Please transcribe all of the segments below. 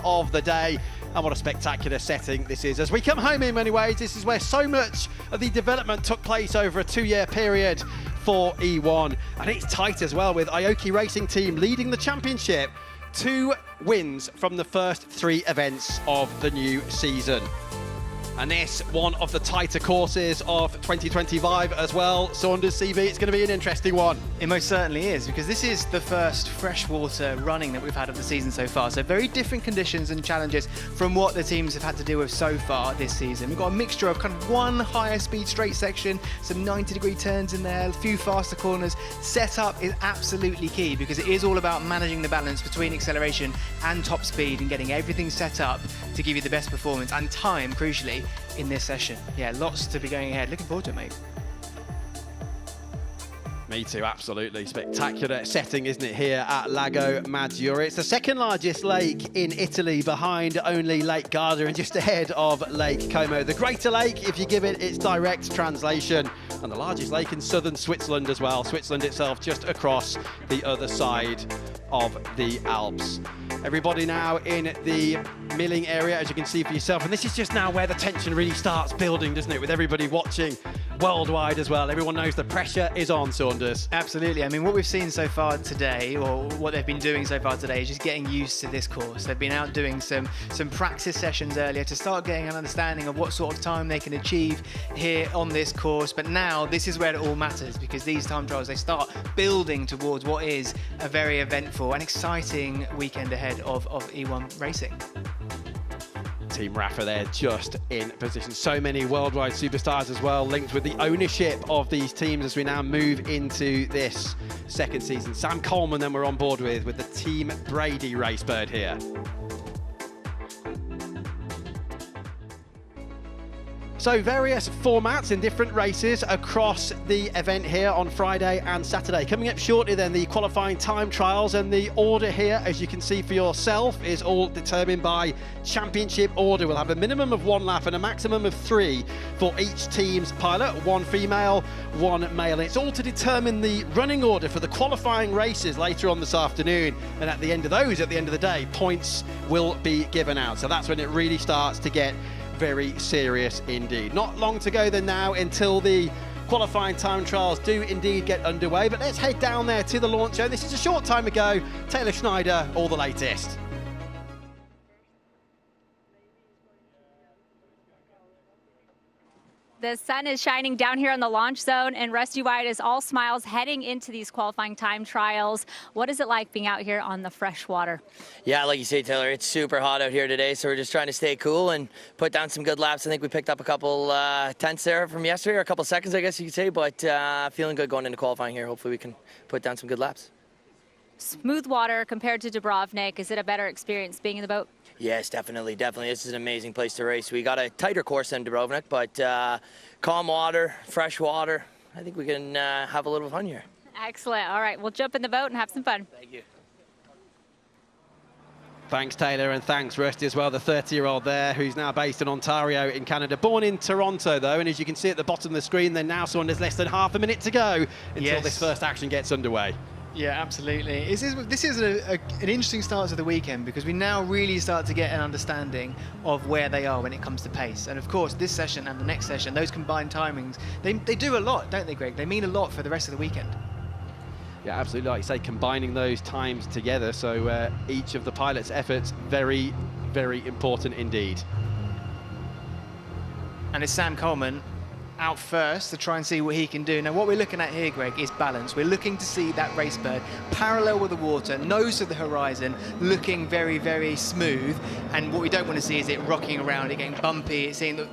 of the day. And what a spectacular setting this is. As we come home in many ways, this is where so much of the development took place over a 2-year period for E1. And it's tight as well, with Aoki Racing Team leading the championship. 2 wins from the first 3 events of the new season. And this, one of the tighter courses of 2025 as well. Saunders CV, it's going to be an interesting one. It most certainly is, because this is the first freshwater running that we've had of the season so far. So very different conditions and challenges from what the teams have had to deal with so far this season. We've got a mixture of kind of one higher speed straight section, some 90-degree turns in there, a few faster corners. Setup is absolutely key, because it is all about managing the balance between acceleration and top speed and getting everything set up to give you the best performance and time, crucially, in this session. Yeah, lots to be going ahead. Looking forward to it, mate. Me too, absolutely. Spectacular setting, isn't it, here at Lago Maggiore. It's the second largest lake in Italy, behind only Lake Garda and just ahead of Lake Como. The greater lake, if you give it its direct translation, and the largest lake in southern Switzerland as well. Switzerland itself just across the other side of the Alps. Everybody now in the milling area, as you can see for yourself. And this is just now where the tension really starts building, doesn't it? With everybody watching worldwide as well. Everyone knows the pressure is on, Saunders. Absolutely. I mean, what we've seen so far today, or what they've been doing so far today, is just getting used to this course. They've been out doing some practice sessions earlier to start getting an understanding of what sort of time they can achieve here on this course. But now this is where it all matters, because these time trials, they start building towards what is a very eventful and exciting weekend ahead of E1 racing. Team Rafa there just in position. So many worldwide superstars as well, linked with the ownership of these teams as we now move into this second season. Sam Coleman then we're on board with the Team Brady Racebird here. So various formats in different races across the event here on Friday and Saturday. Coming up shortly then, the qualifying time trials, and the order here, as you can see for yourself, is all determined by championship order. We'll have a minimum of 1 lap and a maximum of 3 for each team's pilot, 1 female, 1 male. And it's all to determine the running order for the qualifying races later on this afternoon. And at the end of those, at the end of the day, points will be given out. So that's when it really starts to get very serious indeed. Not long to go then now until the qualifying time trials do indeed get underway, but let's head down there to the launch zone. This is a short time ago. Taylor Schneider, all the latest. The sun is shining down here on the launch zone, and Rusty White is all smiles heading into these qualifying time trials. What is it like being out here on the fresh water? Yeah, like you say, Taylor, it's super hot out here today, so we're just trying to stay cool and put down some good laps. I think we picked up a couple tenths there from yesterday, or a couple seconds, I guess you could say, but feeling good going into qualifying here. Hopefully we can put down some good laps. Smooth water compared to Dubrovnik. Is it a better experience being in the boat? Yes, definitely. This is an amazing place to race. We got a tighter course than Dubrovnik, but calm water, fresh water. I think we can have a little fun here. Excellent. All right, we'll jump in the boat and have some fun. Thank you. Thanks, Taylor, and thanks, Rusty, as well, the 30-year-old there, who's now based in Ontario in Canada. Born in Toronto, though, and as you can see at the bottom of the screen, then now Saunders less than half a minute to go until this first action gets underway. Yeah, absolutely. This is an interesting start to the weekend, because we now really start to get an understanding of where they are when it comes to pace. And of course, this session and the next session, those combined timings, they do a lot, don't they, Greg? They mean a lot for the rest of the weekend. Yeah, absolutely. Like you say, combining those times together, so each of the pilots' efforts, very, very important indeed. And it's Sam Coleman out first to try and see what he can do. Now, what we're looking at here, Greg, is balance. We're looking to see that Racebird parallel with the water, nose to the horizon, looking very, very smooth. And what we don't want to see is it rocking around, it getting bumpy, it's seeing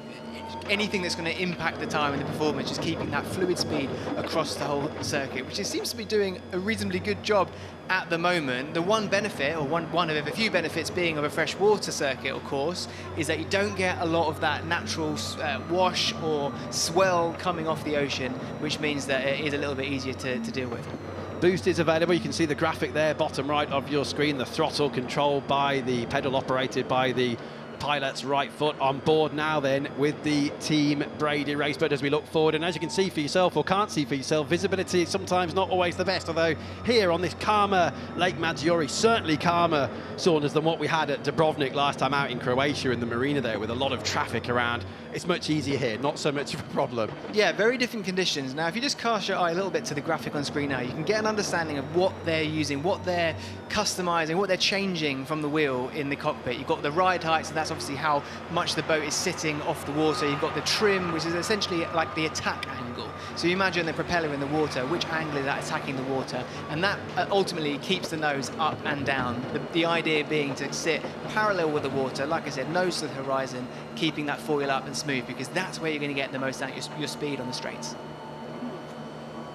anything that's going to impact the time and the performance, just keeping that fluid speed across the whole circuit, which it seems to be doing a reasonably good job at the moment. The one benefit, or one of a few benefits being of a freshwater circuit, of course, is that you don't get a lot of that natural wash or swell coming off the ocean, which means that it is a little bit easier to deal with. Boost is available. You can see the graphic there, bottom right of your screen, the throttle controlled by the pedal, operated by the pilot's right foot on board now then with the Team Brady raceboat as we look forward. And as you can see for yourself, or can't see for yourself, visibility is sometimes not always the best, although here on this calmer Lake Maggiore, certainly calmer, Saunders, than what we had at Dubrovnik last time out in Croatia in the marina there with a lot of traffic around. It's much easier here, not so much of a problem. Yeah, very different conditions. Now, if you just cast your eye a little bit to the graphic on screen now, you can get an understanding of what they're using, what they're customizing, what they're changing from the wheel in the cockpit. You've got the ride height, so that's obviously how much the boat is sitting off the water. You've got the trim, which is essentially like the attack angle. So you imagine the propeller in the water, which angle is that attacking the water? And that ultimately keeps the nose up and down. The idea being to sit parallel with the water, like I said, nose to the horizon, keeping that foil up and smooth, because that's where you're going to get the most out of your speed on the straights.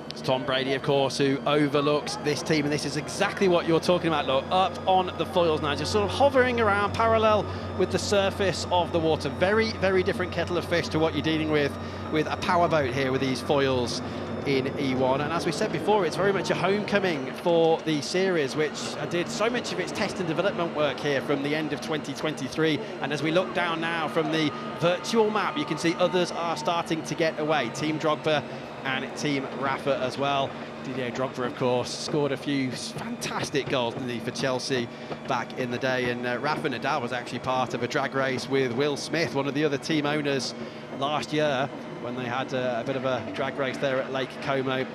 It's Tom Brady, of course, who overlooks this team, and this is exactly what you're talking about, look, up on the foils now, just sort of hovering around parallel with the surface of the water. Very, very different kettle of fish to what you're dealing with a powerboat here with these foils in E1. And as we said before, it's very much a homecoming for the series, which did so much of its test and development work here from the end of 2023. And as we look down now from the virtual map, you can see others are starting to get away. Team Drogba and Team Rafa as well. Didier Drogba, of course, scored a few fantastic goals, didn't he, for Chelsea back in the day. And Rafa Nadal was actually part of a drag race with Will Smith, one of the other team owners, last year when they had a bit of a drag race there at Lake Como.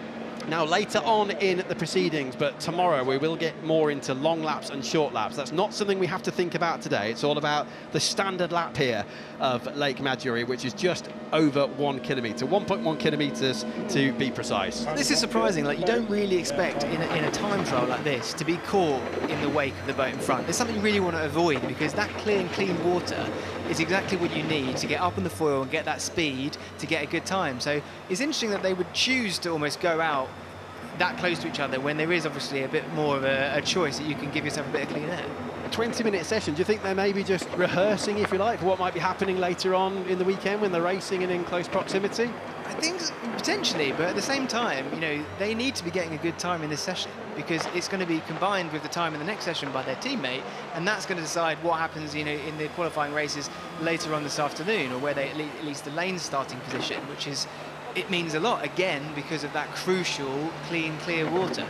Now, later on in the proceedings, but tomorrow we will get more into long laps and short laps. That's not something we have to think about today. It's all about the standard lap here of Lake Maggiore, which is just over 1 kilometre, 1.1 kilometres to be precise. This is surprising. Like, you don't really expect in a time trial like this to be caught in the wake of the boat in front. It's something you really want to avoid, because that clear and clean water is exactly what you need to get up on the foil and get that speed to get a good time. So it's interesting that they would choose to almost go out that close to each other when there is obviously a bit more of a choice that you can give yourself a bit of clean air. A 20-minute session, do you think they're maybe just rehearsing, if you like, for what might be happening later on in the weekend when they're racing and in close proximity? I think potentially, but at the same time, you know, they need to be getting a good time in this session, because it's going to be combined with the time in the next session by their teammate, and that's going to decide what happens, you know, in the qualifying races later on this afternoon, or where they at least the lane starting position, which is, it means a lot, again, because of that crucial clean, clear water.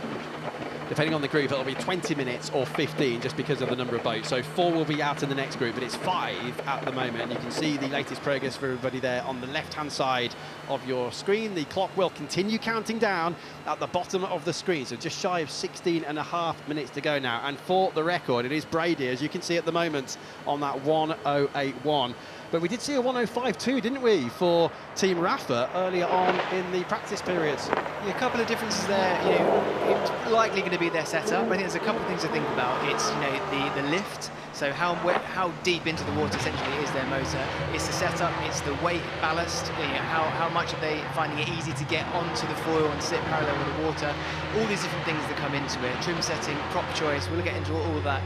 Depending on the group, it'll be 20 minutes or 15, just because of the number of boats. So 4 will be out in the next group, but it's 5 at the moment. You can see the latest progress for everybody there on the left-hand side of your screen. The clock will continue counting down at the bottom of the screen, so just shy of 16.5 minutes to go now. And for the record, it is Brady, as you can see at the moment, on that 1:08.1. But we did see a 1:05.2, didn't we, for Team Rafa earlier on in the practice periods? Yeah, a couple of differences there. You know, it's likely going to be their setup. I think there's a couple of things to think about. It's, you know, the lift. So how deep into the water essentially is their motor? It's the setup, it's the weight, ballast, you know, how much are they finding it easy to get onto the foil and sit parallel with the water? All these different things that come into it. Trim setting, prop choice, we'll get into all of that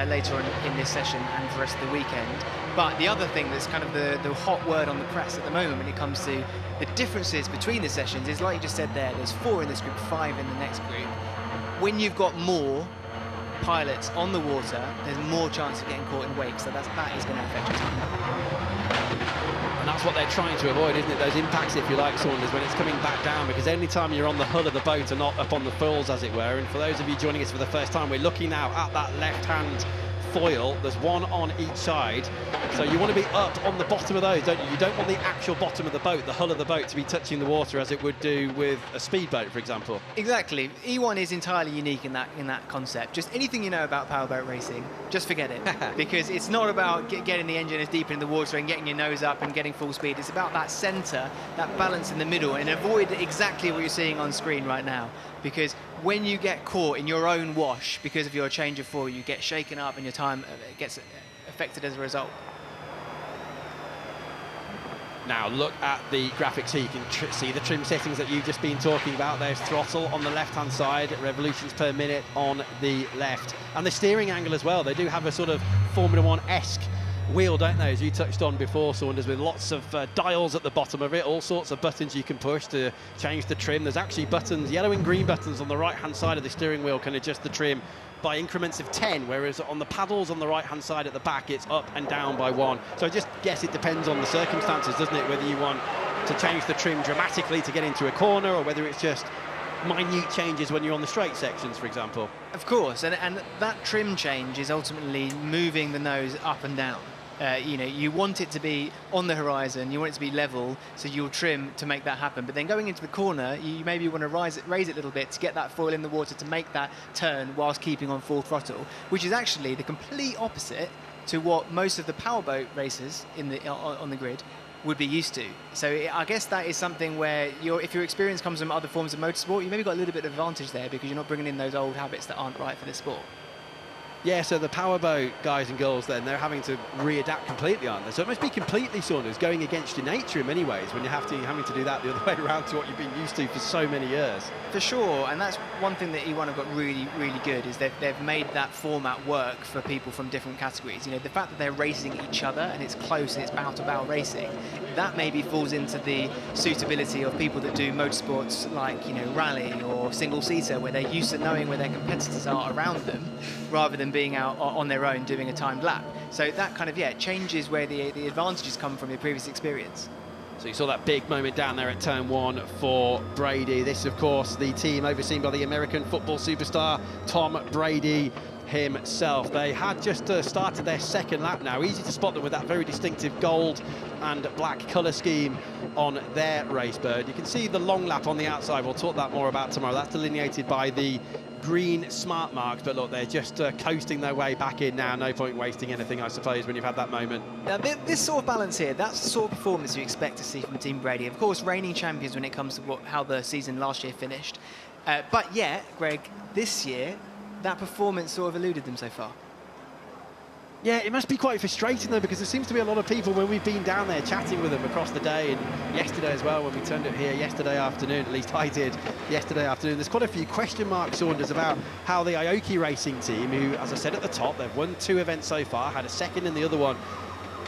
later on in this session and for the rest of the weekend. But the other thing that's kind of the hot word on the press at the moment when it comes to the differences between the sessions is, like you just said there, there's 4 in this group, 5 in the next group. When you've got more pilots on the water, there's more chance of getting caught in wake, so that is going to affect your time. And that's what they're trying to avoid, isn't it? Those impacts, if you like, Saunders, when it's coming back down, because any time you're on the hull of the boat and not up on the foils, as it were. And for those of you joining us for the first time, we're looking now at that left-hand foil. There's 1 on each side, so you want to be up on the bottom of those, don't you? You don't want the actual bottom of the boat, the hull of the boat, to be touching the water as it would do with a speedboat, for example. Exactly. E1 is entirely unique in that concept. Just anything you know about powerboat racing, just forget it, because it's not about getting the engine as deep in the water and getting your nose up and getting full speed. It's about that centre, that balance in the middle, and avoid exactly what you're seeing on screen right now. Because when you get caught in your own wash because of your change of foil, you get shaken up and your time gets affected as a result. Now look at the graphics here. You can see the trim settings that you've just been talking about. There's throttle on the left-hand side, revolutions per minute on the left. And the steering angle as well. They do have a sort of Formula 1-esque wheel, don't they, as you touched on before, Saunders, with lots of dials at the bottom of it, all sorts of buttons you can push to change the trim. There's actually buttons, yellow and green buttons on the right-hand side of the steering wheel can adjust the trim by increments of 10, whereas on the paddles on the right-hand side at the back, it's up and down by 1. So I just guess it depends on the circumstances, doesn't it, whether you want to change the trim dramatically to get into a corner, or whether it's just minute changes when you're on the straight sections, for example. Of course, and that trim change is ultimately moving the nose up and down. You know, you want it to be on the horizon, you want it to be level, so you'll trim to make that happen. But then going into the corner, you maybe want to raise it a little bit to get that foil in the water to make that turn whilst keeping on full throttle, which is actually the complete opposite to what most of the powerboat racers on the grid would be used to. So I guess that is something where if your experience comes from other forms of motorsport, you maybe got a little bit of advantage there because you're not bringing in those old habits that aren't right for this sport. Yeah, so the powerboat guys and girls then, they're having to readapt completely, aren't they? So it must be completely, Saunders, going against your nature in many ways when you're having to do that the other way around to what you've been used to for so many years. For sure, and that's one thing that E1 have got really, really good, is they've made that format work for people from different categories. You know, the fact that they're racing each other and it's close and it's bow-to-bow racing, that maybe falls into the suitability of people that do motorsports like, you know, rally or single-seater, where they're used to knowing where their competitors are around them, rather than being out on their own doing a timed lap. So that kind of, changes where the advantages come from your previous experience. So you saw that big moment down there at turn 1 for Brady. This, of course, the team overseen by the American football superstar Tom Brady himself. They had just started their second lap now. Easy to spot them with that very distinctive gold and black colour scheme on their race bird. You can see the long lap on the outside. We'll talk that more about tomorrow. That's delineated by the green smart marks, but look, they're just coasting their way back in now. No point wasting anything, I suppose, when you've had that moment. Now, this sort of balance here, that's the sort of performance you expect to see from Team Brady. Of course, reigning champions when it comes to how the season last year finished. But yet, Greg, this year, that performance sort of eluded them so far. Yeah, it must be quite frustrating, though, because there seems to be a lot of people when we've been down there chatting with them across the day, and yesterday as well, when we turned up here yesterday afternoon, at least I did yesterday afternoon. There's quite a few question marks, Saunders, about how the Aoki racing team, who, as I said at the top, they've won 2 events so far, had a second in the other one.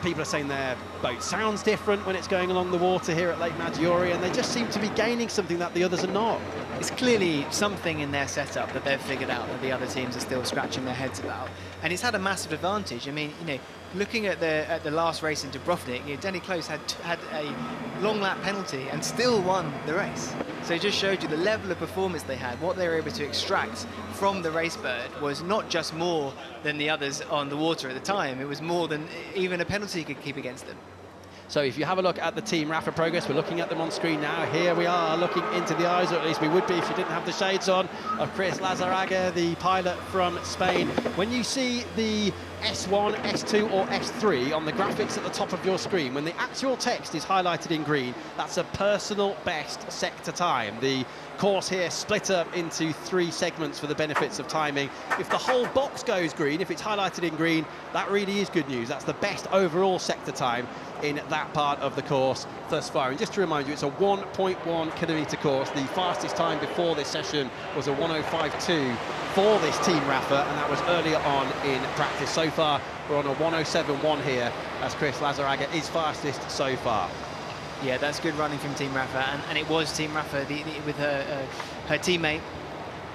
People are saying their boat sounds different when it's going along the water here at Lake Maggiore, and they just seem to be gaining something that the others are not. It's clearly something in their setup that they've figured out that the other teams are still scratching their heads about, and it's had a massive advantage. I mean, you know, looking at the last race in Dubrovnik, you know, Denny Close had a long lap penalty and still won the race. So it just showed you the level of performance they had. What they were able to extract from the race bird was not just more than the others on the water at the time, it was more than even a penalty could keep against them. So if you have a look at the Team Rafa progress, we're looking at them on screen now. Here we are looking into the eyes, or at least we would be if you didn't have the shades on, of Chris Lazaraga, the pilot from Spain. When you see the S1, S2 or S3 on the graphics at the top of your screen, when the actual text is highlighted in green, that's a personal best sector time. The course here split up into 3 segments for the benefits of timing. If the whole box goes green, if it's highlighted in green, that really is good news. That's the best overall sector time in that part of the course thus far. And just to remind you, it's a 1.1 kilometre course. The fastest time before this session was a 1:05.2 for this Team Rafa, and that was earlier on in practice. So far, we're on a 1:07.1 here, as Chris Lazaraga is fastest so far. Yeah, that's good running from Team Rafa, and it was Team Rafa with her teammate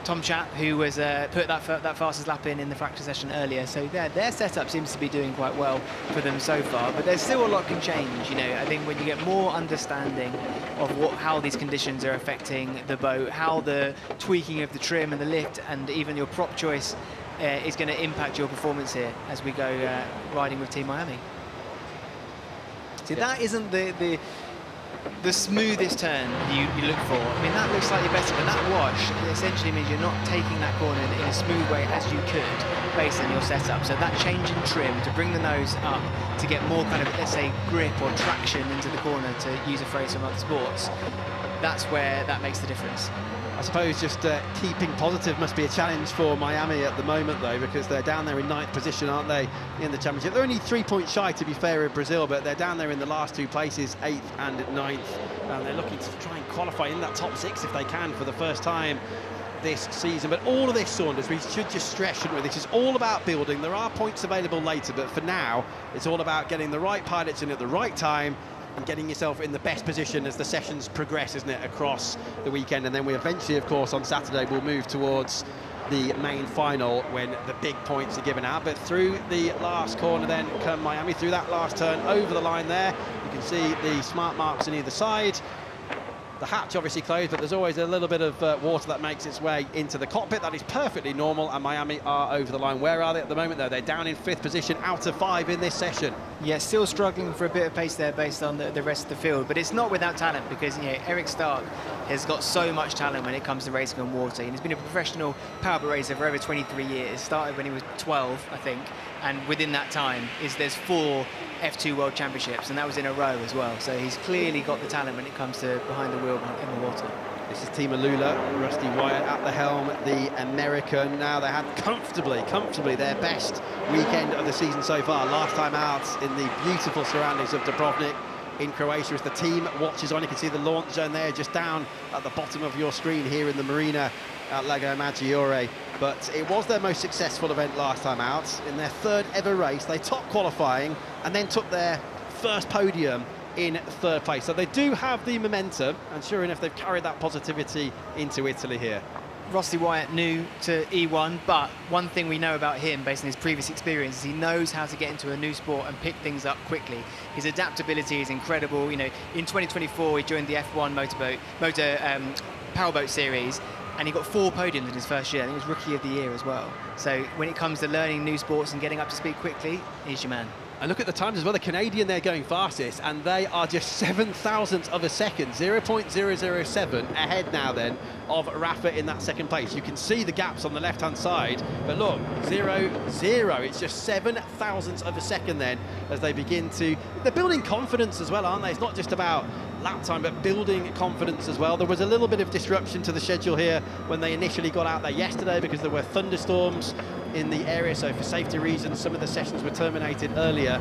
Tom Chap, who was put that fastest lap in the fracture session earlier. So their setup seems to be doing quite well for them so far, but there's still a lot can change. You know, I think when you get more understanding of how these conditions are affecting the boat, how the tweaking of the trim and the lift and even your prop choice is going to impact your performance here as we go riding with Team Miami. See, that isn't the smoothest turn you look for. I mean, that looks slightly better, but that wash essentially means you're not taking that corner in a smooth way as you could based on your setup. So that change in trim to bring the nose up to get more kind of, let's say, grip or traction into the corner, to use a phrase from other sports, that's where that makes the difference. I suppose just keeping positive must be a challenge for Miami at the moment, though, because they're down there in 9th position, aren't they, in the championship? They're only 3 points shy, to be fair, of Brazil, but they're down there in the last 2 places, 8th and 9th, and they're looking to try and qualify in that top 6 if they can for the first time this season. But all of this, Saunders, we should just stress, shouldn't we? This is all about building. There are points available later, but for now, it's all about getting the right pilots in at the right time and getting yourself in the best position as the sessions progress, isn't it, across the weekend. And then we eventually, of course, on Saturday, will move towards the main final when the big points are given out. But through the last corner then come Miami, through that last turn over the line there, you can see the smart marks on either side. The hatch obviously closed, but there's always a little bit of water that makes its way into the cockpit. That is perfectly normal, and Miami are over the line. Where are they at the moment, though? They're down in 5th position out of 5 in this session. Yeah, still struggling for a bit of pace there based on the rest of the field, but it's not without talent, because Eric Stark has got so much talent when it comes to racing on water, and he's been a professional powerboat racer for over 23 years. Started when he was 12, I think, and within that time there's 4 F2 World Championships, and that was in a row as well. So he's clearly got the talent when it comes to behind the wheel in the water. This is Team Alula, Rusty Wyatt at the helm, the American. Now they had comfortably their best weekend of the season so far. Last time out in the beautiful surroundings of Dubrovnik in Croatia. As the team watches on, you can see the launch zone there just down at the bottom of your screen here in the marina at Lago Maggiore. But it was their most successful event last time out. In their 3rd ever race, they topped qualifying and then took their first podium in 3rd place. So they do have the momentum, and sure enough, they've carried that positivity into Italy here. Rusty Wyatt new to E1, but one thing we know about him based on his previous experience is he knows how to get into a new sport and pick things up quickly. His adaptability is incredible. In 2024 he joined the F1 powerboat series, and he got 4 podiums in his first year. I think he was Rookie of the Year as well. So when it comes to learning new sports and getting up to speed quickly, he's your man. And look at the times as well. The Canadian, they're going fastest, and they are just 7,000ths of a second, 0.007 ahead now then of Rafa in that 2nd place. You can see the gaps on the left-hand side, but look, 0.0. It's just 7,000ths of a second then as they begin to... They're building confidence as well, aren't they? It's not just about lap time, but building confidence as well. There was a little bit of disruption to the schedule here when they initially got out there yesterday because there were thunderstorms in the area, so for safety reasons some of the sessions were terminated earlier,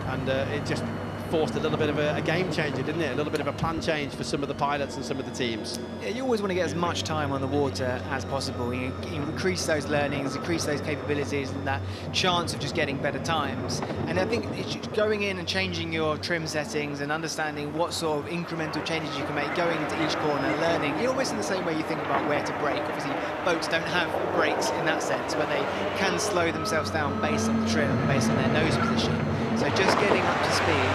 and it just forced a little bit of a game changer, didn't it? A little bit of a plan change for some of the pilots and some of the teams. Yeah, you always want to get as much time on the water as possible. You increase those learnings, increase those capabilities, and that chance of just getting better times. And I think it's going in and changing your trim settings and understanding what sort of incremental changes you can make going into each corner, learning. Almost in the same way you think about where to brake. Obviously, boats don't have brakes in that sense, but they can slow themselves down based on the trim, based on their nose position. So just getting up to speed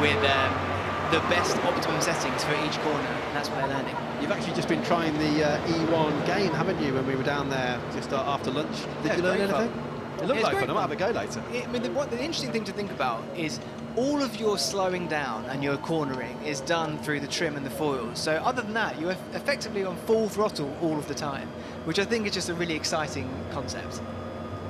with the best optimum settings for each corner, and that's what they're learning. You've actually just been trying the E1 game, haven't you, when we were down there just after lunch? Did you learn anything? It looked like fun. I might have a go later. The interesting thing to think about is all of your slowing down and your cornering is done through the trim and the foils. So other than that, you're effectively on full throttle all of the time, which I think is just a really exciting concept.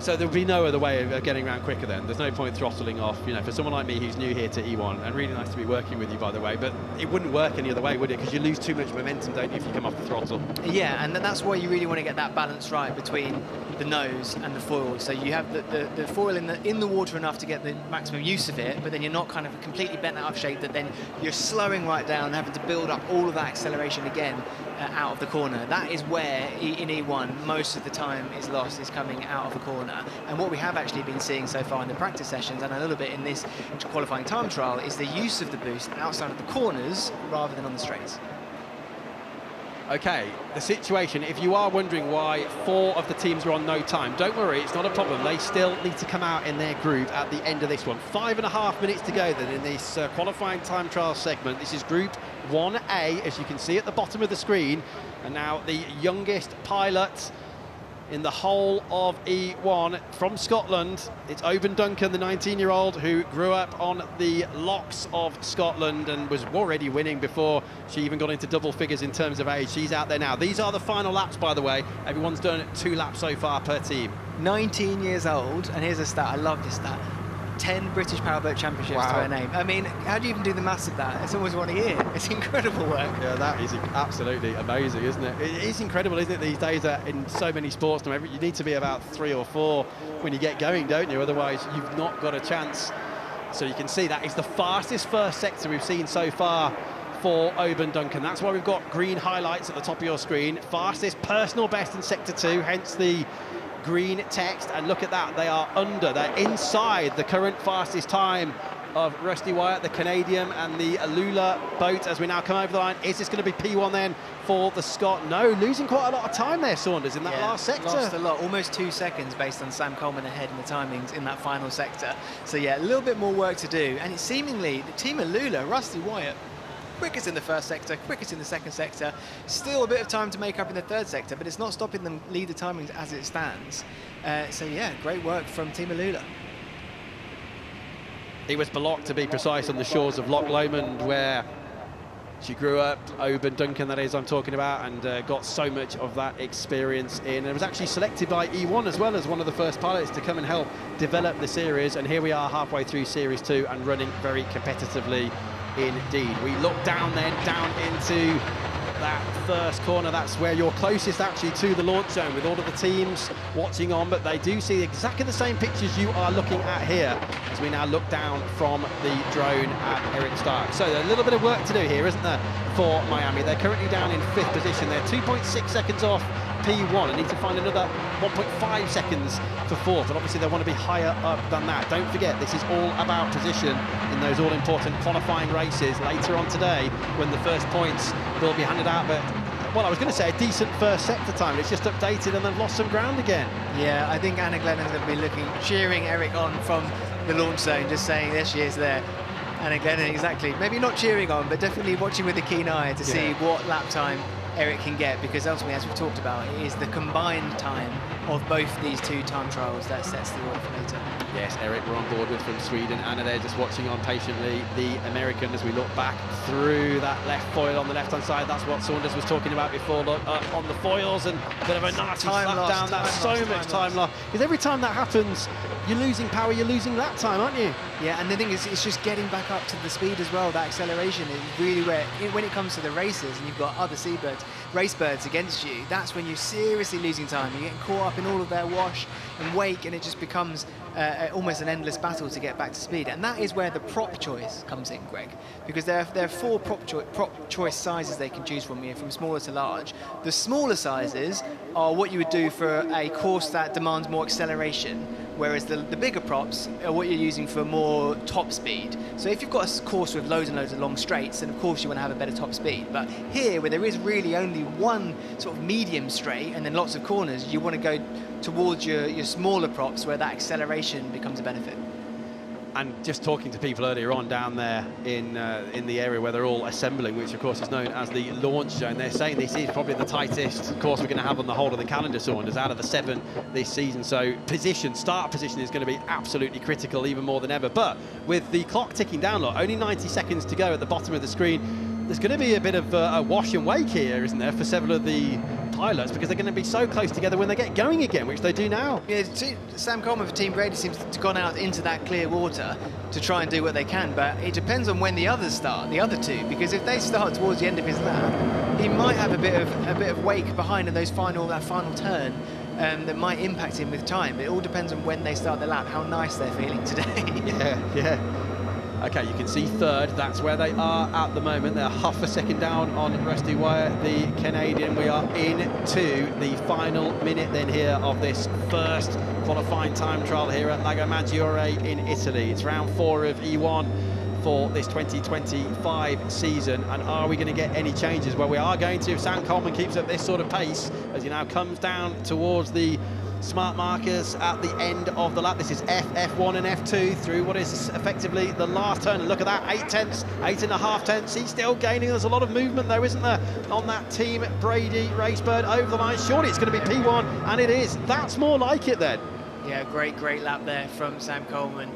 So there'll be no other way of getting around quicker then? There's no point throttling off, for someone like me who's new here to E1, and really nice to be working with you, by the way, but it wouldn't work any other way, would it? Because you lose too much momentum, don't you, if you come off the throttle? Yeah, and that's why you really want to get that balance right between the nose and the foil. So you have the foil in the water enough to get the maximum use of it, but then you're not kind of completely bent out of shape, that then you're slowing right down and having to build up all of that acceleration again out of the corner. That is where in E1 most of the time is lost, is coming out of the corner. And what we have actually been seeing so far in the practice sessions and a little bit in this qualifying time trial is the use of the boost outside of the corners rather than on the straights. Okay, the situation, if you are wondering why 4 of the teams are on no time, don't worry, it's not a problem. They still need to come out in their group at the end of this one. 5.5 minutes to go then in this qualifying time trial segment. This is Group 1A, as you can see at the bottom of the screen. And now the youngest pilot in the whole of E1 from Scotland, it's Oban Duncan, the 19-year-old who grew up on the locks of Scotland and was already winning before she even got into double figures in terms of age. She's out there now. These are the final laps, by the way. Everyone's done 2 laps so far per team. 19 years old, and here's a stat, I love this stat. 10 British Powerboat Championships to her name. I mean, how do you even do the maths of that? It's almost one a year. It's incredible work. Yeah, that is absolutely amazing, isn't it? It is incredible, isn't it, these days that in so many sports, you need to be about 3 or 4 when you get going, don't you? Otherwise, you've not got a chance. So you can see that is the fastest first sector we've seen so far for Oban Duncan. That's why we've got green highlights at the top of your screen. Fastest personal best in Sector 2, hence the green text. And look at that, they're inside the current fastest time of Rusty Wyatt, the Canadian, and the Alula boat as we now come over the line. Is this going to be P1 then for the Scot? No, losing quite a lot of time there, Saunders, in that last sector. Lost a lot, almost 2 seconds based on Sam Coleman ahead in the timings in that final sector. So yeah, a little bit more work to do. And it's seemingly the team Alula, Rusty Wyatt, quickest in the first sector, quickest in the second sector. Still a bit of time to make up in the third sector, but it's not stopping them lead the timings as it stands. So yeah, great work from Team Alula. He was blocked, to be precise, on the shores of Loch Lomond, where she grew up. Oban Duncan, that is, I'm talking about, and got so much of that experience in. And was actually selected by E1 as well as one of the first pilots to come and help develop the series. And here we are halfway through Series 2 and running very competitively indeed. We look down then, down into that first corner. That's where you're closest actually to the launch zone, with all of the teams watching on, but they do see exactly the same pictures you are looking at here as we now look down from the drone at Eric Stark. So a little bit of work to do here, isn't there, for Miami? They're currently down in 5th position. They're 2.6 seconds off P1 and need to find another 1.5 seconds for 4th, and obviously they want to be higher up than that. Don't forget, this is all about position in those all-important qualifying races later on today when the first points will be handed out. But, well, I was going to say a decent first sector time, it's just updated and they've lost some ground again. Yeah, I think Anna Glennon's going to be cheering Eric on from the launch zone, just saying there she is there. Anna Glennon, exactly. Maybe not cheering on, but definitely watching with a keen eye to see what lap time Eric can get, because ultimately, as we've talked about, it is the combined time of both these two time trials that sets the order for later. Yes, Eric we're on board with from Sweden. Anna there just watching on patiently, the American, as we look back through that left foil on the left-hand side. That's what Saunders was talking about before. Look on the foils and a bit of a nasty slap down. That's so much time lost. Because every time that happens, you're losing power, you're losing lap time, aren't you? Yeah, and the thing is, it's just getting back up to the speed as well. That acceleration is really where, when it comes to the races and you've got other race birds against you, that's when you're seriously losing time. You're getting caught up in all of their wash and wake, and it just becomes almost an endless battle to get back to speed. And that is where the prop choice comes in, Greg, because there are 4 prop choice sizes they can choose from here, from smaller to large. The smaller sizes are what you would do for a course that demands more acceleration, whereas the bigger props are what you're using for more top speed. So if you've got a course with loads and loads of long straights, then of course you want to have a better top speed. But here, where there is really only one sort of medium straight and then lots of corners, you want to go towards your smaller props where that acceleration becomes a benefit. And just talking to people earlier on down there in the area where they're all assembling, which of course is known as the launch zone, they're saying this is probably the tightest course we're going to have on the whole of the calendar, Saunders, out of the 7 this season. So start position is going to be absolutely critical, even more than ever. But with the clock ticking down, look, only 90 seconds to go at the bottom of the screen, there's going to be a bit of a wash and wake here, isn't there, for several of the pilots, because they're going to be so close together when they get going again, which they do now. Yeah, Sam Coleman for Team Brady seems to have gone out into that clear water to try and do what they can, but it depends on when the others start, the other two, because if they start towards the end of his lap, he might have a bit of wake behind in that final turn that might impact him with time. But it all depends on when they start the lap, how nice they're feeling today. Yeah. Okay, you can see 3rd. That's where they are at the moment. They're half a second down on Rusty Wyatt, the Canadian. We are into the final minute then here of this first qualifying time trial here at Lago Maggiore in Italy. It's round 4 of E1 for this 2025 season. And are we going to get any changes? Well, we are going to, if Sam Coleman keeps up this sort of pace as he now comes down towards the smart markers at the end of the lap. This is F1 and F2 through what is effectively the last turn. And look at that, 8.5 tenths. He's still gaining. There's a lot of movement though, isn't there, on that Team Brady Racebird over the line. Surely it's going to be P1, and it is. That's more like it then. Yeah, great lap there from Sam Coleman.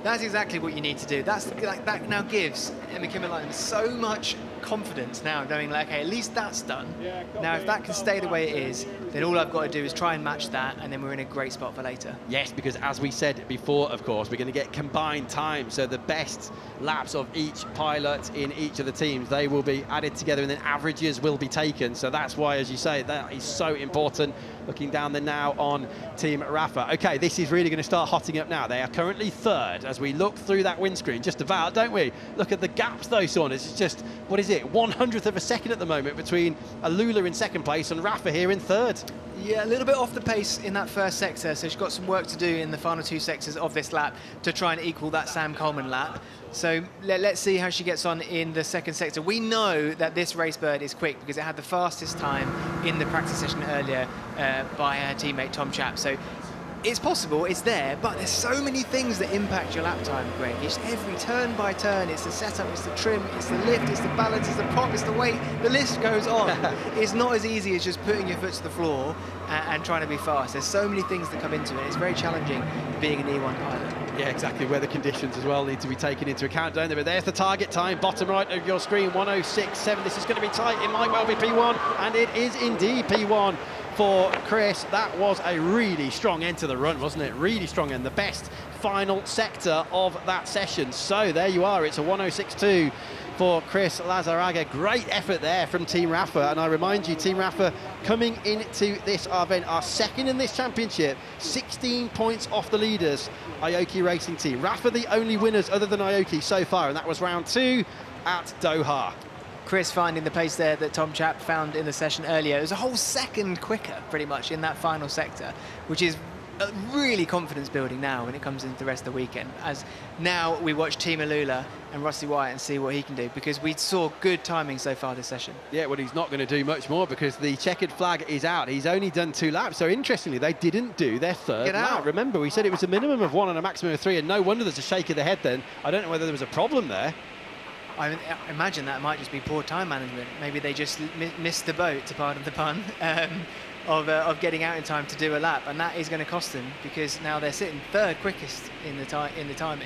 That's exactly what you need to do. That now gives Emma Kimmerlein so much confidence now, knowing like, okay, at least that's done. Now, if that can stay the way it is, then all I've got to do is try and match that, and then we're in a great spot for later. Yes, because as we said before, of course, we're going to get combined time. So the best laps of each pilot in each of the teams, they will be added together, and then averages will be taken. So that's why, as you say, that is so important. Looking down there now on Team Rafa. Okay, this is really going to start hotting up now. They are currently 3rd as as we look through that windscreen, just about, don't we? Look at the gaps though, Saunders. It's just, what is it, 1/100th of a second at the moment between Alula in second place and Rafa here in third. Yeah, a little bit off the pace in that first sector, so she's got some work to do in the final 2 sectors of this lap to try and equal that Sam Coleman lap. So let's see how she gets on in the second sector. We know that this Racebird is quick because it had the fastest time in the practice session earlier by her teammate Tom Chapp. So it's possible, it's there, but there's so many things that impact your lap time, Greg. It's every turn by turn, it's the setup, it's the trim, it's the lift, it's the balance, it's the prop, it's the weight, the list goes on. It's not as easy as just putting your foot to the floor and trying to be fast. There's so many things that come into it. It's very challenging being an E1 pilot. Yeah, exactly. Weather conditions as well need to be taken into account, don't they? But there's the target time, bottom right of your screen, 1:06.7. This is going to be tight. It might well be P1, and it is indeed P1 for Chris. That was a really strong end to the run, wasn't it? Really strong end, the best final sector of that session. So there you are. It's a 1:06.2 for Chris Lazaraga. Great effort there from Team Rafa, and I remind you, Team Rafa coming into this event are second in this championship, 16 points off the leaders, Aoki Racing Team. Rafa the only winners other than Aoki so far, and that was round 2 at Doha. Chris finding the pace there that Tom Chapp found in the session earlier. It was a whole second quicker, pretty much, in that final sector, which is really confidence building now when it comes into the rest of the weekend. As now we watch Team Alula and Rusty Wyatt and see what he can do, because we saw good timing so far this session. Yeah, well, he's not going to do much more because the checkered flag is out. He's only done 2 laps. So interestingly, they didn't do their third lap. Remember, we said it was a minimum of 1 and a maximum of 3, and no wonder there's a shake of the head then. I don't know whether there was a problem there. I imagine that might just be poor time management. Maybe they just missed the boat, to pardon the pun, of getting out in time to do a lap, and that is going to cost them, because now they're sitting third quickest in the timings,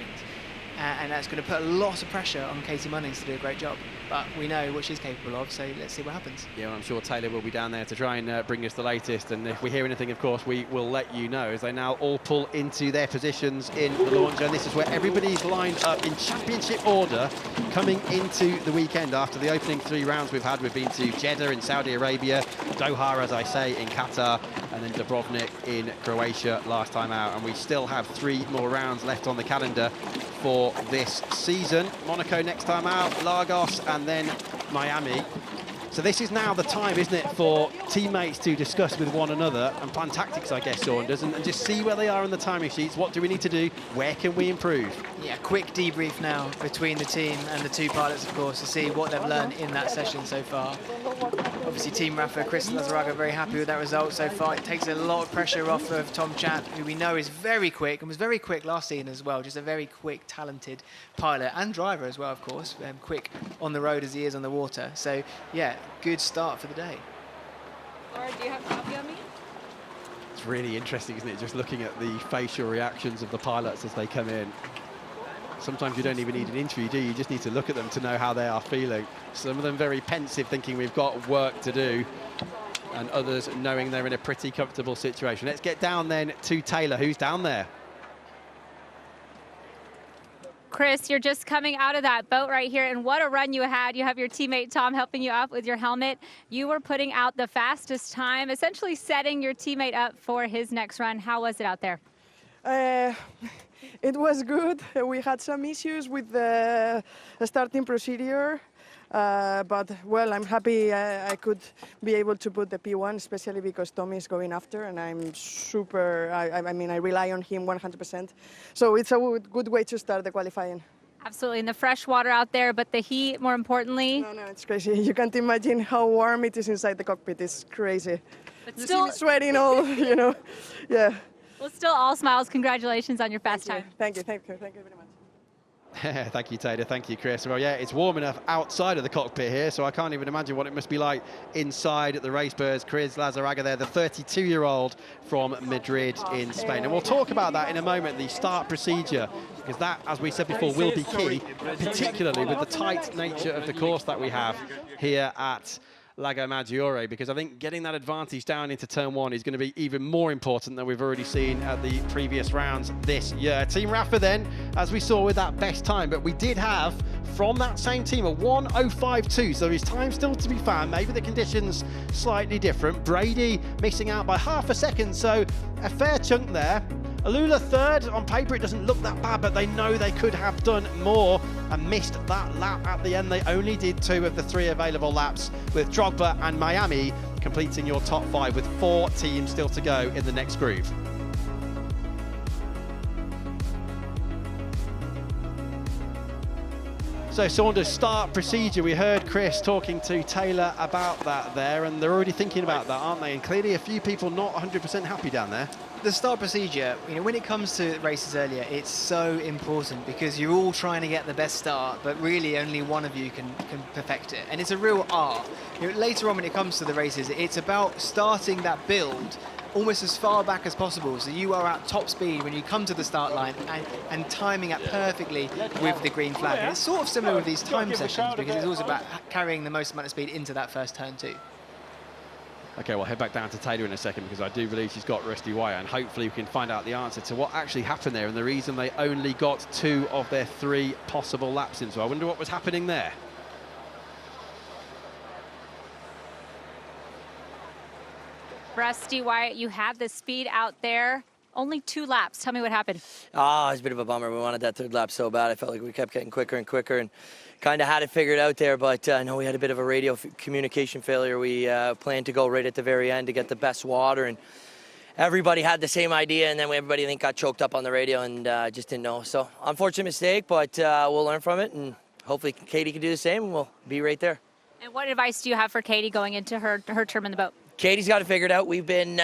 and that's going to put a lot of pressure on Katie Munnings to do a great job. But we know what she's capable of, so let's see what happens. Yeah, well, I'm sure Taylor will be down there to try and bring us the latest, and if we hear anything, of course, we will let you know, as they now all pull into their positions in the launch, and this is where everybody's lined up in championship order coming into the weekend. After the opening 3 rounds we've had, we've been to Jeddah in Saudi Arabia, Doha, as I say, in Qatar, and then Dubrovnik in Croatia last time out, and we still have 3 more rounds left on the calendar for this season. Monaco next time out, Lagos, and then Miami. So this is now the time, isn't it, for teammates to discuss with one another and plan tactics, I guess, Saunders, and just see where they are in the timing sheets. What do we need to do? Where can we improve? Yeah, quick debrief now between the team and the 2 pilots, of course, to see what they've learned in that session so far. Obviously, Team Rafa, Chris Lazaraga, very happy with that result so far. It takes a lot of pressure off of Tom Chapp, who we know is very quick and was very quick last season as well. Just a very quick, talented pilot and driver as well, of course. Quick on the road as he is on the water. So, yeah, good start for the day. Laura, do you have copy on me? It's really interesting, isn't it, just looking at the facial reactions of the pilots as they come in. Sometimes you don't even need an interview, do you? You just need to look at them to know how they are feeling. Some of them very pensive, thinking we've got work to do, and others knowing they're in a pretty comfortable situation. Let's get down then to Taylor, who's down there. Chris, you're just coming out of that boat right here, and what a run you had. You have your teammate Tom helping you up with your helmet. You were putting out the fastest time, essentially setting your teammate up for his next run. How was it out there? It was good. We had some issues with the starting procedure, but well, I'm happy I could be able to put the P1, especially because Tommy is going after, and I'm super, I mean, I rely on him 100%. So it's a good way to start the qualifying. Absolutely, in the fresh water out there, but the heat, more importantly. No, it's crazy. You can't imagine how warm it is inside the cockpit. It's crazy. But you still see me sweating all, you know, yeah. Well, still all smiles. Congratulations on your fast time. Thank you very much. Thank you, Taylor. Thank you, Chris. Well, yeah, it's warm enough outside of the cockpit here, so I can't even imagine what it must be like inside at the Racebirds. Chris Lazaraga there, the 32-year-old from Madrid in Spain. And we'll talk about that in a moment, the start procedure, because that, as we said before, will be key, particularly with the tight nature of the course that we have here at Lago Maggiore, because I think getting that advantage down into turn 1 is going to be even more important than we've already seen at the previous rounds this year. Team Rafa then, as we saw with that best time, but we did have from that same team a 1:05.2, so there's time still to be found. Maybe the conditions slightly different. Brady missing out by half a second, so a fair chunk there. Alula third. On paper, it doesn't look that bad, but they know they could have done more and missed that lap at the end. They only did 2 of the 3 available laps, with Drogba and Miami completing your top 5, with 4 teams still to go in the next group. So Saunders, start procedure. We heard Chris talking to Taylor about that there, and they're already thinking about that, aren't they? And clearly a few people not 100% happy down there. The start procedure, when it comes to races earlier, it's so important because you're all trying to get the best start, but really only one of you can perfect it. And it's a real art. Later on when it comes to the races, it's about starting that build almost as far back as possible, so you are at top speed when you come to the start line and timing it perfectly with the green flag. And it's sort of similar with these time sessions because it's also about carrying the most amount of speed into that first turn too. Okay, we'll head back down to Taylor in a second because I do believe she's got Rusty Wire, and hopefully we can find out the answer to what actually happened there and the reason they only got 2 of their 3 possible laps in. So I wonder what was happening there. Rusty Wyatt, you had the speed out there. Only 2 laps. Tell me what happened. It was a bit of a bummer. We wanted that 3rd lap so bad. I felt like we kept getting quicker and quicker and kind of had it figured out there. But I know we had a bit of a radio communication failure. We planned to go right at the very end to get the best water. And everybody had the same idea. And then everybody, I think, got choked up on the radio and just didn't know. So unfortunate mistake, but we'll learn from it. And hopefully Katie can do the same and we'll be right there. And what advice do you have for Katie going into her term in the boat? Katie's got it figured out. We've been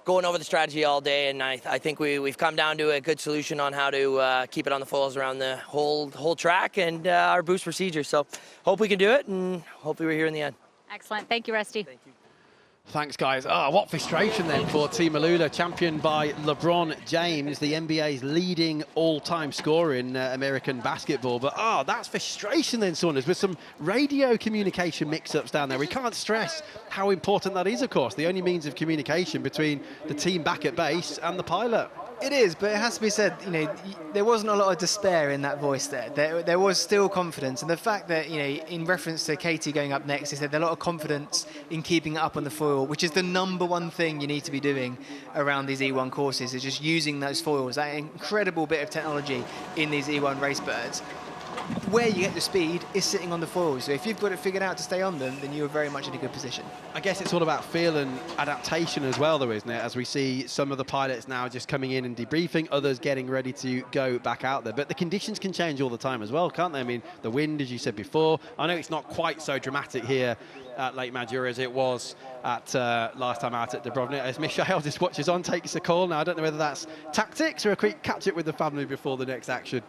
going over the strategy all day, and I think we've come down to a good solution on how to keep it on the foils around the whole track and our boost procedure. So hope we can do it, and hopefully we're here in the end. Excellent. Thank you, Rusty. Thank you. Thanks, guys. What frustration then for Team Alula, championed by LeBron James, the NBA's leading all-time scorer in American basketball. But that's frustration then, Saunders, with some radio communication mix-ups down there. We can't stress how important that is, of course, the only means of communication between the team back at base and the pilot. It is, but it has to be said, there wasn't a lot of despair in that voice there. There was still confidence. And the fact that, in reference to Katie going up next, he said there's a lot of confidence in keeping it up on the foil, which is the #1 thing you need to be doing around these E1 courses, is just using those foils, that incredible bit of technology in these E1 race birds. Where you get the speed is sitting on the foils. So if you've got it figured out to stay on them, then you're very much in a good position. I guess it's all about feel and adaptation as well, though, isn't it? As we see some of the pilots now just coming in and debriefing, others getting ready to go back out there. But the conditions can change all the time as well, can't they? I mean, the wind, as you said before. I know it's not quite so dramatic here at Lake Maggiore as it was at last time out at Dubrovnik, as Michael just watches on, takes a call. Now, I don't know whether that's tactics or a quick catch-up with the family before the next action.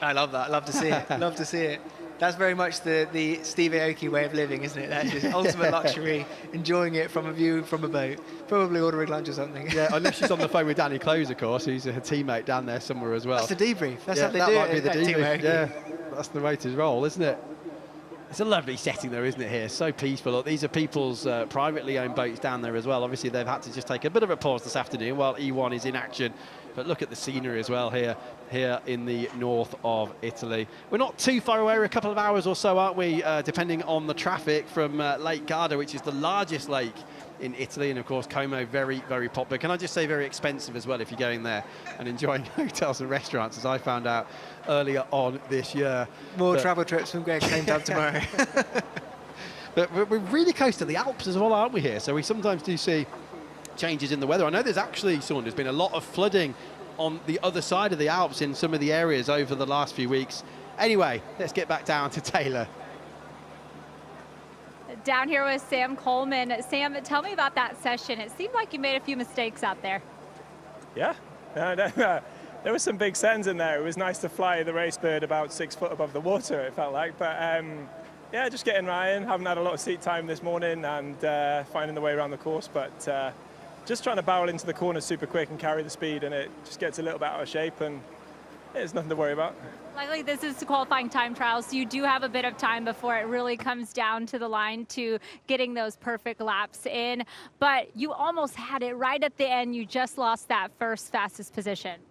I love that. Love to see it. Love to see it. That's very much the Steve Aoki way of living, isn't it? That's just ultimate luxury, enjoying it from a view from a boat. Probably ordering lunch or something. Yeah, unless she's on the phone with Danny Close, of course, who's her teammate down there somewhere as well. That's the debrief. That's how they that do might it. Be the debrief. Aoki. Yeah, that's the way to roll, isn't it? It's a lovely setting though, isn't it, here? So peaceful. Look, these are people's privately owned boats down there as well. Obviously, they've had to just take a bit of a pause this afternoon while E1 is in action. But look at the scenery as well here in the north of Italy. We're not too far away. We're a couple of hours or so, aren't we, depending on the traffic, from Lake Garda, which is the largest lake in Italy, and of course Como, very, very popular. Can I just say very expensive as well if you're going there and enjoying hotels and restaurants, as I found out earlier on this year. More travel trips from Greg claimed up tomorrow. But we're really close to the Alps as well, aren't we, here? So we sometimes do see changes in the weather. I know there's actually, Saunders, been a lot of flooding on the other side of the Alps in some of the areas over the last few weeks. Anyway, let's get back down to Taylor. Down here with Sam Coleman. Sam, tell me about that session. It seemed like you made a few mistakes out there. Yeah, there were some big sends in there. It was nice to fly the race bird about 6 foot above the water, it felt like. But yeah, just getting right in. Haven't had a lot of seat time this morning and finding the way around the course. But just trying to barrel into the corners super quick and carry the speed, and it just gets a little bit out of shape, and there's nothing to worry about. Likely this is the qualifying time trials, so you do have a bit of time before it really comes down to the line to getting those perfect laps in. But you almost had it right at the end. You just lost that first fastest position.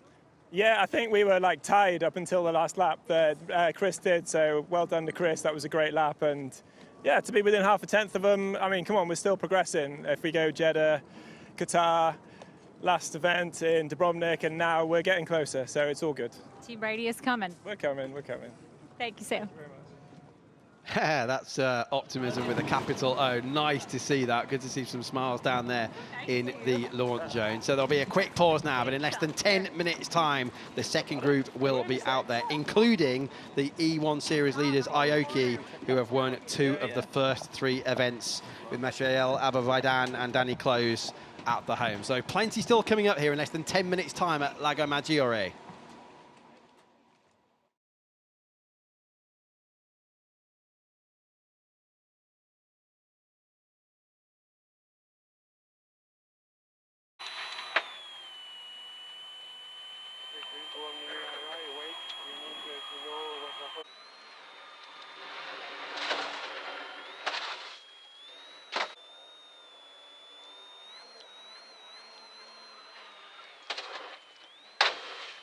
Yeah, I think we were like tied up until the last lap that Chris did, so well done to Chris. That was a great lap, and yeah, to be within half a tenth of them, I mean, come on, we're still progressing. If we go Jeddah, Qatar, last event in Dubrovnik, and now we're getting closer, so it's all good. Team Brady is coming. We're coming, we're coming. Thank you, Sam. Yeah, that's optimism with a capital O. Nice to see that. Good to see some smiles down there in the launch zone. So there'll be a quick pause now, but in less than 10 minutes' time, the second group will be out there, including the E1 Series leaders, Aoki, who have won 2 of the first 3 events, with Michael Abavaidan and Danny Close at the home. So plenty still coming up here in less than 10 minutes' time at Lago Maggiore.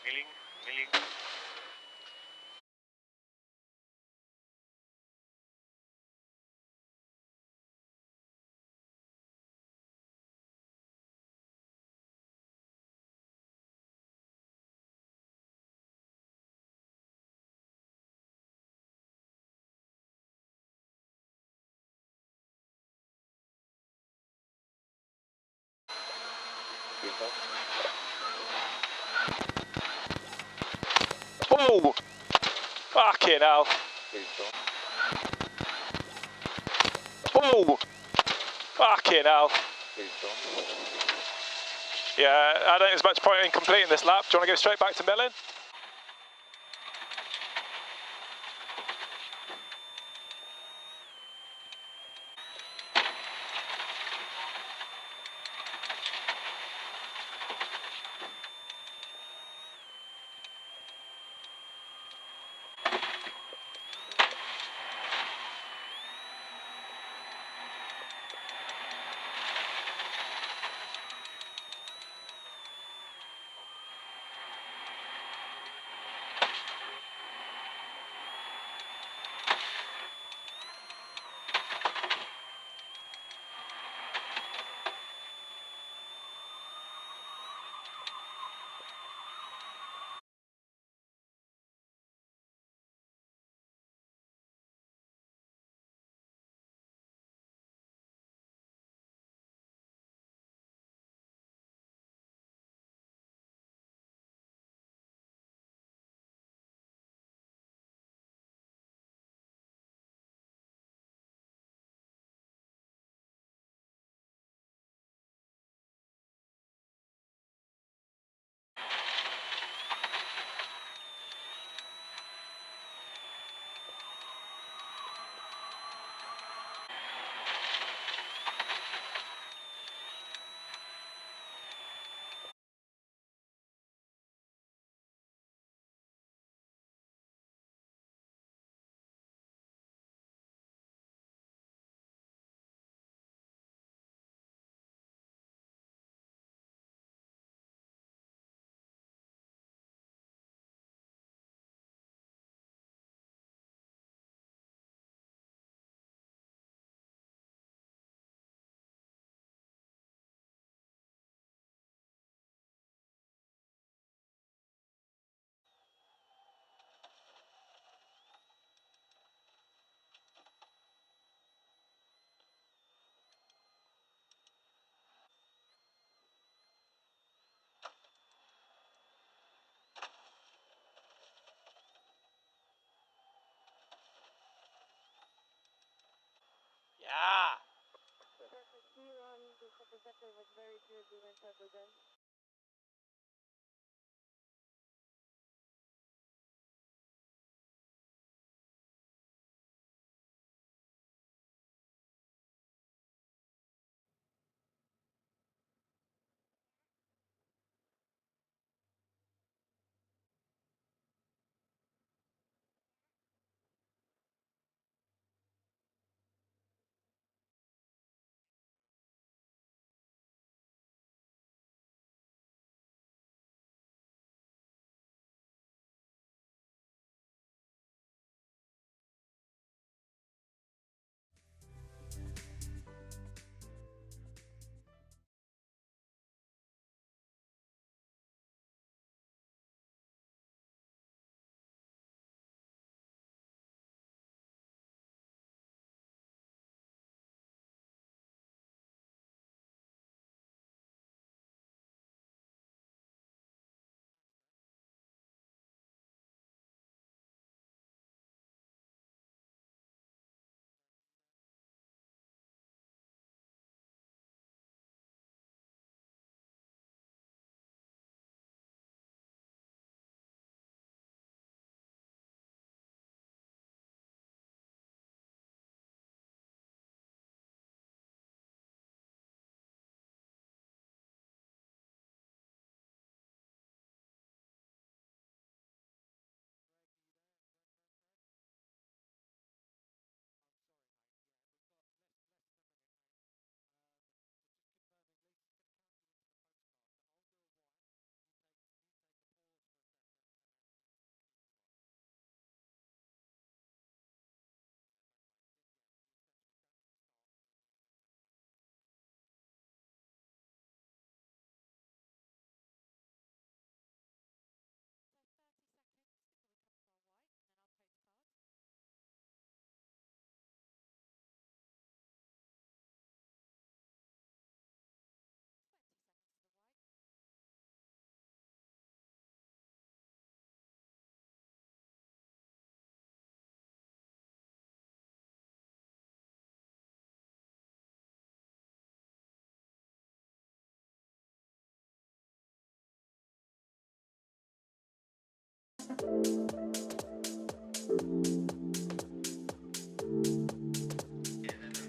Milling. Oh! Fucking hell. Oh! Fucking hell. Yeah, I don't think there's much point in completing this lap. Do you want to go straight back to milling?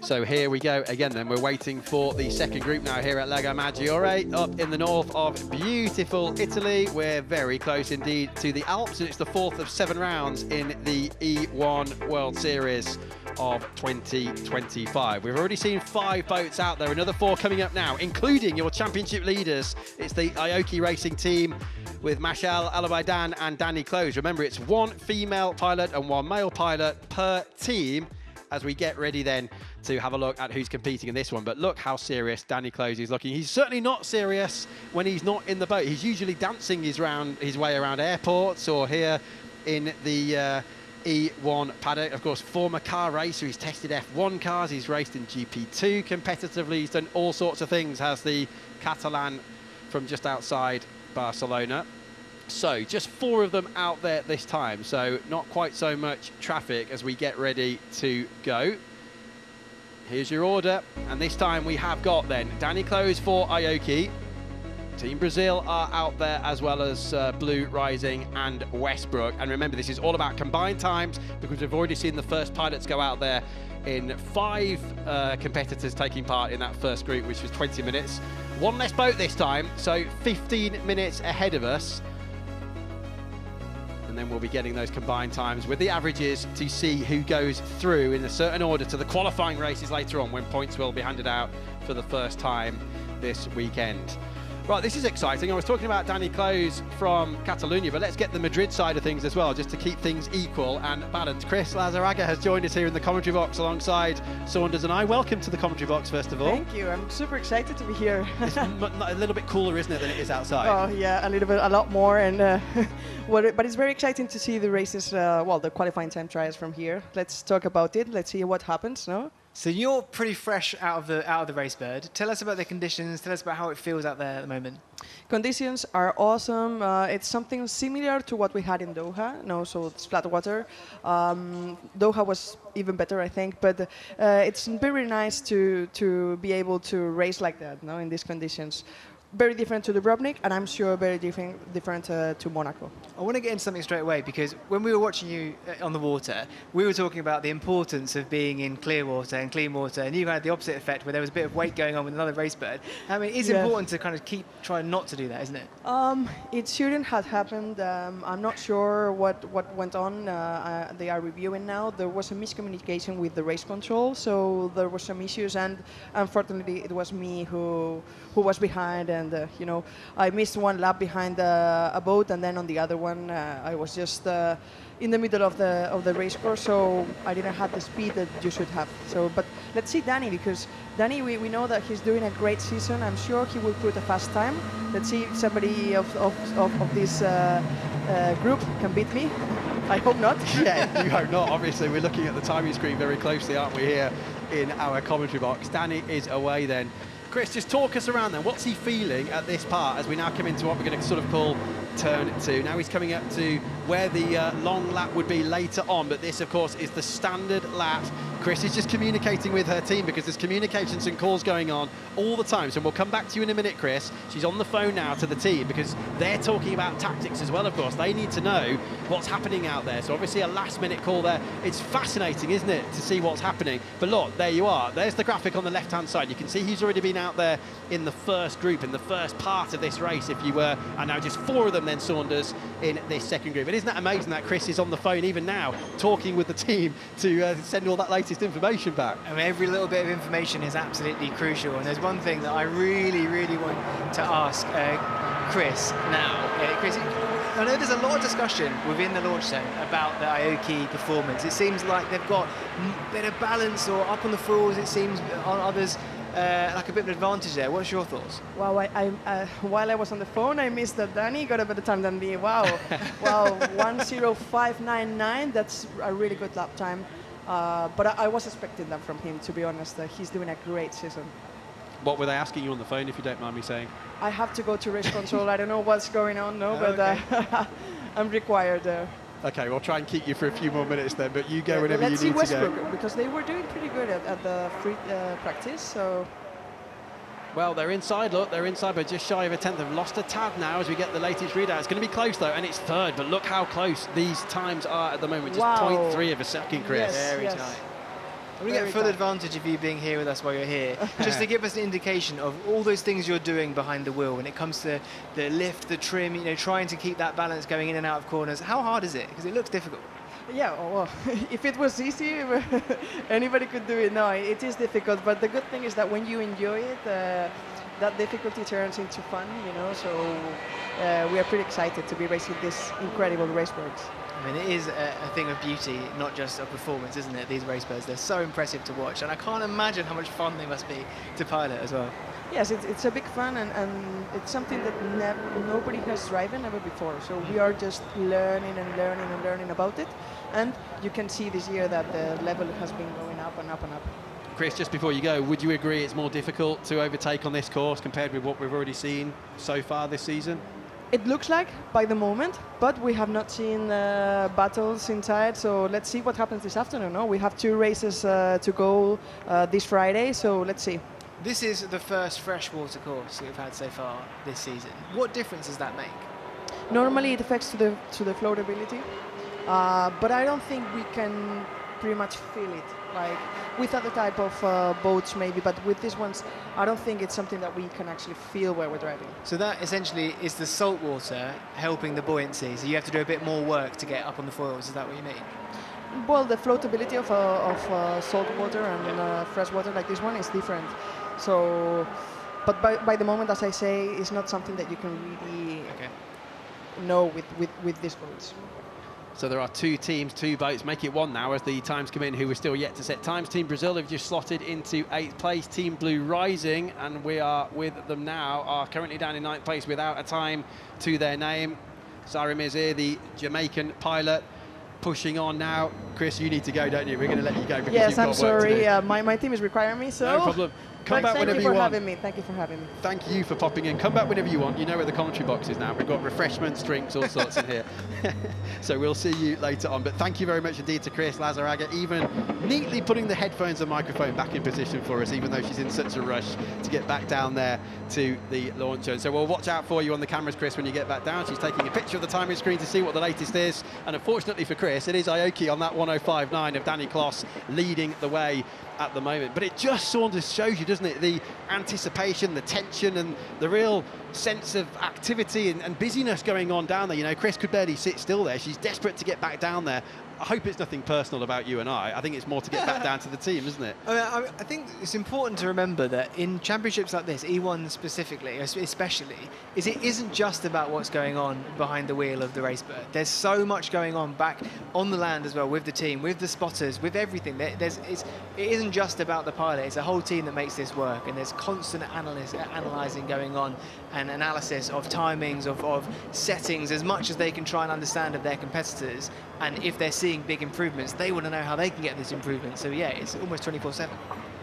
So here we go again then, we're waiting for the second group now here at Lago Maggiore, up in the north of beautiful Italy. We're very close indeed to the Alps, and it's the 4th of 7 rounds in the E1 World Series of 2025. We've already seen 5 boats out there, another 4 coming up now, including your championship leaders. It's the Aoki racing team with Mashal Alabaidan and Danny Close. Remember, it's 1 female pilot and 1 male pilot per team, as we get ready then to have a look at who's competing in this one. But look how serious Danny Close is looking. He's certainly not serious when he's not in the boat. He's usually dancing his way around airports or here in the E1 paddock. Of course, former car racer. He's tested F1 cars. He's raced in GP2 competitively. He's done all sorts of things, has the Catalan from just outside Barcelona. So just 4 of them out there this time, so not quite so much traffic as we get ready to go. Here's your order, and this time we have got then Danny Close for Aoki. Team Brazil are out there, as well as Blue Rising and Westbrook. And remember, this is all about combined times, because we've already seen the first pilots go out there in 5 competitors taking part in that first group, which was 20 minutes. 1 less boat this time, so 15 minutes ahead of us. And then we'll be getting those combined times with the averages to see who goes through in a certain order to the qualifying races later on, when points will be handed out for the first time this weekend. Right, this is exciting. I was talking about Danny Close from Catalonia, but let's get the Madrid side of things as well, just to keep things equal and balanced. Chris Lazaraga has joined us here in the commentary box alongside Saunders and I. Welcome to the commentary box, first of all. Thank you. I'm super excited to be here. It's a little bit cooler, isn't it, than it is outside? Oh, yeah, a lot more. And but it's very exciting to see the races, the qualifying time trials from here. Let's talk about it. Let's see what happens, no? So you're pretty fresh out of the race bird. Tell us about the conditions. Tell us about how it feels out there at the moment. Conditions are awesome. It's something similar to what we had in Doha. No, so it's flat water. Doha was even better, I think. But it's very nice to be able to race like that, no, in these conditions. Very different to Dubrovnik, and I'm sure very different to Monaco. I want to get into something straight away, because when we were watching you on the water, we were talking about the importance of being in clear water and clean water, and you had the opposite effect where there was a bit of weight going on with another race bird. I mean, it's important to kind of keep trying not to do that, isn't it? It shouldn't have happened. I'm not sure what went on. They are reviewing now. There was a miscommunication with the race control, so there were some issues, and unfortunately it was me who was behind, and I missed 1 lap behind a boat, and then on the other one I was just in the middle of the race course, so I didn't have the speed that you should have. So, but let's see Danny, because Danny, we know that he's doing a great season. I'm sure he will put a fast time. Let's see if somebody of this group can beat me. I hope not. Yeah, you hope not. Obviously, we're looking at the timing screen very closely, aren't we, here in our commentary box. Danny is away then. Chris, just talk us around then. What's he feeling at this part as we now come into what we're going to sort of call turn 2? Now he's coming up to where the long lap would be later on, but this, of course, is the standard lap. Chris is just communicating with her team, because there's communications and calls going on all the time. So we'll come back to you in a minute, Chris. She's on the phone now to the team, because they're talking about tactics as well, of course. They need to know what's happening out there. So obviously a last-minute call there. It's fascinating, isn't it, to see what's happening. But look, there you are. There's the graphic on the left-hand side. You can see he's already been out there in the first group, in the first part of this race, if you were. And now just 4 of them then, Saunders, in this second group. And isn't that amazing that Chris is on the phone even now, talking with the team to send all that latest information back? I mean, every little bit of information is absolutely crucial. And there's one thing that I really, really want to ask Chris now. Chris, I know there's a lot of discussion within the launch zone about the Aoki performance. It seems like they've got better balance, or up on the falls, it seems, on others, like a bit of an advantage there. What's your thoughts? Wow, while I was on the phone, I missed that Danny got a better time than me. Wow, wow, 1:05.99. That's a really good lap time. But I was expecting that from him, to be honest. He's doing a great season. What were they asking you on the phone, if you don't mind me saying? I have to go to race control. I don't know what's going on, but okay. I'm required there. Okay, we'll try and keep you for a few more minutes then, but you go whenever you need to go. Let's see Westbrook, because they were doing pretty good at the free practice. So Well, they're inside, look, they're inside, but just shy of a tenth. They've lost a tad now as we get the latest readout. It's going to be close, though, and it's third, but look how close these times are at the moment. Just Wow. 0.3 of a second, Chris. Yes, Very yes. tight. We get Very full tight. advantage of you being here with us while you're here, just to give us an indication of all those things you're doing behind the wheel when it comes to the lift, the trim, you know, trying to keep that balance going in and out of corners. How hard is it? Because it looks difficult. Yeah, well, if it was easy, anybody could do it. No, it is difficult, but the good thing is that when you enjoy it, that difficulty turns into fun, you know, so we are pretty excited to be racing this incredible racebirds. I mean, it is a thing of beauty, not just a performance, isn't it? These race birds, they're so impressive to watch, and I can't imagine how much fun they must be to pilot as well. Yes, it's a big fun, and it's something that nobody has driven ever before. So we are just learning and learning and learning about it, and you can see this year that the level has been going up and up and up. Chris, just before you go, would you agree it's more difficult to overtake on this course compared with what we've already seen so far this season? It looks like by the moment, but we have not seen battles inside, so let's see what happens this afternoon. No? We have 2 races to go this Friday, so let's see. This is the first freshwater course that we've had so far this season. What difference does that make? Normally it affects to the floatability, but I don't think we can pretty much feel it. Like with other type of boats maybe, but with these ones, I don't think it's something that we can actually feel where we're driving. So that essentially is the salt water helping the buoyancy, so you have to do a bit more work to get up on the foils, is that what you mean? Well, the floatability of salt water and fresh water like this one is different. So, but by the moment, as I say, it's not something that you can really know with these boats. So there are 2 teams, 2 boats, make it 1 now as the times come in who are still yet to set times. Team Brazil have just slotted into 8th place. Team Blue rising, and we are with them now, are currently down in 9th place without a time to their name. Sari Mizir, the Jamaican pilot, pushing on now. Chris, you need to go, don't you? We're going to let you go because Yes, you've I'm got work to do. sorry. My team is requiring me, so. No problem. Come back whenever you Thank you for want. having me. Thank you for having me. Thank you for popping in. Come back whenever you want. You know where the commentary box is now. We've got refreshments, drinks, all sorts in here. So we'll see you later on. But thank you very much indeed to Chris Lazaraga, even neatly putting the headphones and microphone back in position for us, even though she's in such a rush to get back down there to the launcher. So we'll watch out for you on the cameras, Chris, when you get back down. She's taking a picture of the timing screen to see what the latest is. And unfortunately for Chris, it is Aoki on that 105.9 of Danny Kloss leading the way at the moment. But it just sort of shows you, doesn't it, the anticipation, the tension, and the real sense of activity and busyness going on down there. You know, Chris could barely sit still there. She's desperate to get back down there. I hope it's nothing personal about you and I think it's more to get back down to the team, isn't it? I think it's important to remember that in championships like this, E1 specifically, especially, it isn't just about what's going on behind the wheel of the racebird. There's so much going on back on the land as well, with the team, with the spotters, with everything. It isn't just about the pilot. It's a whole team that makes this work, and there's constant analysing going on, and analysis of timings, of settings, as much as they can try and understand of their competitors. And if they're seeing big improvements, they want to know how they can get this improvement. So yeah, it's almost 24/7.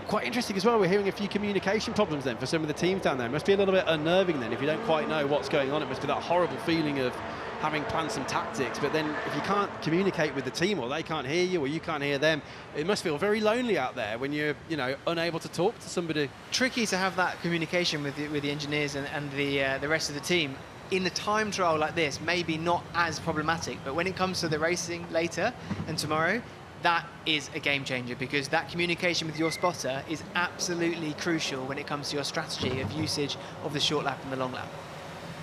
Quite interesting as well, we're hearing a few communication problems then for some of the teams down there. It must be a little bit unnerving then if you don't quite know what's going on. It must be that horrible feeling of having planned some tactics, but then if you can't communicate with the team, or they can't hear you, or you can't hear them, it must feel very lonely out there when you're, you know, unable to talk to somebody. Tricky to have that communication with the engineers and the rest of the team. In a time trial like this, maybe not as problematic, but when it comes to the racing later and tomorrow, that is a game changer, because that communication with your spotter is absolutely crucial when it comes to your strategy of usage of the short lap and the long lap.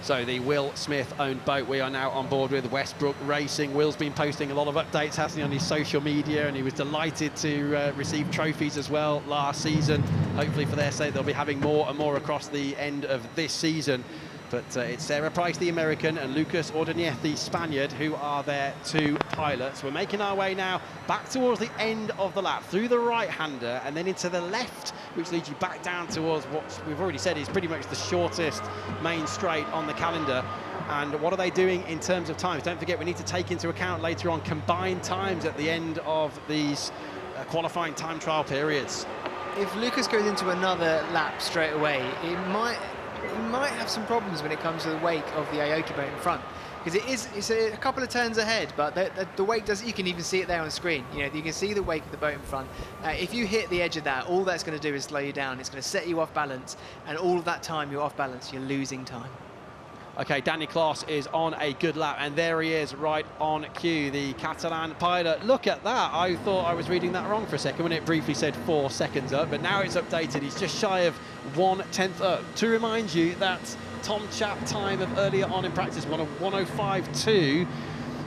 So the Will Smith-owned boat we are now on board with, Westbrook Racing. Will's been posting a lot of updates, hasn't he, on his social media, and he was delighted to receive trophies as well last season. Hopefully for their sake they'll be having more and more across the end of this season. But it's Sarah Price, the American, and Lucas Ordonez, the Spaniard, who are their 2 pilots. We're making our way now back towards the end of the lap, through the right-hander, and then into the left, which leads you back down towards what we've already said is pretty much the shortest main straight on the calendar. And what are they doing in terms of times? Don't forget, we need to take into account later on combined times at the end of these qualifying time trial periods. If Lucas goes into another lap straight away, it might he might have some problems when it comes to the wake of the Aoki boat in front. Because it's a couple of turns ahead, but the wake does. You can even see it there on the screen. You know, you can see the wake of the boat in front. If you hit the edge of that, all that's going to do is slow you down. It's going to set you off balance, and all of that time you're off balance, you're losing time. Okay, Danny Kloss is on a good lap, and there he is right on cue, the Catalan pilot. Look at that. I thought I was reading that wrong for a second when it briefly said 4 seconds up, but now it's updated. He's just shy of 1/10 up. To remind you, that Tom Chap time of earlier on in practice, 1:05.2.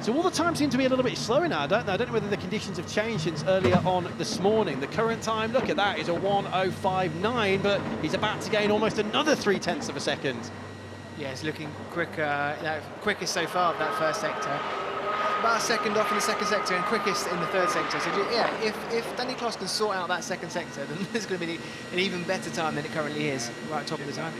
So all the times seem to be a little bit slower now, don't they? I don't know whether the conditions have changed since earlier on this morning. The current time, look at that, is a 1:05.9, but he's about to gain almost another 0.3 of a second. Yeah, it's looking quicker, quickest so far of that first sector. About a second off in the second sector and quickest in the third sector. So yeah, if Danny Kloss can sort out that second sector, then there's going to be an even better time than it currently is, right top of the time.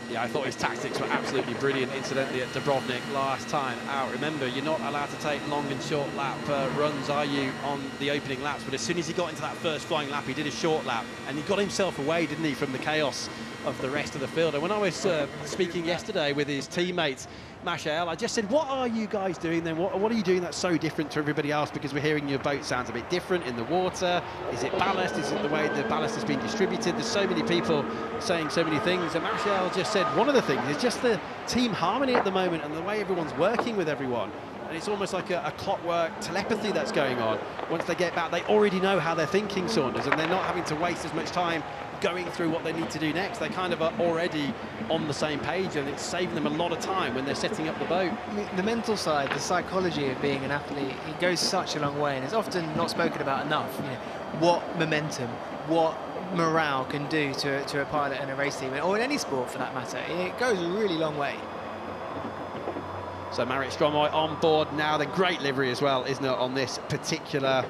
Yeah, I thought his tactics were absolutely brilliant, incidentally, at Dubrovnik last time out. Remember, you're not allowed to take long and short lap runs, are you, on the opening laps? But as soon as he got into that first flying lap, he did a short lap, and he got himself away, didn't he, from the chaos of the rest of the field. And when I was speaking yesterday with his teammates, Maggiore, I just said, what are you guys doing then? What are you doing that's so different to everybody else? Because we're hearing your boat sounds a bit different in the water. Is it ballast? Is it the way the ballast has been distributed? There's so many people saying so many things. And Maggiore just said one of the things is just the team harmony at the moment and the way everyone's working with everyone. And it's almost like a clockwork telepathy that's going on. Once they get back, they already know how they're thinking, Saunders, and they're not having to waste as much time going through what they need to do next. They kind of are already on the same page, and it's saving them a lot of time when they're setting up the boat. I mean, the mental side, the psychology of being an athlete, it goes such a long way, and it's often not spoken about enough. You know, what momentum, what morale can do to a pilot and a race team, or in any sport for that matter. It goes a really long way. So Marit Stromoy on board now. The great livery as well, isn't it, on this particular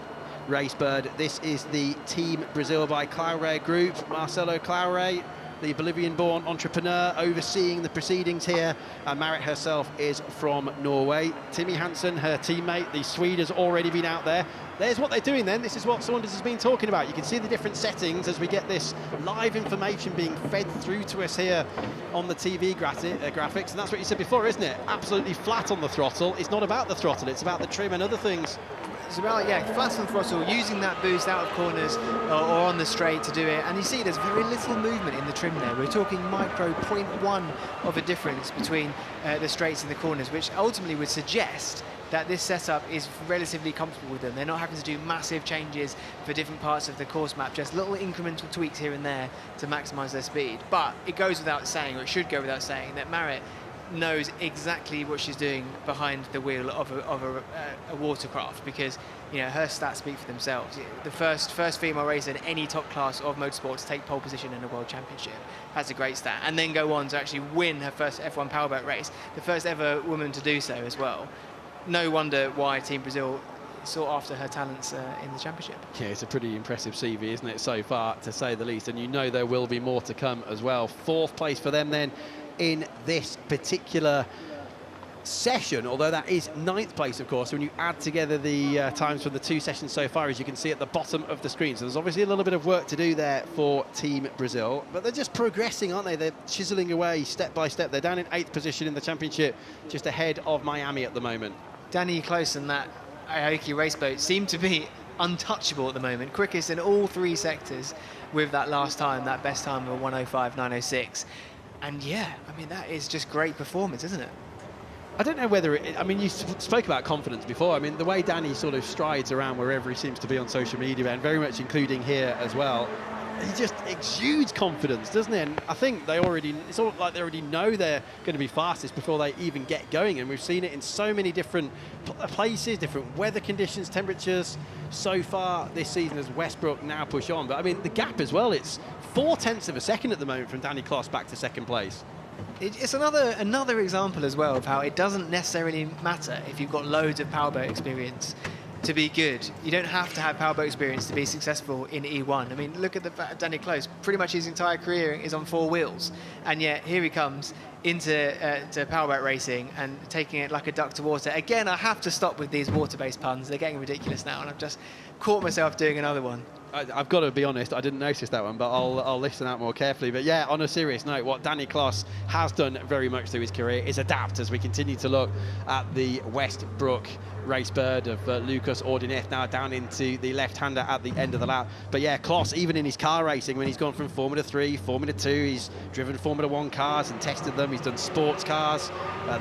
race bird. This is the Team Brazil by Claure Group. Marcelo Claure, the Bolivian-born entrepreneur, overseeing the proceedings here. And Marit herself is from Norway. Timmy Hansen, her teammate, the Swede, has already been out there. There's what they're doing then. This is what Saunders has been talking about. You can see the different settings as we get this live information being fed through to us here on the TV graphics. And that's what you said before, isn't it? Absolutely flat on the throttle. It's not about the throttle, it's about the trim and other things. It's about, yeah, flat on throttle, using that boost out of corners or on the straight to do it. And you see there's very little movement in the trim there. We're talking micro 0.1 of a difference between the straights and the corners, which ultimately would suggest that this setup is relatively comfortable with them. They're not having to do massive changes for different parts of the course map, just little incremental tweaks here and there to maximise their speed. But it goes without saying, or it should go without saying, that Marit knows exactly what she's doing behind the wheel of a watercraft, because you know her stats speak for themselves. The first female racer in any top class of motorsport to take pole position in a world championship. That's a great stat, and then go on to actually win her first F1 powerboat race, the first ever woman to do so as well. No wonder why Team Brazil sought after her talents in the championship. Yeah, it's a pretty impressive CV, isn't it, so far, to say the least, and you know there will be more to come as well. 4th place for them then in this particular session, although that is 9th place, of course, when you add together the times from the 2 sessions so far, as you can see at the bottom of the screen. So there's obviously a little bit of work to do there for Team Brazil, but they're just progressing, aren't they? They're chiseling away step by step. They're down in 8th position in the championship, just ahead of Miami at the moment. Danny Kloss and that Aoki race boat seem to be untouchable at the moment, quickest in all 3 sectors with that last time, that best time of 1:05.906. And yeah, I mean, that is just great performance, isn't it? I don't know whether I mean, you spoke about confidence before. I mean, the way Danny sort of strides around wherever he seems to be on social media, and very much including here as well, he just exudes confidence, doesn't he? And I think it's all like they already know they're going to be fastest before they even get going. And we've seen it in so many different places, different weather conditions, temperatures so far this season as Westbrook now push on. But I mean, the gap as well, it's 0.4 of a second at the moment from Danny Kloss back to 2nd place. It's another example as well of how it doesn't necessarily matter if you've got loads of powerboat experience to be good. You don't have to have powerboat experience to be successful in E1. I mean, look at the fact Danny Kloss, pretty much his entire career is on 4 wheels, and yet here he comes into to powerboat racing and taking it like a duck to water. Again, I have to stop with these water-based puns. They're getting ridiculous now, and I've just caught myself doing another one. I've got to be honest, I didn't notice that one, but I'll listen out more carefully. But yeah, on a serious note, what Danny Kloss has done very much through his career is adapt as we continue to look at the Westbrook race bird of Lucas Ordineth now down into the left-hander at the end of the lap. But yeah, Kloss, even in his car racing, when he's gone from Formula 3, Formula 2, he's driven Formula 1 cars and tested them. He's done sports cars,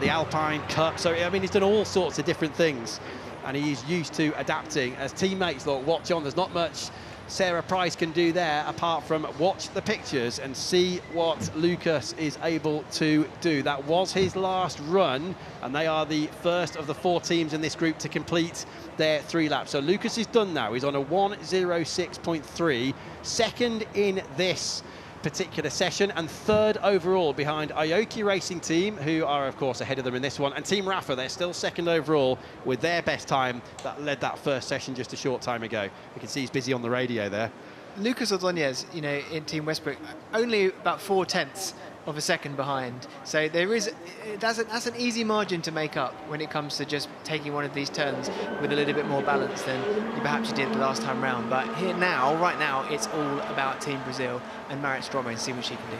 the Alpine Cup. So, I mean, he's done all sorts of different things. And he's used to adapting. As teammates look, watch on, there's not much Sarah Price can do there apart from watch the pictures and see what Lucas is able to do. That was his last run, and they are the first of the 4 teams in this group to complete their 3 laps. So Lucas is done now. He's on a 1:06.3, second in this particular session and 3rd overall behind Aoki Racing Team, who are of course ahead of them in this one, and Team Rafa, they're still 2nd overall with their best time that led that first session just a short time ago. You can see he's busy on the radio there. Lucas Ordonez, you know, in Team Westbrook, only about 4/10 of a second behind. So there is, that's an easy margin to make up when it comes to just taking one of these turns with a little bit more balance than you perhaps did the last time round. But here now, right now, it's all about Team Brazil and Marit Stromme and see what she can do.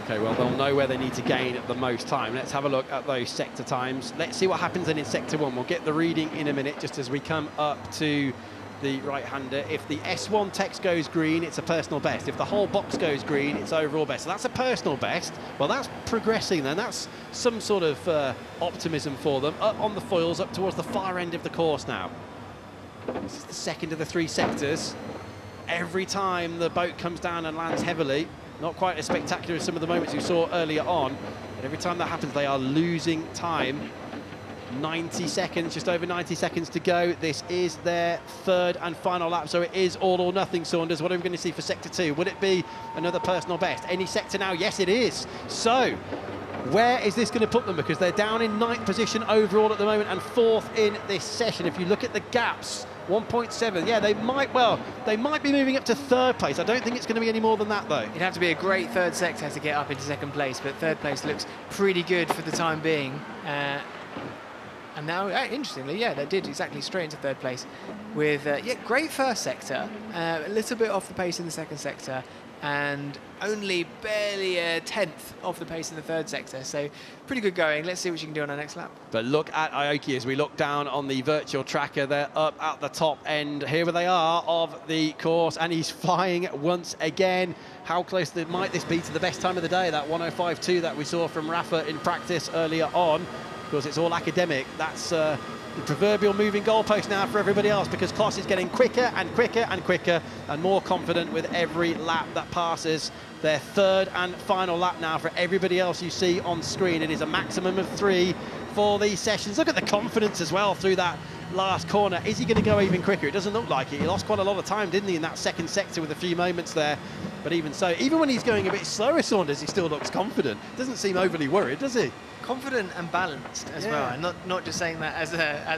Okay, well, they'll know where they need to gain the most time. Let's have a look at those sector times. Let's see what happens then in sector 1. We'll get the reading in a minute just as we come up to the right-hander. If the S1 text goes green, it's a personal best. If the whole box goes green, it's overall best. So that's a personal best. Well, that's progressing then. That's some sort of optimism for them. Up on the foils, up towards the far end of the course now. This is the second of the 3 sectors. Every time the boat comes down and lands heavily, not quite as spectacular as some of the moments you saw earlier on, but every time that happens, they are losing time. 90 seconds, just over 90 seconds to go. This is their 3rd and final lap, so it is all or nothing, Saunders. What are we going to see for sector 2? Would it be another personal best? Any sector now? Yes, it is. So where is this going to put them? Because they're down in 9th position overall at the moment and 4th in this session. If you look at the gaps, 1.7. Yeah, they might be moving up to 3rd place. I don't think it's going to be any more than that, though. It'd have to be a great 3rd sector to get up into 2nd place, but 3rd place looks pretty good for the time being. And now, interestingly, yeah, they did exactly straight into 3rd place with, great 1st sector, a little bit off the pace in the 2nd sector, and only barely a 10th off the pace in the 3rd sector. So pretty good going. Let's see what she can do on her next lap. But look at Aoki as we look down on the virtual tracker. They're up at the top end. Here they are of the course, and he's flying once again. How close might this be to the best time of the day, that 1:05.2 that we saw from Rafa in practice earlier on? Because it's all academic. That's the proverbial moving goalpost now for everybody else, because Kloss is getting quicker and quicker and quicker and more confident with every lap that passes. Their 3rd and final lap now for everybody else you see on screen. It is a maximum of 3 for these sessions. Look at the confidence as well through that last corner. Is he going to go even quicker? It doesn't look like it. He lost quite a lot of time, didn't he, in that 2nd sector with a few moments there. But even so, even when he's going a bit slower, Saunders, he still looks confident. Doesn't seem overly worried, does he? Confident and balanced as well, and not just saying that as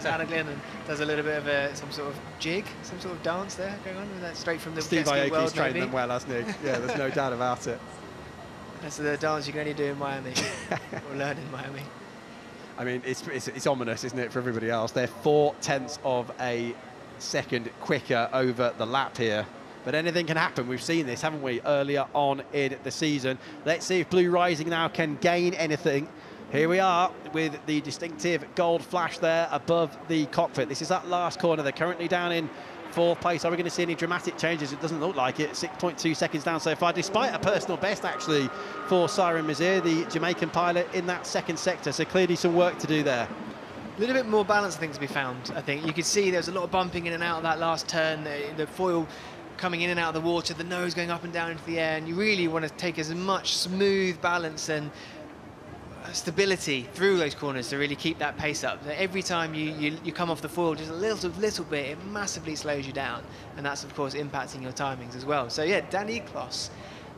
Anna Glennon does a little bit of some sort of jig, some sort of dance there going on. That's straight from the Steve jet ski world, Aoki's trained them well, hasn't he? Yeah, there's no doubt about it. That's the dance you can only do in Miami, or learn in Miami. I mean, it's ominous, isn't it, for everybody else? They're 4/10 of a second quicker over the lap here. But anything can happen. We've seen this, haven't we, earlier on in the season. Let's see if Blue Rising now can gain anything. Here we are with the distinctive gold flash there above the cockpit. This is that last corner. They're currently down in 4th place. Are we going to see any dramatic changes? It doesn't look like it. 6.2 seconds down so far, despite a personal best, actually, for Siren Mazir, the Jamaican pilot, in that 2nd sector. So clearly some work to do there. A little bit more balance, I think, to be found, I think. You could see there was a lot of bumping in and out of that last turn. The foil coming in and out of the water, the nose going up and down into the air, and you really want to take as much smooth balance and stability through those corners to really keep that pace up. Every time you come off the foil just a little bit, it massively slows you down, and that's of course impacting your timings as well. So yeah, Danny Kloss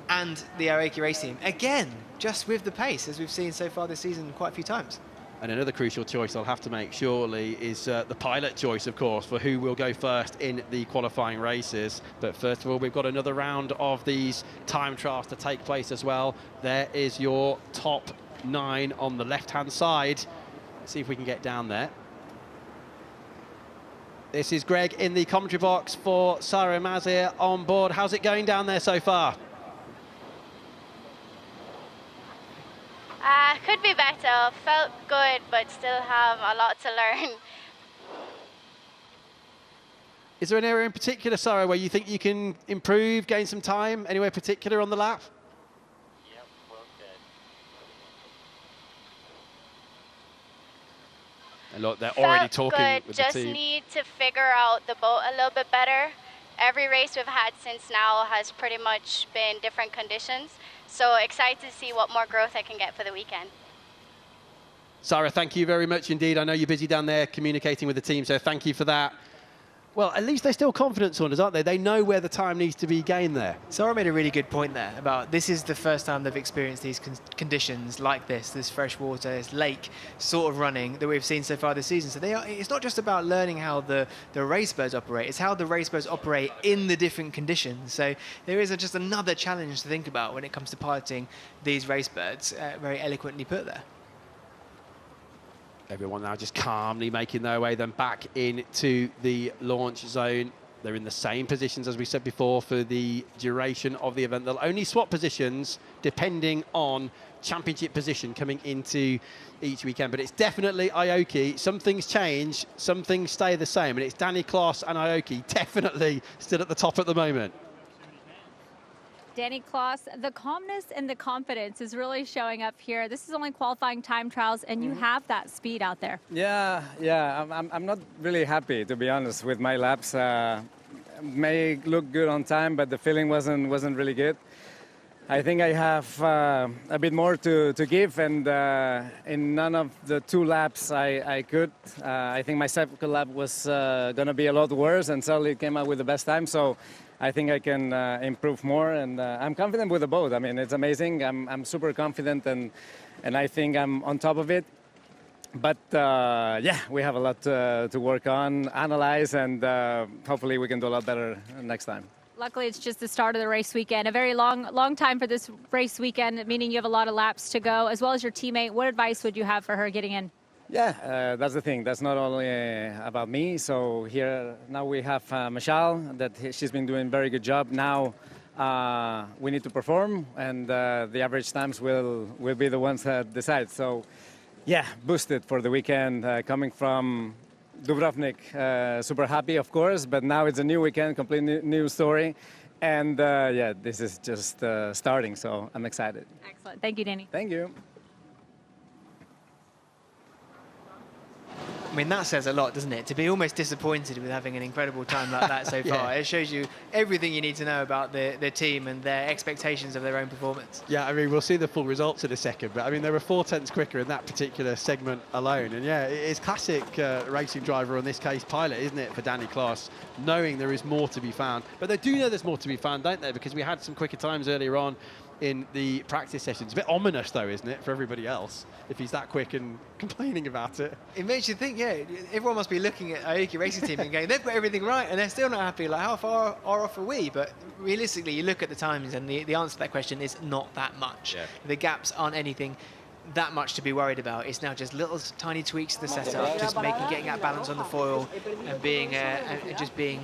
and the Aoki race team again, just with the pace, as we've seen so far this season quite a few times. And another crucial choice they'll have to make, surely, is the pilot choice, of course, for who will go first in the qualifying races. But first of all, we've got another round of these time trials to take place as well. There is your top 9 on the left-hand side. Let's see if we can get down there. This is Greg in the commentary box for Sarah Mazir on board. How's it going down there so far? Could be better. Felt good, but still have a lot to learn. Is there an area in particular, Sarah, where you think you can improve, gain some time? Anywhere particular on the lap? Yep, well good. And look, they're Felt already talking good. with Just the team. need to figure out the boat a little bit better. Every race we've had since now has pretty much been different conditions. So excited to see what more growth I can get for the weekend. Sarah, thank you very much indeed. I know you're busy down there communicating with the team, so thank you for that. Well, at least they're still confident, Saunders, aren't they? They know where the time needs to be gained there. Sarah made a really good point there about this is the first time they've experienced these conditions like this fresh water, this lake sort of running that we've seen so far this season. So it's not just about learning how the race birds operate, it's how the race birds operate in the different conditions. So there is just another challenge to think about when it comes to piloting these race birds, very eloquently put there. Everyone now just calmly making their way then back into the launch zone. They're in the same positions as we said before for the duration of the event. They'll only swap positions depending on championship position coming into each weekend. But it's definitely Aoki. Some things change, some things stay the same. And it's Danny Kloss and Aoki definitely still at the top at the moment. Danny Kloss, the calmness and the confidence is really showing up here. This is only qualifying time trials, and you have that speed out there. Yeah. I'm not really happy, to be honest, with my laps. May look good on time, but the feeling wasn't really good. I think I have a bit more to give, and in none of the 2 laps I could. I think my second lap was going to be a lot worse, and suddenly came out with the best time. So I think I can improve more, and I'm confident with the boat. I mean, it's amazing. I'm super confident, and I think I'm on top of it. But yeah, we have a lot to work on, analyze, and hopefully we can do a lot better next time. Luckily, it's just the start of the race weekend. A very long time for this race weekend, meaning you have a lot of laps to go, as well as your teammate. What advice would you have for her getting in? Yeah, that's the thing. That's not only about me. So here now we have Michelle, that she's been doing a very good job. Now we need to perform, and the average times will be the ones that decide. So yeah, boosted for the weekend, coming from Dubrovnik, super happy, of course, but now it's a new weekend, completely new story. And yeah, this is just starting, so I'm excited. Excellent. Thank you, Danny. Thank you. I mean, that says a lot, doesn't it? To be almost disappointed with having an incredible time like that so far. It shows you everything you need to know about the team and their expectations of their own performance. Yeah, I mean, we'll see the full results in a second, but I mean, they were 4/10 quicker in that particular segment alone. And yeah, it's classic racing driver, or in this case pilot, isn't it, for Danny Kloss, knowing there is more to be found. But they do know there's more to be found, don't they? Because we had some quicker times earlier on in the practice sessions. A bit ominous, though, isn't it, for everybody else, if he's that quick and complaining about it. It makes you think, yeah, everyone must be looking at Aoki Racing Team and going, they've got everything right, and they're still not happy. Like, how far are off are we? But realistically, you look at the times, and the answer to that question is not that much. Yeah. The gaps aren't anything that much to be worried about. It's now just little tiny tweaks to the setup, just getting that balance on the foil, and being just being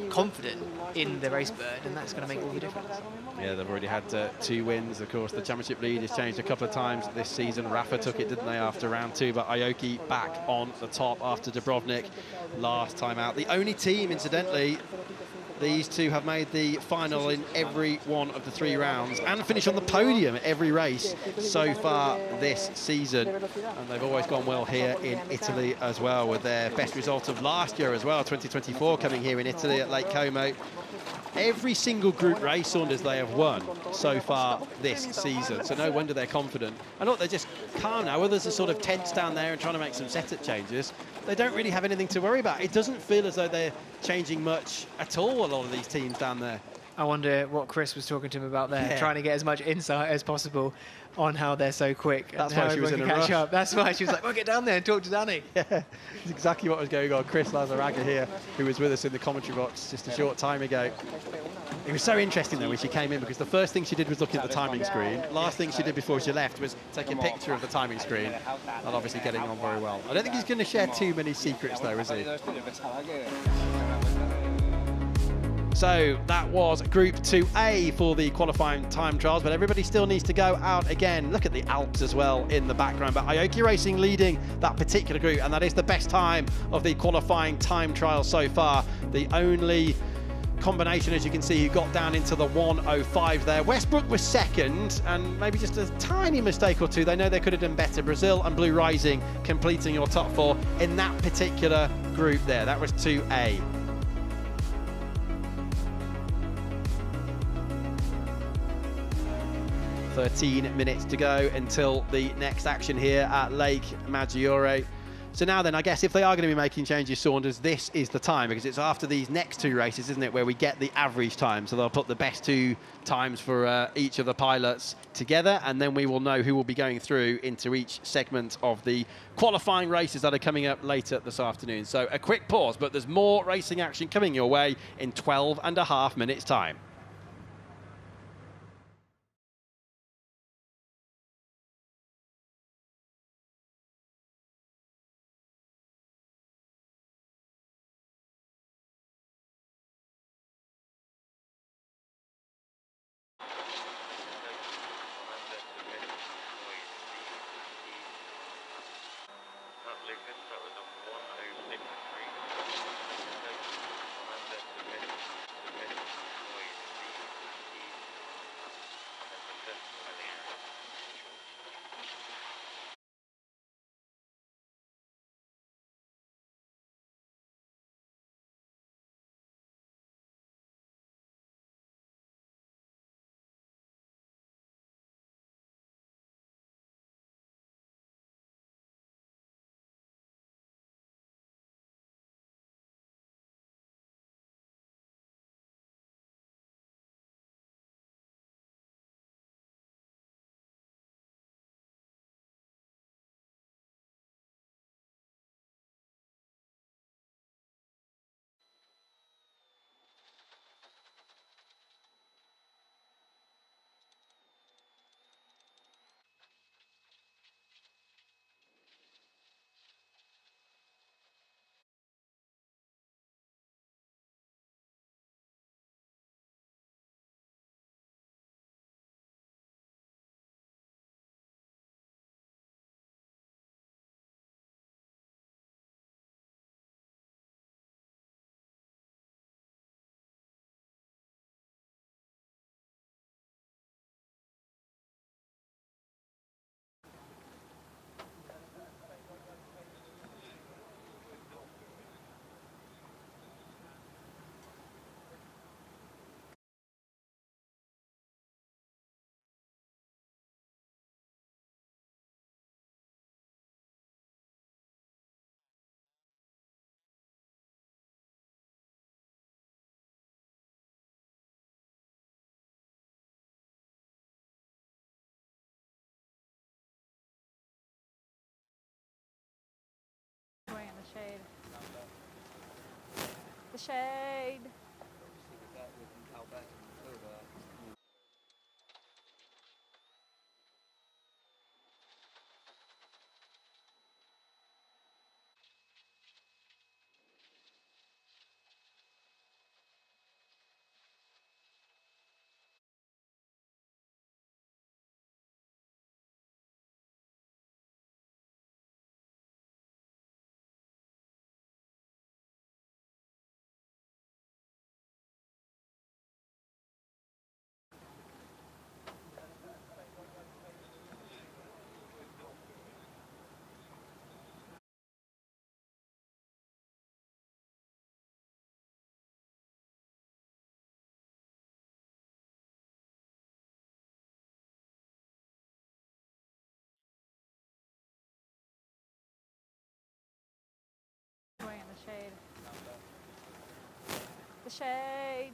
confident in the race bird, and that's going to make all the difference. Yeah, they've already had 2 wins. Of course, the championship lead has changed a couple of times this season. Rafa took it, didn't they, after round 2, but Aoki back on the top after Dubrovnik last time out. The only team, incidentally, these two have made the final in every one of the 3 rounds and finished on the podium at every race so far this season. And they've always gone well here in Italy as well, with their best result of last year as well, 2024, coming here in Italy at Lake Como. Every single group race, Saunders, they have won so far this season. So no wonder they're confident. I know they're just calm now. Others are sort of tense down there and trying to make some setup changes. They don't really have anything to worry about. It doesn't feel as though they're changing much at all, a lot of these teams down there. I wonder what Chris was talking to him about there, trying to get as much insight as possible on how they're so quick. That's and why how she was in a catch rush. up. That's why she was like, well, get down there and talk to Danny. Yeah, that's exactly what was going on. Chris Lazaraga here, who was with us in the commentary box just a short time ago. It was so interesting though when she came in, because the first thing she did was look at the timing screen. Last thing she did before she left was take a picture of the timing screen, and obviously getting on very well. I don't think he's going to share too many secrets though, is he? So that was Group 2A for the qualifying time trials, but everybody still needs to go out again. Look at the Alps as well in the background, but Aoki Racing leading that particular group, and that is the best time of the qualifying time trial so far. The only combination, as you can see, who got down into the 1:05 there. Westbrook was second, and maybe just a tiny mistake or two. They know they could have done better. Brazil and Blue Rising completing your top 4 in that particular group there. That was 2A. "13 minutes to go until the next action here at Lake Maggiore." So now then, I guess if they are going to be making changes, Saunders, this is the time, because it's after these next 2 races, isn't it, where we get the average time. So they'll put the best 2 times for each of the pilots together, and then we will know who will be going through into each segment of the qualifying races that are coming up later this afternoon. So a quick pause, but there's more racing action coming your way in 12.5 minutes time. Shade. The shade. The shade.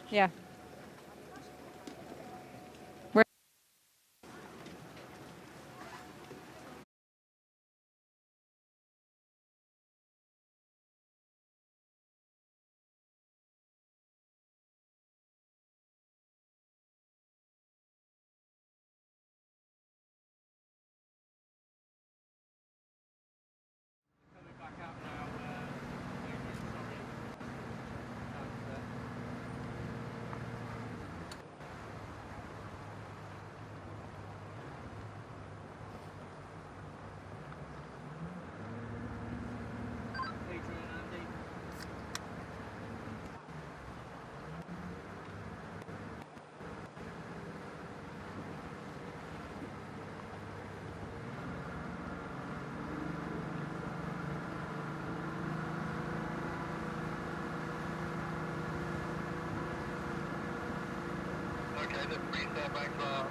Yeah. Okay, the freeze airbags are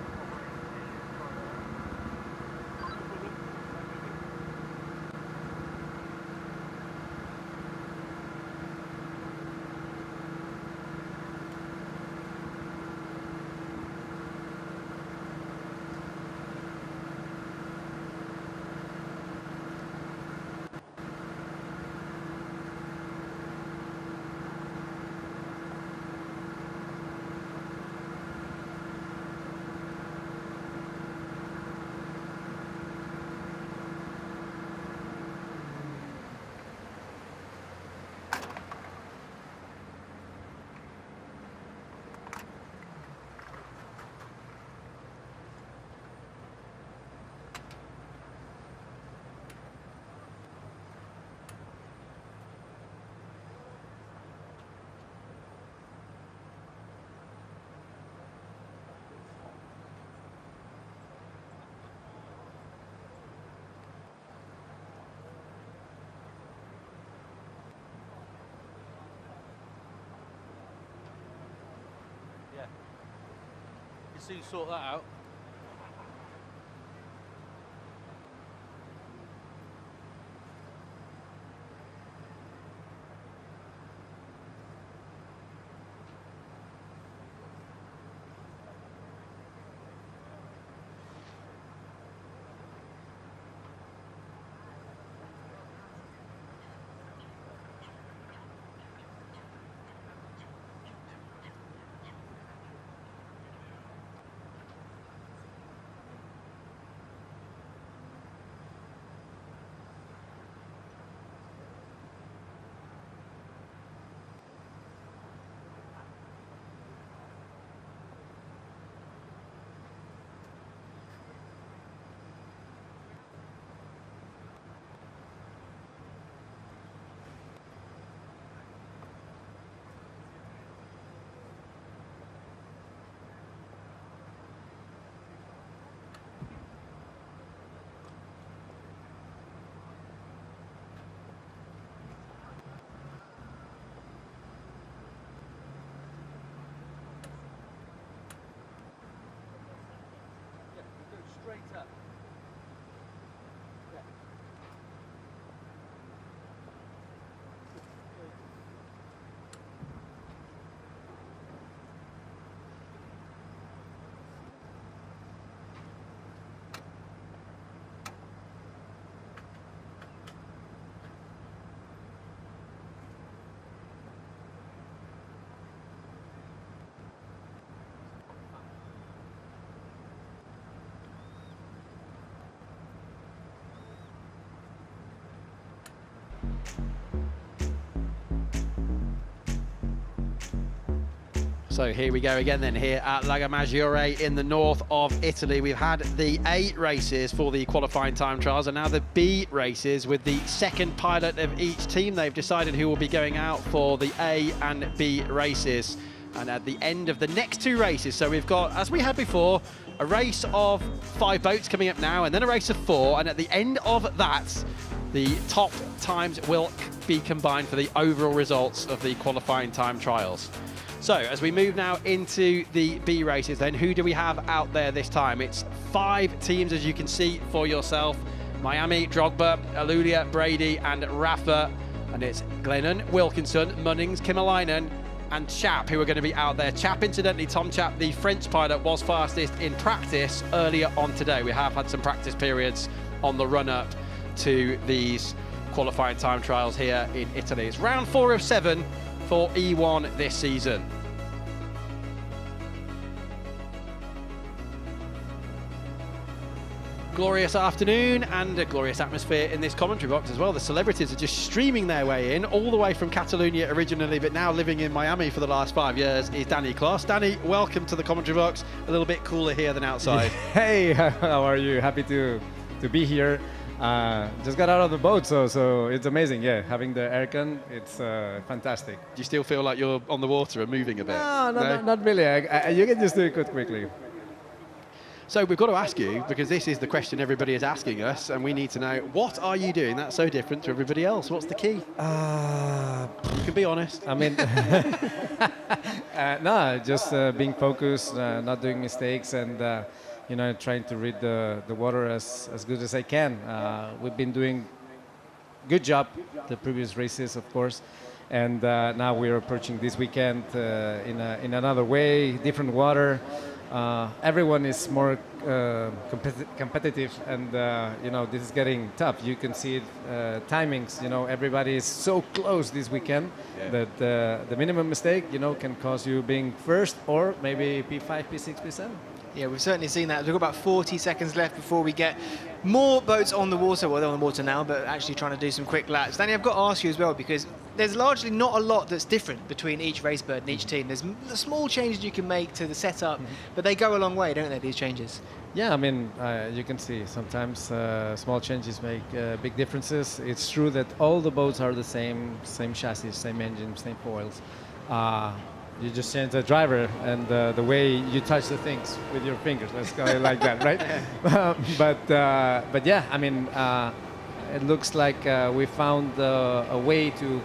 soon sort that out. Straight up. So here we go again then, here at Lago Maggiore in the north of Italy. We've had the A races for the qualifying time trials and now the B races with the second pilot of each team. They've decided who will be going out for the A and B races. And at the end of the next two races, so we've got, as we had before, a race of 5 boats coming up now and then a race of 4. And at the end of that, the top times will be combined for the overall results of the qualifying time trials. So as we move now into the B races, then who do we have out there this time? It's 5 teams, as you can see for yourself. Miami, Drogba, Alula, Brady and Rafa. And it's Glennon, Wilkinson, Munnings, Kimalainen and Chap, who are going to be out there. Chap, incidentally, Tom Chap, the French pilot, was fastest in practice earlier on today. We have had some practice periods on the run-up to these qualifying time trials here in Italy. It's round 4 of 7 for E1 this season. Glorious afternoon and a glorious atmosphere in this commentary box as well. The celebrities are just streaming their way in, all the way from Catalonia originally, but now living in Miami for the last 5 years, is Danny Kloss. Danny, welcome to the commentary box. A little bit cooler here than outside. Hey, how are you? Happy to be here. Just got out of the boat, so it's amazing. Yeah, having the aircon, it's fantastic. Do you still feel like you're on the water and moving a bit? No, not really. You get used to it quite quickly. So we've got to ask you, because this is the question everybody is asking us, and we need to know, what are you doing that's so different to everybody else? What's the key? You can be honest. I mean, no, just being focused, not doing mistakes, and trying to read the water as good as I can. We've been doing good job the previous races, of course, and now we're approaching this weekend in another way, different water. Everyone is more competitive, and this is getting tough. You can see it, timings. Everybody is so close this weekend that the minimum mistake, can cause you being first or maybe P5, P6, P7. Yeah, we've certainly seen that. We've got about 40 seconds left before we get more boats on the water. Well, they're on the water now, but actually trying to do some quick laps. Danny, I've got to ask you as well, because there's largely not a lot that's different between each race bird and each team. There's small changes you can make to the setup, but they go a long way, don't they, these changes? Yeah, I mean, you can see sometimes small changes make big differences. It's true that all the boats are the same chassis, same engine, same foils. You just change the driver and the way you touch the things with your fingers. Let's go like that, right? But yeah, I mean, it looks like we found a way to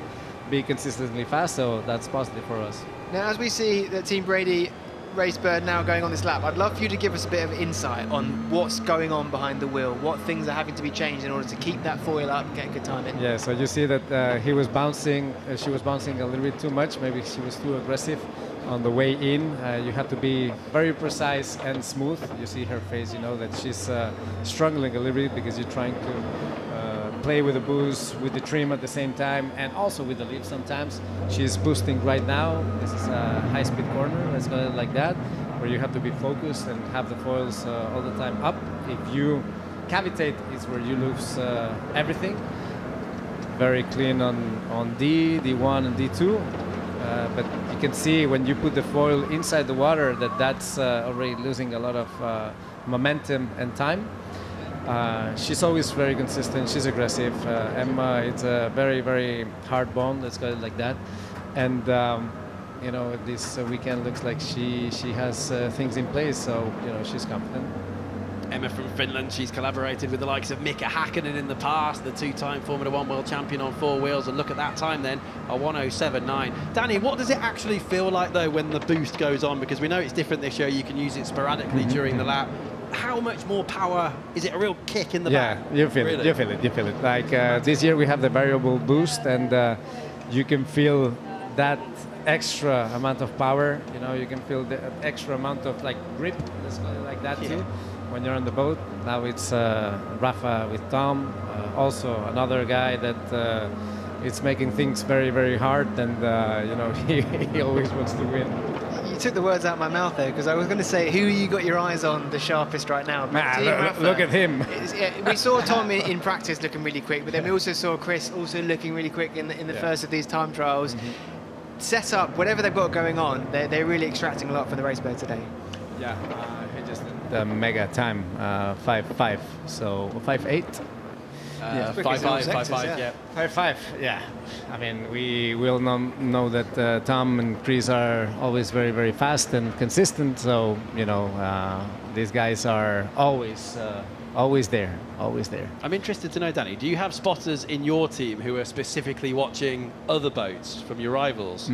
be consistently fast, so that's positive for us. Now, as we see the Team Brady race bird now going on this lap, I'd love for you to give us a bit of insight on what's going on behind the wheel, what things are having to be changed in order to keep that foil up and get a good time in. Yeah, so you see that she was bouncing a little bit too much. Maybe she was too aggressive on the way in. You have to be very precise and smooth. You see her face, that she's struggling a little bit because you're trying to play with the boost, with the trim at the same time, and also with the lead sometimes. She's boosting right now. This is a high-speed corner, let's go like that, where you have to be focused and have the foils all the time up. If you cavitate, it's where you lose everything. Very clean on D, D1 and D2. But you can see when you put the foil inside the water that's already losing a lot of momentum and time. She's always very consistent. She's aggressive. Emma, it's a very, very hard bone. Let's go like that. And this weekend looks like she has things in place. So she's confident. Emma from Finland, she's collaborated with the likes of Mika Hakkinen in the past, the two-time Formula One world champion on four wheels, and look at that time then, a 1:07.9. Danny, what does it actually feel like though when the boost goes on? Because we know it's different this year, you can use it sporadically during the lap. How much more power? Is it a real kick in the back? Yeah, you feel it. Like this year we have the variable boost, and you can feel that extra amount of power. You can feel the extra amount of grip, let's call it like that too. When you're on the boat. Now it's Rafa with Tom, also another guy that is making things very, very hard, and he always wants to win. You took the words out of my mouth there, because I was going to say, who you got your eyes on the sharpest right now? Look at him. We saw Tom in practice looking really quick, but then we also saw Chris also looking really quick in the first of these time trials. Set up, whatever they've got going on, they're really extracting a lot from the race bird today. Yeah, he just did the mega time, 5.5, so 5.8. 5.5, yeah. 5.5, yeah. I mean, we will know that Tom and Chris are always very, very fast and consistent. So these guys are always there. I'm interested to know, Danny, do you have spotters in your team who are specifically watching other boats from your rivals?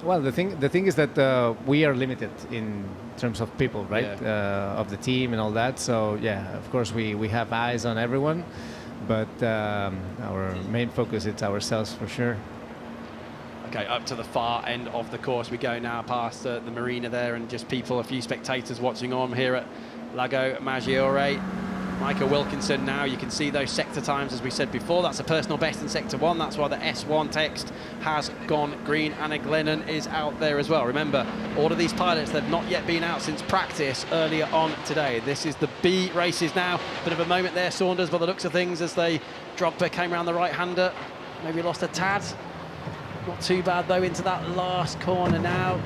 Well, the thing is that we are limited in terms of people, right? Of the team and all that. So yeah, of course we have eyes on everyone, but our main focus is ourselves for sure. Okay, up to the far end of the course we go now, past the marina there, and just people, a few spectators watching on here at Lago Maggiore. Michael Wilkinson now, you can see those sector times, as we said before. That's a personal best in Sector 1. That's why the S1 text has gone green. Anna Glennon is out there as well. Remember, all of these pilots, they've not yet been out since practice earlier on today. This is the B races now. Bit of a moment there, Saunders, by the looks of things, as Drogba came around the right-hander. Maybe lost a tad. Not too bad, though, into that last corner now.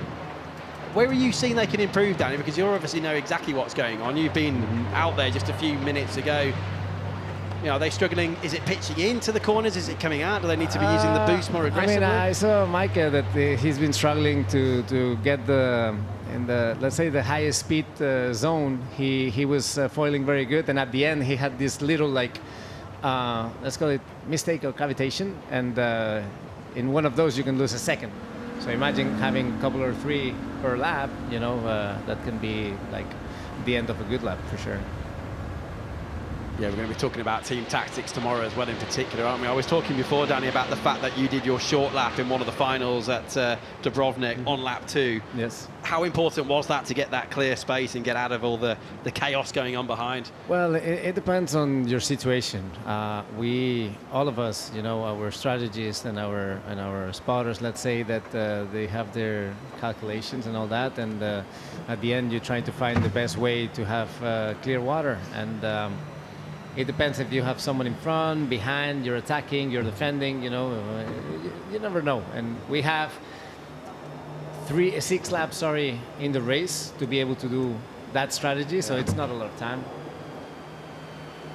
Where are you seeing they can improve, Danny? Because you obviously know exactly what's going on. You've been out there just a few minutes ago. You know, are they struggling? Is it pitching into the corners? Is it coming out? Do they need to be using the boost more aggressively? I mean, I saw Micah that he's been struggling to get in the, let's say, the highest speed zone. He was foiling very good, and at the end he had this little, like, let's call it mistake or cavitation, and in one of those you can lose a second. So imagine having a couple or three per lap, you know, that can be like the end of a good lap for sure. Yeah, we're going to be talking about team tactics tomorrow as well in particular, aren't we? I was talking before, Danny, about the fact that you did your short lap in one of the finals at Dubrovnik on lap 2. Yes. How important was that to get that clear space and get out of all the chaos going on behind? Well, it depends on your situation. All of us, you know, our strategists and our spotters, let's say that they have their calculations and all that, and at the end you're trying to find the best way to have clear water. And it depends if you have someone in front, behind, you're attacking, you're defending, you know, you never know. And we have 6 laps, in the race to be able to do that strategy, so it's not a lot of time.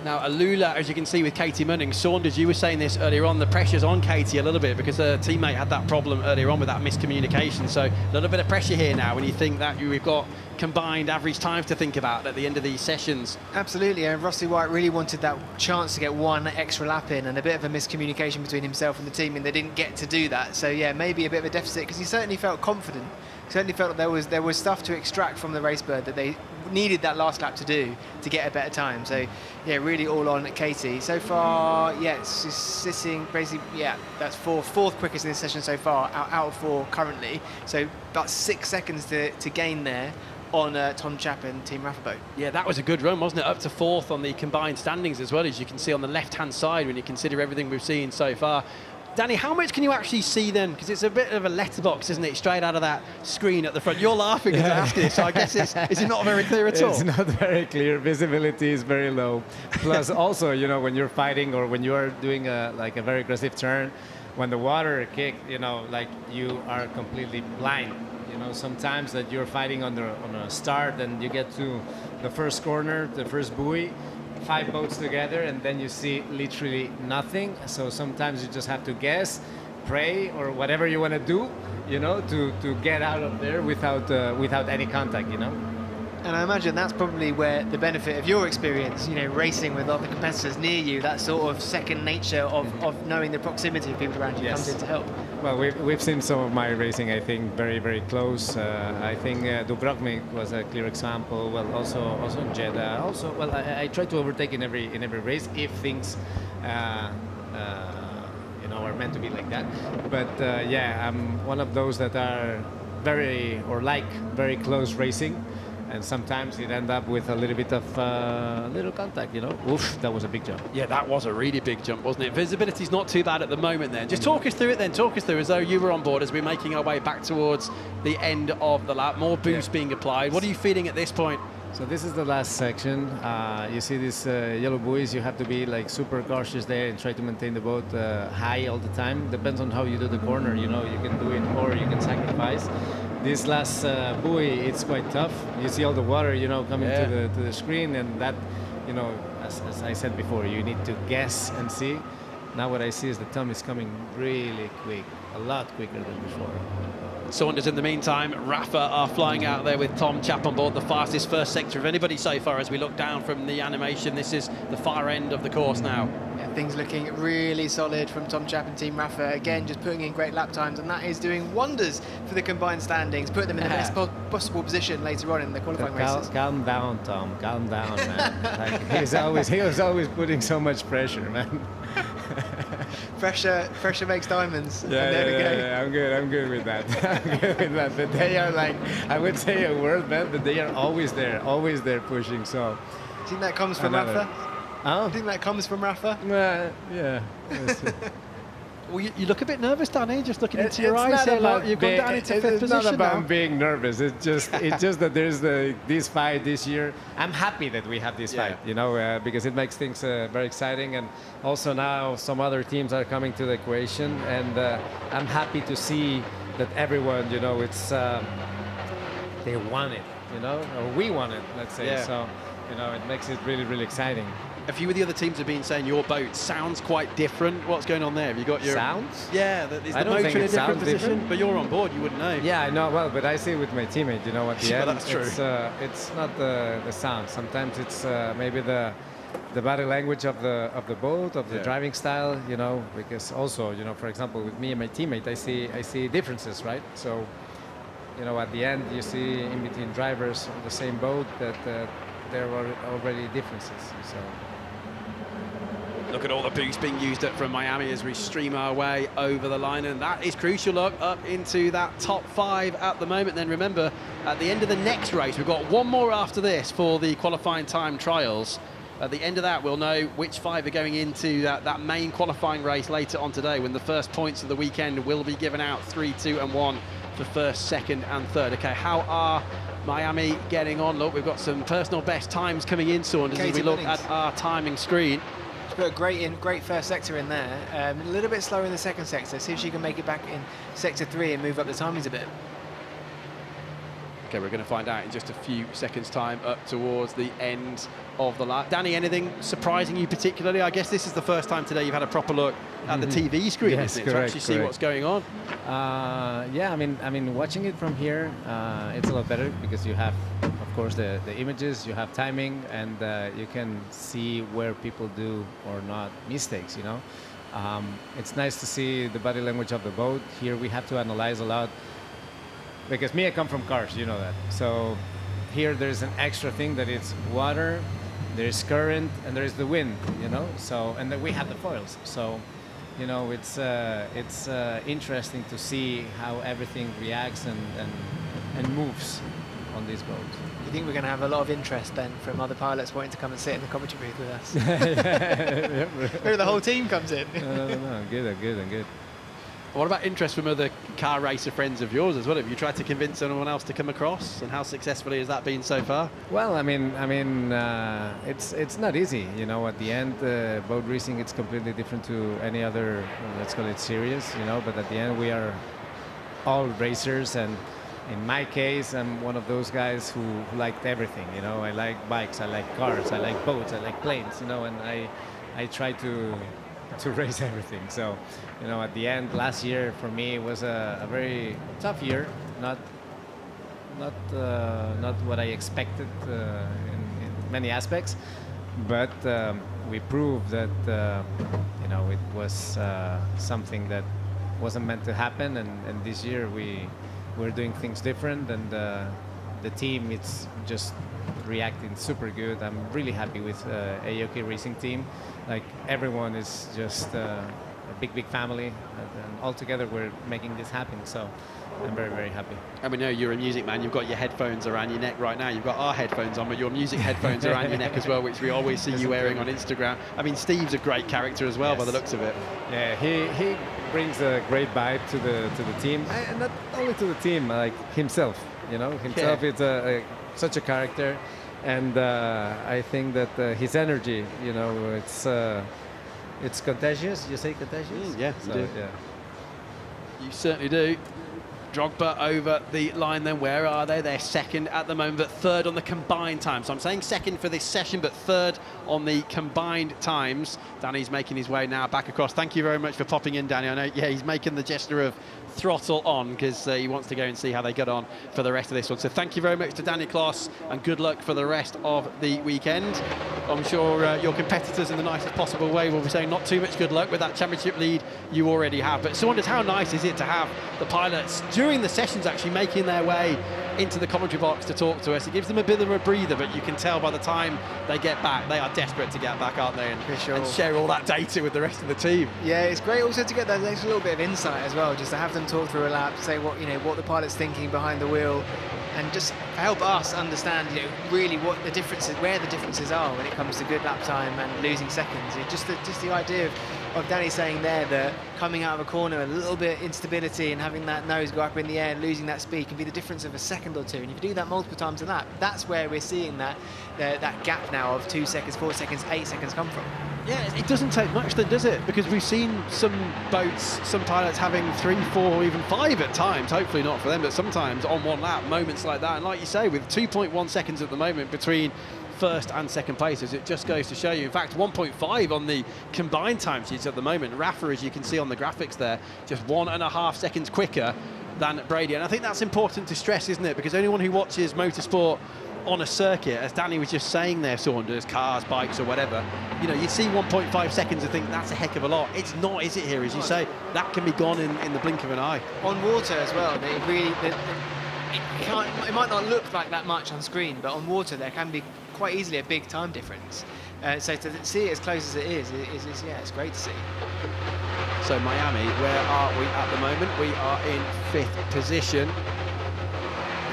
Now, Alula, as you can see with Katie Munning, Saunders, you were saying this earlier on, the pressure's on Katie a little bit because her teammate had that problem earlier on with that miscommunication. So a little bit of pressure here now when you think that we've got combined average times to think about at the end of these sessions. Absolutely, and Rossi White really wanted that chance to get one extra lap in, and a bit of a miscommunication between himself and the team, and they didn't get to do that. So yeah, maybe a bit of a deficit, because he certainly felt confident. Certainly felt that there was stuff to extract from the race bird that they needed that last lap to do to get a better time. So yeah, really all on Katie. So far, yeah, she's sitting basically, yeah, that's fourth quickest in this session so far, out of 4 currently. So about 6 seconds to gain there on Tom Chapin, Team Rafa boat. Yeah, that was a good run, wasn't it? Up to 4th on the combined standings as well, as you can see on the left-hand side when you consider everything we've seen so far. Danny, how much can you actually see then? Because it's a bit of a letterbox, isn't it? Straight out of that screen at the front. You're laughing as I ask this, so I guess is it not very clear at all? It's not very clear. Visibility is very low. Plus, also, you know, when you're fighting or when you're doing a very aggressive turn, when the water kick, you know, like you are completely blind. You know, sometimes that you're fighting on a start and you get to the first corner, the first buoy, 5 boats together, and then you see literally nothing. So sometimes you just have to guess, pray, or whatever you want to do, you know, to get out of there without any contact, you know. And I imagine that's probably where the benefit of your experience, you know, racing with other competitors near you, that sort of second nature of knowing the proximity of people around you comes in to help. Well, we've seen some of my racing, I think, very, very close. I think Dubrovnik was a clear example. Well, also Jeddah. Also, well, I try to overtake in every race if things, you know, are meant to be like that. But yeah, I'm one of those that are very close racing. And sometimes it ends up with a little bit of little contact, you know. Oof, that was a big jump. Yeah, that was a really big jump, wasn't it? Visibility's not too bad at the moment then. Just talk us through it then. Talk us through as though you were on board as we're making our way back towards the end of the lap. More boost being applied. What are you feeling at this point? So this is the last section. You see these yellow buoys. You have to be like super cautious there and try to maintain the boat high all the time. Depends on how you do the corner, you know. You can do it or you can sacrifice. This last buoy, it's quite tough. You see all the water, you know, coming to the screen, and that, you know, as I said before, you need to guess and see. Now what I see is the Tom is coming really quick, a lot quicker than before. Saunders in the meantime, Rafa are flying out there with Tom Chap on board, the fastest first sector of anybody so far. As we look down from the animation, this is the far end of the course now. Yeah, things looking really solid from Tom Chap and Team Rafa. Again, just putting in great lap times, and that is doing wonders for the combined standings, put them in the best possible position later on in the qualifying races. Calm down, Tom. Calm down, man. Like, he was always putting so much pressure, man. Pressure makes diamonds. Yeah, and there we go. yeah, I'm good with that. I'm good with that. But they are like, I would say a word, man, but they are always there pushing. So. Do you think that comes from Another. Rafa? Oh. Do you think that comes from Rafa? Yeah. Well, you look a bit nervous, Danny, just looking into your It's eyes not here. about Look, you've gone down into fifth It's position not about now. being nervous. It's just that there's this fight this year. I'm happy that we have this fight, because it makes things very exciting. And also now some other teams are coming to the equation, and I'm happy to see that everyone, it's they want it, or we want it, let's say. Yeah. So, it makes it really, really exciting. A few of the other teams have been saying your boat sounds quite different. What's going on there? Have you got your Sounds? Yeah, is I the don't motor think in a it different sounds position? different. But you're on board, you wouldn't know. Yeah, I know. Well, but I see with my teammate, at the Yeah, end, that's true. it's not the sound. Sometimes it's maybe the body language of the boat, of the driving style, because also, for example, with me and my teammate, I see differences, right? So, at the end, you see in between drivers on the same boat that there are already differences. So. Look at all the boost being used from Miami as we stream our way over the line, and that is crucial. Look up into that top 5 at the moment. Then remember, at the end of the next race, we've got one more after this for the qualifying time trials. At the end of that, we'll know which 5 are going into that main qualifying race later on today, when the first points of the weekend will be given out, 3, 2 and 1 for first, second and third. Okay, how are Miami getting on? Look, we've got some personal best times coming in, Saunders, as we look at our timing screen. She's put a great first sector in there. A little bit slower in the second sector. See if she can make it back in sector 3 and move up the timings a bit. Okay, we're going to find out in just a few seconds' time up towards the end of the lap. Danny, anything surprising you particularly? I guess this is the first time today you've had a proper look at the TV screen, Yes, isn't it, to correct, actually see what's going on? Yeah, I mean, watching it from here, it's a lot better because you have, of course, the images, you have timing, and you can see where people do or not mistakes. It's nice to see the body language of the boat. Here we have to analyze a lot. Because I come from cars, you know that. So here there's an extra thing that it's water, there's current, and there's the wind, So, and then we have the foils. So, it's interesting to see how everything reacts and moves on these boats. You think we're going to have a lot of interest then from other pilots wanting to come and sit in the commentary booth with us? Maybe the whole team comes in. No, I'm good. What about interest from other car racer friends of yours as well? Have you tried to convince anyone else to come across, and how successfully has that been so far? Well, it's not easy, At the end, boat racing it's completely different to any other, let's call it series, But at the end, we are all racers, and in my case, I'm one of those guys who liked everything. I like bikes, I like cars, I like boats, I like planes, and I try to race everything. So, at the end, last year for me was a very tough year. Not what I expected in many aspects, but we proved that it was something that wasn't meant to happen. And this year we're doing things different, and the team it's just reacting super good. I'm really happy with Aoki racing team. Like, everyone is just a big family, and all together we're making this happen. So I'm very, very happy. And we know you're a music man. You've got your headphones around your neck right now. You've got our headphones on, but your music headphones around your neck as well, which we always see you wearing on Instagram. I mean, Steve's a great character as well, by the looks of it. Yeah, he brings a great vibe to the team, and not only to the team, like himself. Himself is such a character. And I think that his energy, it's contagious. You say contagious? Yeah, so, you do. Yeah. You certainly do. Drogba over the line then. Where are they? They're second at the moment, but third on the combined time. So I'm saying second for this session, but third on the combined times. Danny's making his way now back across. Thank you very much for popping in, Danny. I know, he's making the gesture of throttle on because he wants to go and see how they get on for the rest of this one. So thank you very much to Danny Kloss, and good luck for the rest of the weekend. I'm sure your competitors in the nicest possible way will be saying not too much good luck with that championship lead you already have. But Saunders, how nice is it to have the pilots during the sessions actually making their way into the commentary box to talk to us. It gives them a bit of a breather, but you can tell by the time they get back, they are desperate to get back, aren't they? And share all that data with the rest of the team. Yeah, it's great also to get that extra little bit of insight as well, just to have them talk through a lap, say what the pilot's thinking behind the wheel, and just help us understand, really what the differences, where the differences are when it comes to good lap time and losing seconds. Just the idea of Danny saying there that coming out of a corner, a little bit instability and having that nose go up in the air and losing that speed can be the difference of a second or two. And if you do that multiple times a lap, that's where we're seeing that gap now of 2 seconds, 4 seconds, 8 seconds come from. Yeah, it doesn't take much then, does it? Because we've seen some boats, some pilots having 3, 4, even 5 at times, hopefully not for them, but sometimes on one lap, moments like that. And like you say, with 2.1 seconds at the moment between first and second places, it just goes to show you. In fact, 1.5 on the combined time sheets at the moment. Rafa, as you can see on the graphics there, just 1.5 seconds quicker than Brady. And I think that's important to stress, isn't it? Because anyone who watches motorsport on a circuit, as Danny was just saying there, Saunders, cars, bikes or whatever, you see 1.5 seconds and think that's a heck of a lot. It's not, is it here? As you say, that can be gone in the blink of an eye. On water as well, it might not look like that much on screen, but on water there can be quite easily a big time difference. So to see it as close as it is, it's great to see. So Miami, where are we at the moment? We are in 5th position.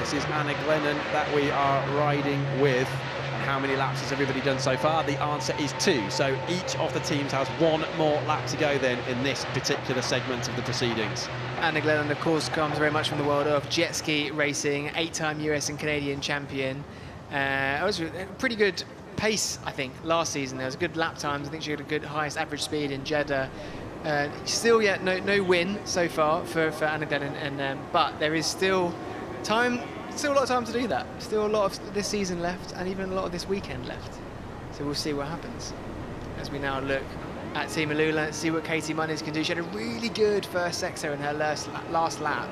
This is Anna Glennon that we are riding with. And how many laps has everybody done so far? The answer is 2. So each of the teams has 1 more lap to go then in this particular segment of the proceedings. Anna Glennon, of course, comes very much from the world of jet ski racing, 8-time US and Canadian champion. It was a pretty good pace, I think, last season. There was good lap times. I think she had a good highest average speed in Jeddah. Still yet no win so far for Anna Glennon, but there is still a lot of time to do that. Still a lot of this season left, and even a lot of this weekend left. So we'll see what happens as we now look at Team Alula, see what Katie Munnings can do. She had a really good first sector in her last lap.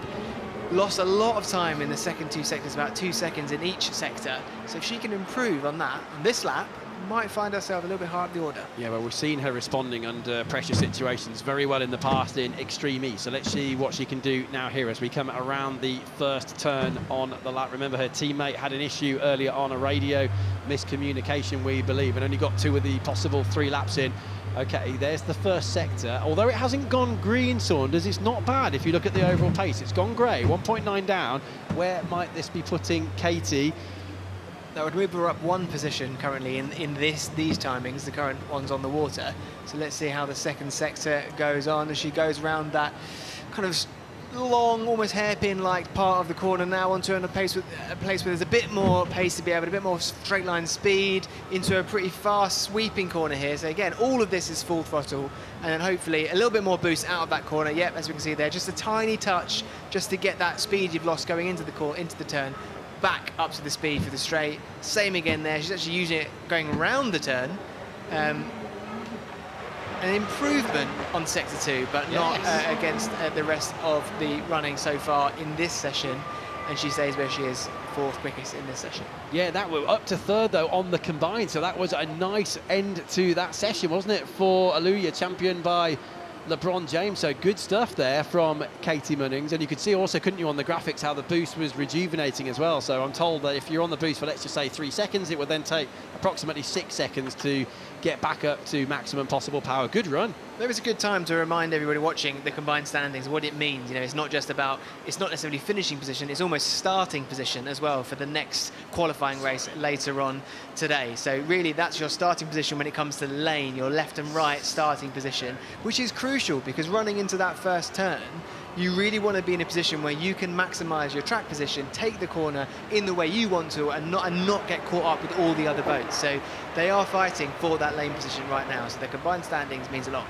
Lost a lot of time in the second 2 sectors, about 2 seconds in each sector. So if she can improve on that on this lap, might find herself a little bit higher up the order. Yeah, well, we've seen her responding under pressure situations very well in the past in Extreme E. So let's see what she can do now here as we come around the first turn on the lap. Remember, her teammate had an issue earlier on a radio miscommunication, we believe, and only got 2 of the possible 3 laps in. Okay, there's the first sector. Although it hasn't gone green, Saunders, it's not bad if you look at the overall pace. It's gone grey, 1.9 down. Where might this be putting Katie? That would move her up 1 position currently in these timings, the current ones on the water. So let's see how the second sector goes on as she goes around that kind of long, almost hairpin-like part of the corner now onto a place where there's a bit more pace to be able, a bit more straight line speed into a pretty fast sweeping corner here. So again, all of this is full throttle, and then hopefully a little bit more boost out of that corner. Yep, as we can see there, just a tiny touch just to get that speed you've lost going into the turn back up to the speed for the straight. Same again there. She's actually using it going around the turn. An improvement on sector 2, but not against the rest of the running so far in this session, and she stays where she is, 4th quickest in this session. Yeah, that was up to 3rd though on the combined, so that was a nice end to that session, wasn't it, for Alula, championed by LeBron James. So good stuff there from Katie Munnings, and you could see also, couldn't you, on the graphics how the boost was rejuvenating as well. So I'm told that if you're on the boost for, let's just say, 3 seconds, it would then take approximately 6 seconds to get back up to maximum possible power. Good run. There was a good time to remind everybody watching the combined standings what it means. It's not necessarily finishing position, it's almost starting position as well for the next qualifying race later on today. So really that's your starting position when it comes to the lane, your left and right starting position, which is crucial because running into that first turn, you really want to be in a position where you can maximise your track position, take the corner in the way you want to, and not get caught up with all the other boats. So they are fighting for that lane position right now. So the combined standings means a lot.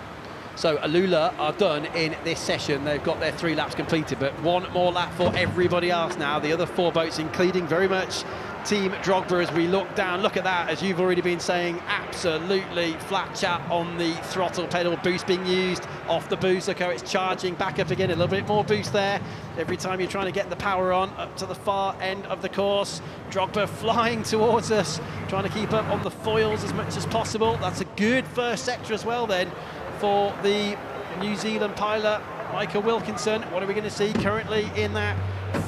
So Alula are done in this session. They've got their 3 laps completed, but 1 more lap for everybody else now. The other 4 boats, including very much Team Drogba, as we look down. Look at that, as you've already been saying, absolutely flat chat on the throttle pedal, boost being used off the boost. Look how it's charging back up again, a little bit more boost there. Every time you're trying to get the power on up to the far end of the course. Drogba flying towards us, trying to keep up on the foils as much as possible. That's a good first sector as well then for the New Zealand pilot. Michael Wilkinson, what are we going to see currently in that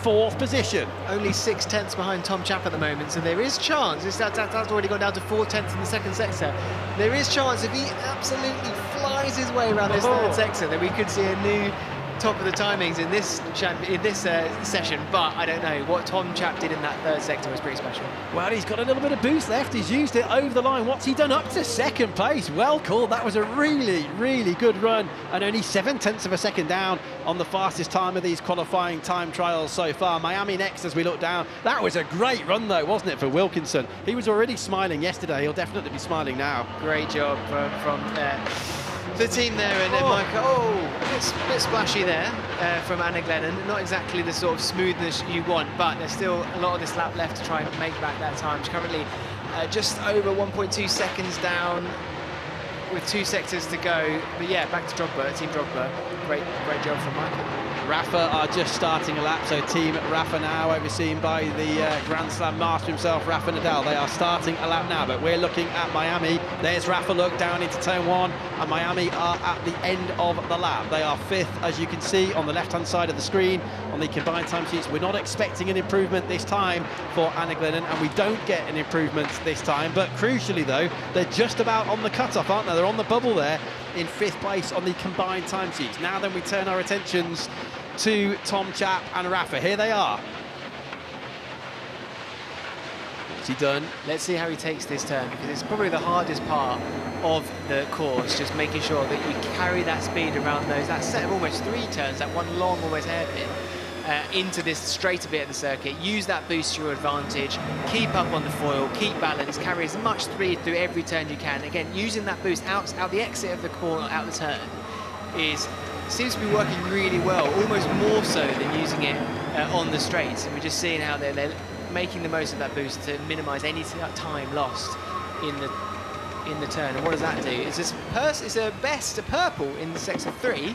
4th position? Only 6/10 behind Tom Chapp at the moment, so there is chance. That's already gone down to 4/10 in the second sector. There is chance if he absolutely flies his way around this third sector that we could see a new top of the timings in this session, but I don't know. What Tom Chapp did in that third sector was pretty special. Well, he's got a little bit of boost left. He's used it over the line. What's he done? Up to 2nd place. Well called. That was a really, really good run, and only 7/10 of a second down on the fastest time of these qualifying time trials so far. Miami next as we look down. That was a great run though, wasn't it, for Wilkinson? He was already smiling yesterday. He'll definitely be smiling now. Great job from the team there, and then Michael, a bit splashy there from Anna Glennon. Not exactly the sort of smoothness you want, but there's still a lot of this lap left to try and make back that time. She's currently just over 1.2 seconds down with 2 sectors to go. But yeah, back to Drogba, Team Drogba. Great job from Michael. Rafa are just starting a lap, so Team Rafa now, overseen by the Grand Slam master himself, Rafa Nadal. They are starting a lap now, but we're looking at Miami. There's Rafa, look, down into turn 1, and Miami are at the end of the lap. They are 5th, as you can see on the left-hand side of the screen, on the combined time sheets. We're not expecting an improvement this time for Anna Glennon, and we don't get an improvement this time, but crucially, though, they're just about on the cut-off, aren't they? They're on the bubble there in 5th place on the combined time sheets. Now then we turn our attentions to Tom Chapp and Rafa. Here they are. What's he done? Let's see how he takes this turn, because it's probably the hardest part of the course, just making sure that we carry that speed around that set of almost 3 turns, that one long, almost hairpin, into this straighter bit of the circuit. Use that boost to your advantage, keep up on the foil, keep balance, carry as much speed through every turn you can. Again, using that boost out the exit of the corner, out the turn, seems to be working really well, almost more so than using it on the straights. And we're just seeing how they're making the most of that boost to minimise any time lost in the turn. And what does that do? It's a best, a purple in the sector 3,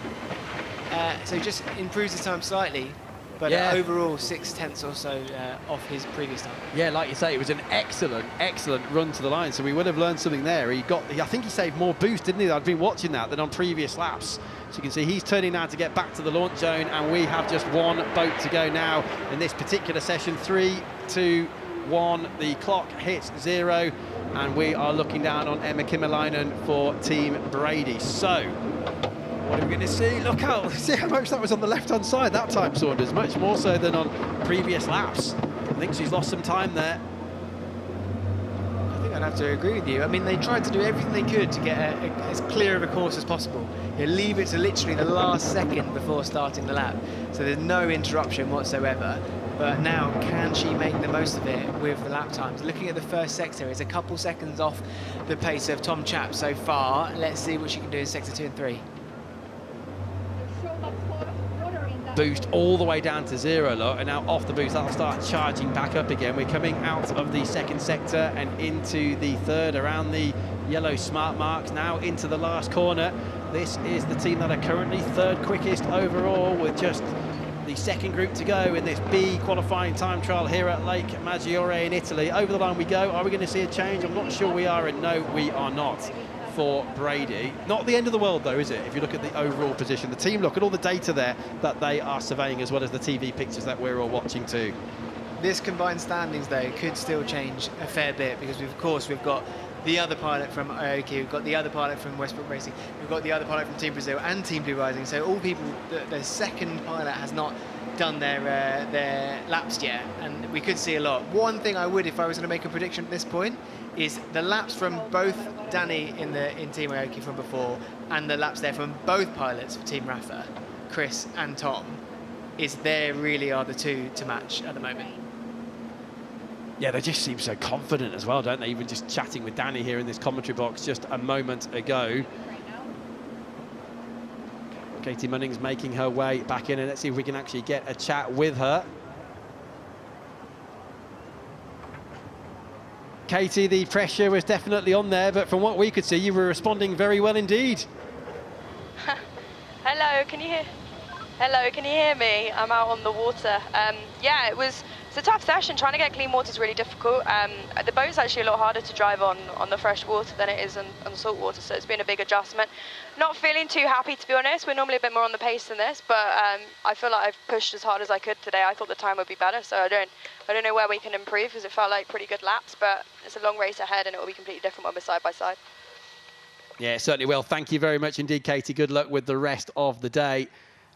so just improves his time slightly. But overall, 6/10 or so off his previous time. Yeah, like you say, it was an excellent run to the line. So we would have learned something there. I think he saved more boost, didn't he? I've been watching that than on previous laps. So you can see he's turning now to get back to the launch zone, and we have just 1 boat to go now in this particular session. 3, 2, 1. The clock hits 0, and we are looking down on Emma Kimmelainen for Team Brady. So what are we going to see? Look out! See how much that was on the left-hand side that time, Saunders. Much more so than on previous laps. I think she's lost some time there. I think I'd have to agree with you. I mean, they tried to do everything they could to get as clear of a course as possible. You leave it to literally the last second before starting the lap, so there's no interruption whatsoever. But now, can she make the most of it with the lap times? Looking at the first sector, it's a couple seconds off the pace of Tom Chapp so far. Let's see what she can do in sector 2 and 3. Boost all the way down to 0, look, and now off the boost that'll start charging back up again. We're coming out of the 2nd sector and into the 3rd, around the yellow smart marks, now into the last corner. This is the team that are currently 3rd quickest overall, with just the 2nd group to go in this B qualifying time trial here at Lake Maggiore in Italy. Over the line we go. Are we going to see a change? I'm not sure we are, and no, we are not. For Brady. Not the end of the world though, is it? If you look at the overall position, the team, look at all the data there that they are surveying, as well as the TV pictures that we're all watching too. This combined standings though could still change a fair bit, because we've got the other pilot from Aoki, we've got the other pilot from Westbrook Racing, we've got the other pilot from Team Brazil and Team Blue Rising. So all people, the 2nd pilot has not done their laps yet, and we could see a lot. One thing I would, if I was going to make a prediction at this point, is the laps from both Danny in Team Aoki from before, and the laps there from both pilots for Team Rafa, Chris and Tom, there really are the 2 to match at the moment. Yeah, they just seem so confident as well, don't they? Even just chatting with Danny here in this commentary box just a moment ago. Katie Munning's making her way back in, and let's see if we can actually get a chat with her. Katie, the pressure was definitely on there, but from what we could see, you were responding very well indeed. Hello, can you hear me? I'm out on the water. Yeah, it was It's a tough session. Trying to get clean water is really difficult. The boat's actually a lot harder to drive on the fresh water than it is on the salt water, so it's been a big adjustment. Not feeling too happy, to be honest. We're normally a bit more on the pace than this, but I feel like I've pushed as hard as I could today. I thought the time would be better, so I don't know where we can improve, because it felt like pretty good laps, but it's a long race ahead and it will be completely different when we're side by side. Yeah, it certainly will. Thank you very much indeed, Katie. Good luck with the rest of the day.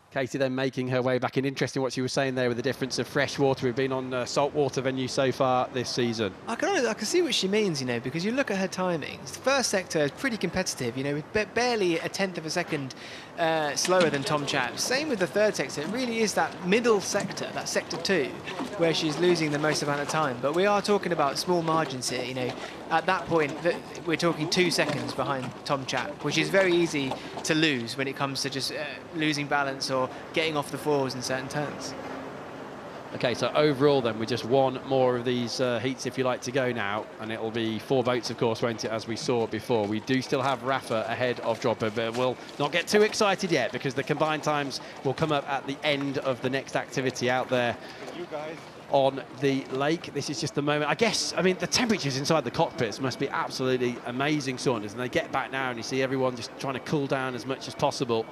Katie then making her way back in. Interesting what she was saying there with the difference of fresh water. We've been on saltwater venues so far this season. I can see what she means, because you look at her timings. The first sector is pretty competitive, with barely a tenth of a second slower than Tom Chaps. Same with the third sector. It really is that middle sector, that sector 2, where she's losing the most amount of time. But we are talking about small margins here, At that point, we're talking 2 seconds behind Tom Chap, which is very easy to lose when it comes to just losing balance or getting off the fours in certain turns. Okay, so overall then, we're just one more of these heats, if you like, to go now, and it'll be 4 boats, of course, won't it, as we saw before. We do still have Rafa ahead of Dropper, but we'll not get too excited yet, because the combined times will come up at the end of the next activity out there on the lake. This is just the moment. I mean, the temperatures inside the cockpits must be absolutely amazing, Saunders, and they get back now and you see everyone just trying to cool down as much as possible.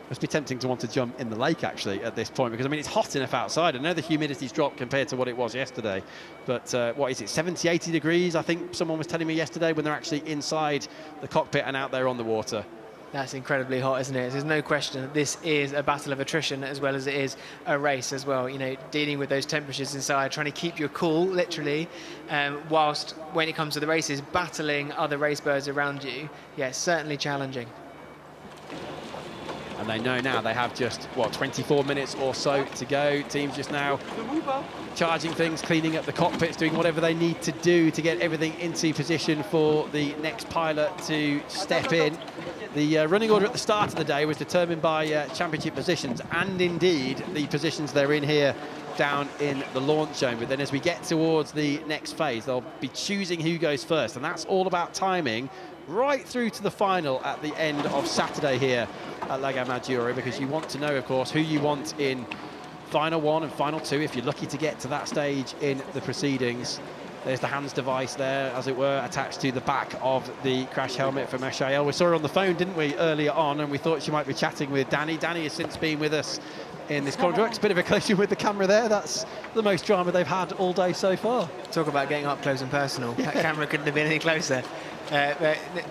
Must be tempting to want to jump in the lake, actually, at this point, because, I mean, it's hot enough outside. I know the humidity's dropped compared to what it was yesterday, but what is it, 70, 80 degrees, I think someone was telling me yesterday, when they're actually inside the cockpit and out there on the water. That's incredibly hot, isn't it? There's no question that this is a battle of attrition as well as it is a race as well. Dealing with those temperatures inside, trying to keep your cool, literally, whilst when it comes to the races, battling other race birds around you. Yeah, certainly challenging. And they know now they have just, 24 minutes or so to go. Teams just now charging things, cleaning up the cockpits, doing whatever they need to do to get everything into position for the next pilot to step in. The running order at the start of the day was determined by championship positions, and indeed the positions they're in here down in the launch zone. But then as we get towards the next phase, they'll be choosing who goes first, and that's all about timing right through to the final at the end of Saturday here at Lago Maggiore, because you want to know, of course, who you want in final 1 and final 2 if you're lucky to get to that stage in the proceedings. There's the hands device there, as it were, attached to the back of the crash helmet for Maggiore. We saw her on the phone, didn't we, earlier on, and we thought she might be chatting with Danny. Danny has since been with us in this corridor. It's a bit of a collision with the camera there. That's the most drama they've had all day so far. Talk about getting up close and personal. That camera couldn't have been any closer.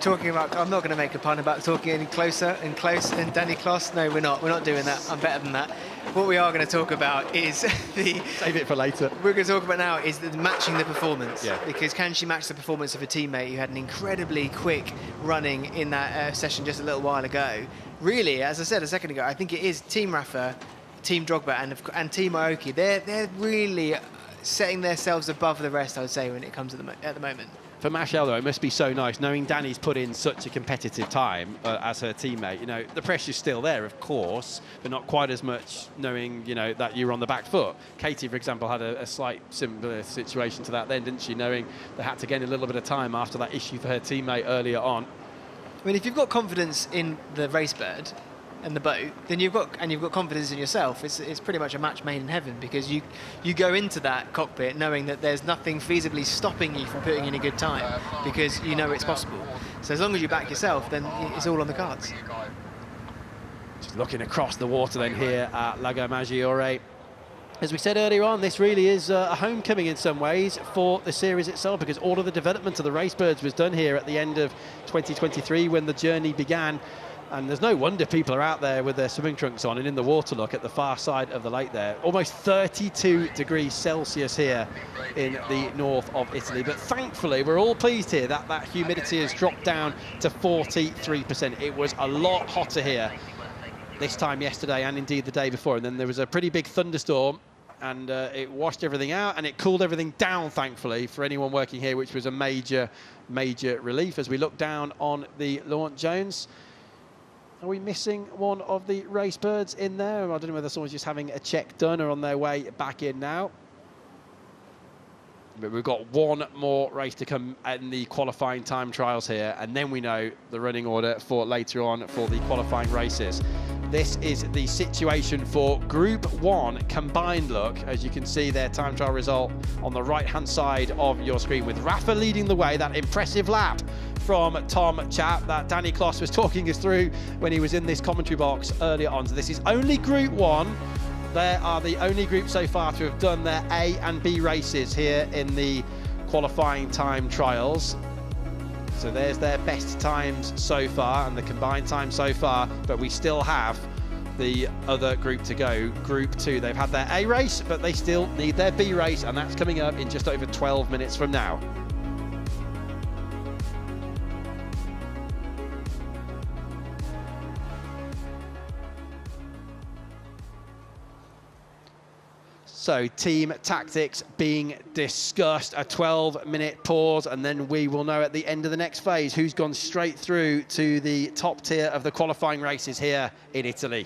Talking about, I'm not going to make a pun about talking any closer and close and Danny Kloss. No, we're not doing that. I'm better than that. What we are going to talk about is Save it for later. We're going to talk about now is matching the performance. Yeah. Because can she match the performance of a teammate who had an incredibly quick running in that session just a little while ago? Really, as I said a second ago, I think it is Team Rafa, Team Drogba and Team Aoki. They're really setting themselves above the rest, I would say, when it comes to at the moment. For Maggiore, though, it must be so nice knowing Danny's put in such a competitive time as her teammate. The pressure's still there, of course, but not quite as much knowing, that you're on the back foot. Katie, for example, had a slight similar situation to that then, didn't she? Knowing they had to gain a little bit of time after that issue for her teammate earlier on. I mean, if you've got confidence in the race bird and the boat, then you've got confidence in yourself. It's pretty much a match made in heaven, because you go into that cockpit knowing that there's nothing feasibly stopping you from putting in a good time, because you know it's possible. So as long as you back yourself, then it's all on the cards. Just looking across the water then here at Lago Maggiore. As we said earlier on, this really is a homecoming in some ways for the series itself, because all of the development of the race birds was done here at the end of 2023 when the journey began. And there's no wonder people are out there with their swimming trunks on and in the water. Look at the far side of the lake there. Almost 32 degrees Celsius here in the north of Italy. But thankfully, we're all pleased here that that humidity has dropped down to 43%. It was a lot hotter here this time yesterday and indeed the day before. And then there was a pretty big thunderstorm and it washed everything out and it cooled everything down, thankfully, for anyone working here, which was a major relief. As we look down on the launch zones, are we missing one of the race birds in there? I don't know whether someone's just having a check done or on their way back in now. But we've got one more race to come in the qualifying time trials here, and then we know the running order for later on for the qualifying races. this is the situation for Group 1 combined look. As you can see their time trial result on the right-hand side of your screen, with Rafa leading the way. That impressive lap from Tom Chap that Danny Kloss was talking us through when he was in this commentary box earlier on. So this is only Group 1. They are the only group so far to have done their A and B races here in the qualifying time trials. So there's their best times so far and the combined time so far, but we still have the other group to go, Group 2. They've had their A race, but they still need their B race, and that's coming up in just over 12 minutes from now. So team tactics being discussed, a 12-minute pause, and then we will know at the end of the next phase who's gone straight through to the top tier of the qualifying races here in Italy.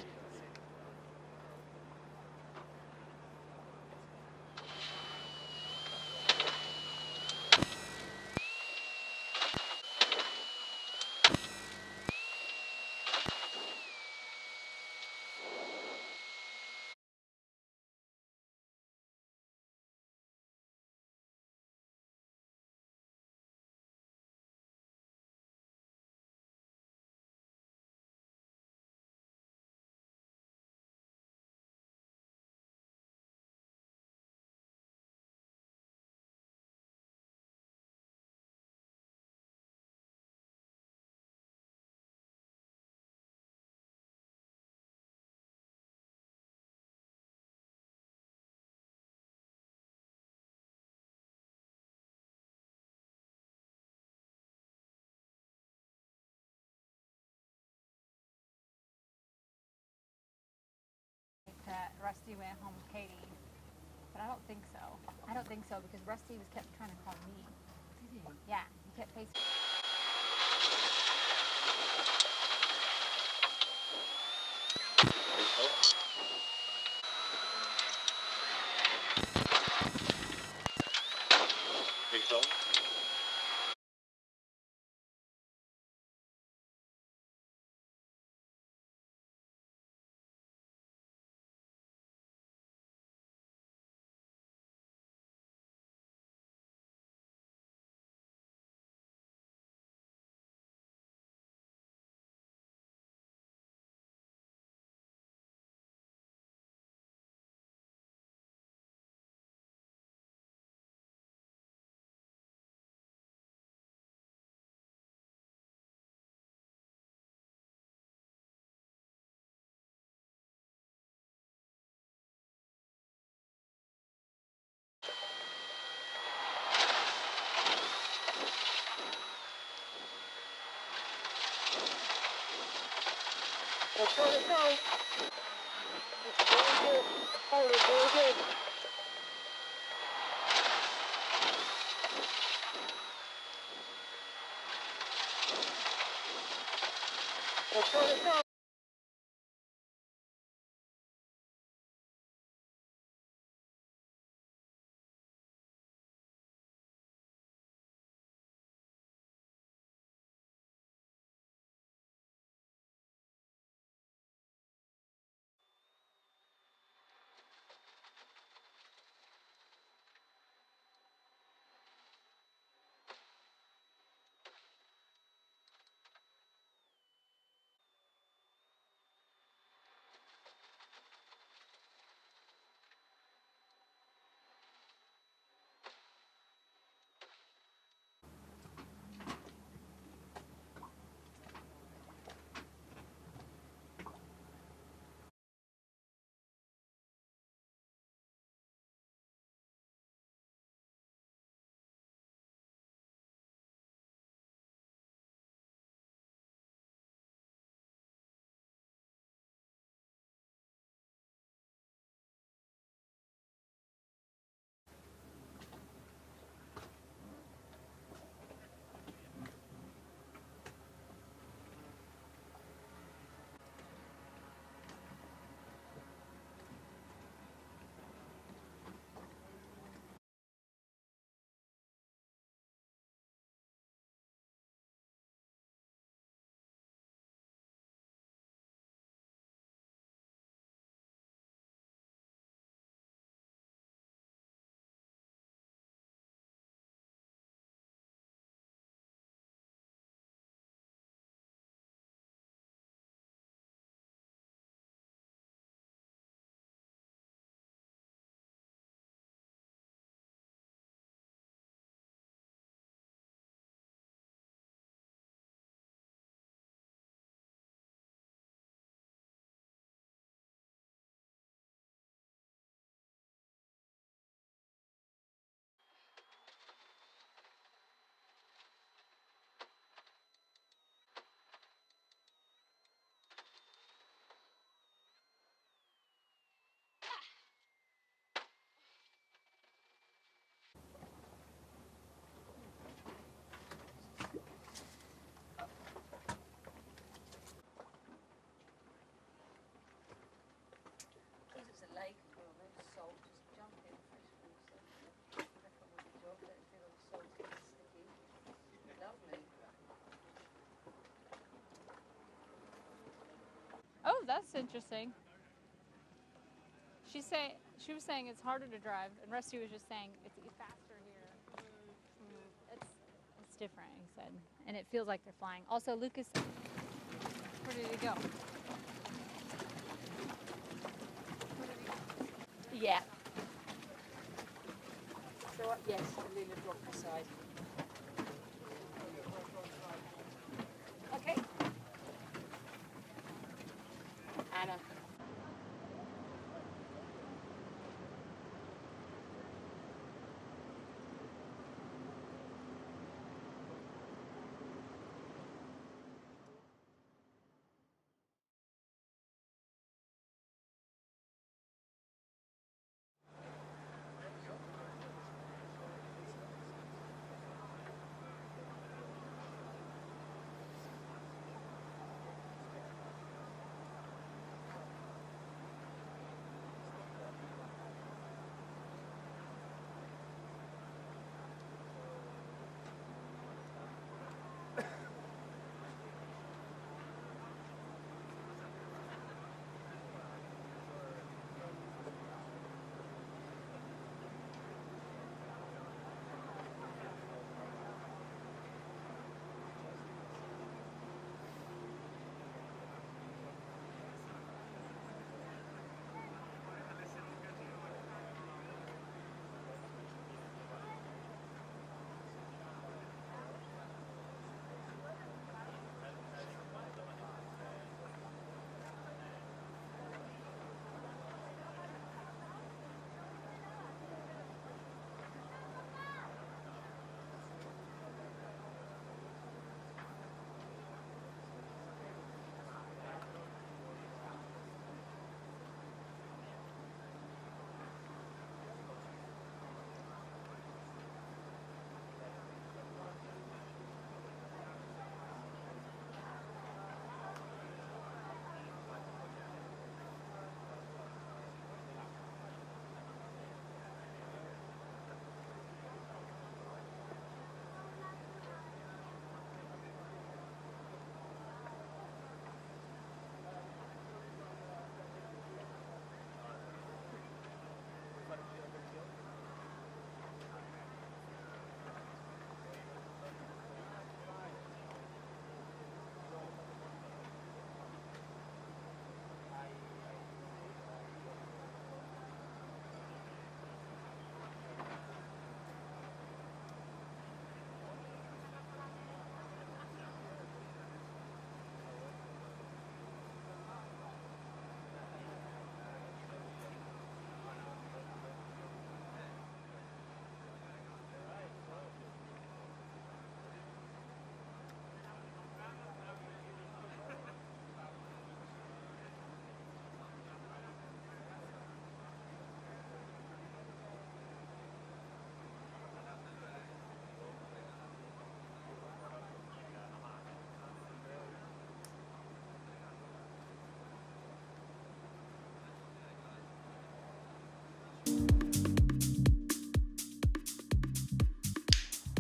That Rusty went home with Katie, but I don't think so. I don't think so because Rusty was kept trying to call me. Did he? Yeah, he kept facing. that's interesting. She was saying it's harder to drive, and Rusty was just saying it's faster here. It's different, he said, and it feels like they're flying. Also, Lucas, where did he go? Yeah. So yes, Alula dropped the side. Okay. Anna.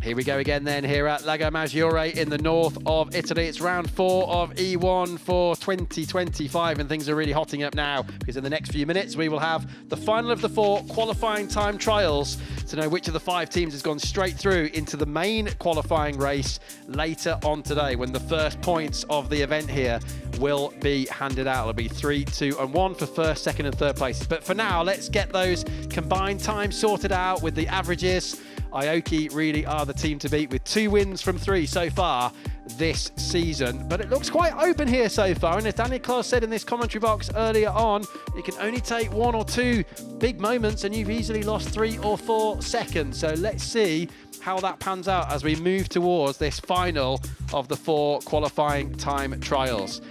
Here we go again then here at Lago Maggiore in the north of Italy. It's round 4 of E1 for 2025 and things are really hotting up now because in the next few minutes we will have the final of the 4 qualifying time trials to know which of the 5 teams has gone straight through into the main qualifying race later on today when the first points of the event here will be handed out. It'll be 3, 2 and 1 for first, second and third places. But for now, let's get those combined times sorted out with the averages. Aoki really are the team to beat with 2 wins from 3 so far this season. But it looks quite open here so far. And as Daniel Klaus said in this commentary box earlier on, it can only take 1 or 2 big moments and you've easily lost 3 or 4 seconds. So let's see how that pans out as we move towards this final of the 4 qualifying time trials.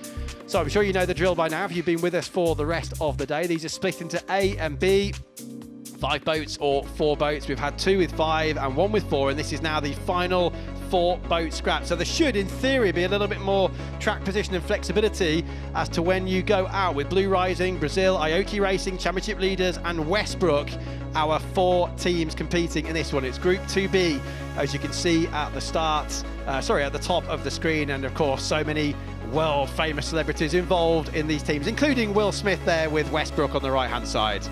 So I'm sure you know the drill by now if you've been with us for the rest of the day. These are split into A and B. 5 boats or 4 boats. We've had 2 with 5 and 1 with 4, and this is now the final 4 boat scraps. So there should, in theory, be a little bit more track position and flexibility as to when you go out with Blue Rising, Brazil, Aoki Racing, Championship Leaders and Westbrook, our 4 teams competing in this one. It's Group 2B, as you can see at the start, at the top of the screen, and of course so many world famous celebrities involved in these teams, including Will Smith there with Westbrook on the right hand side.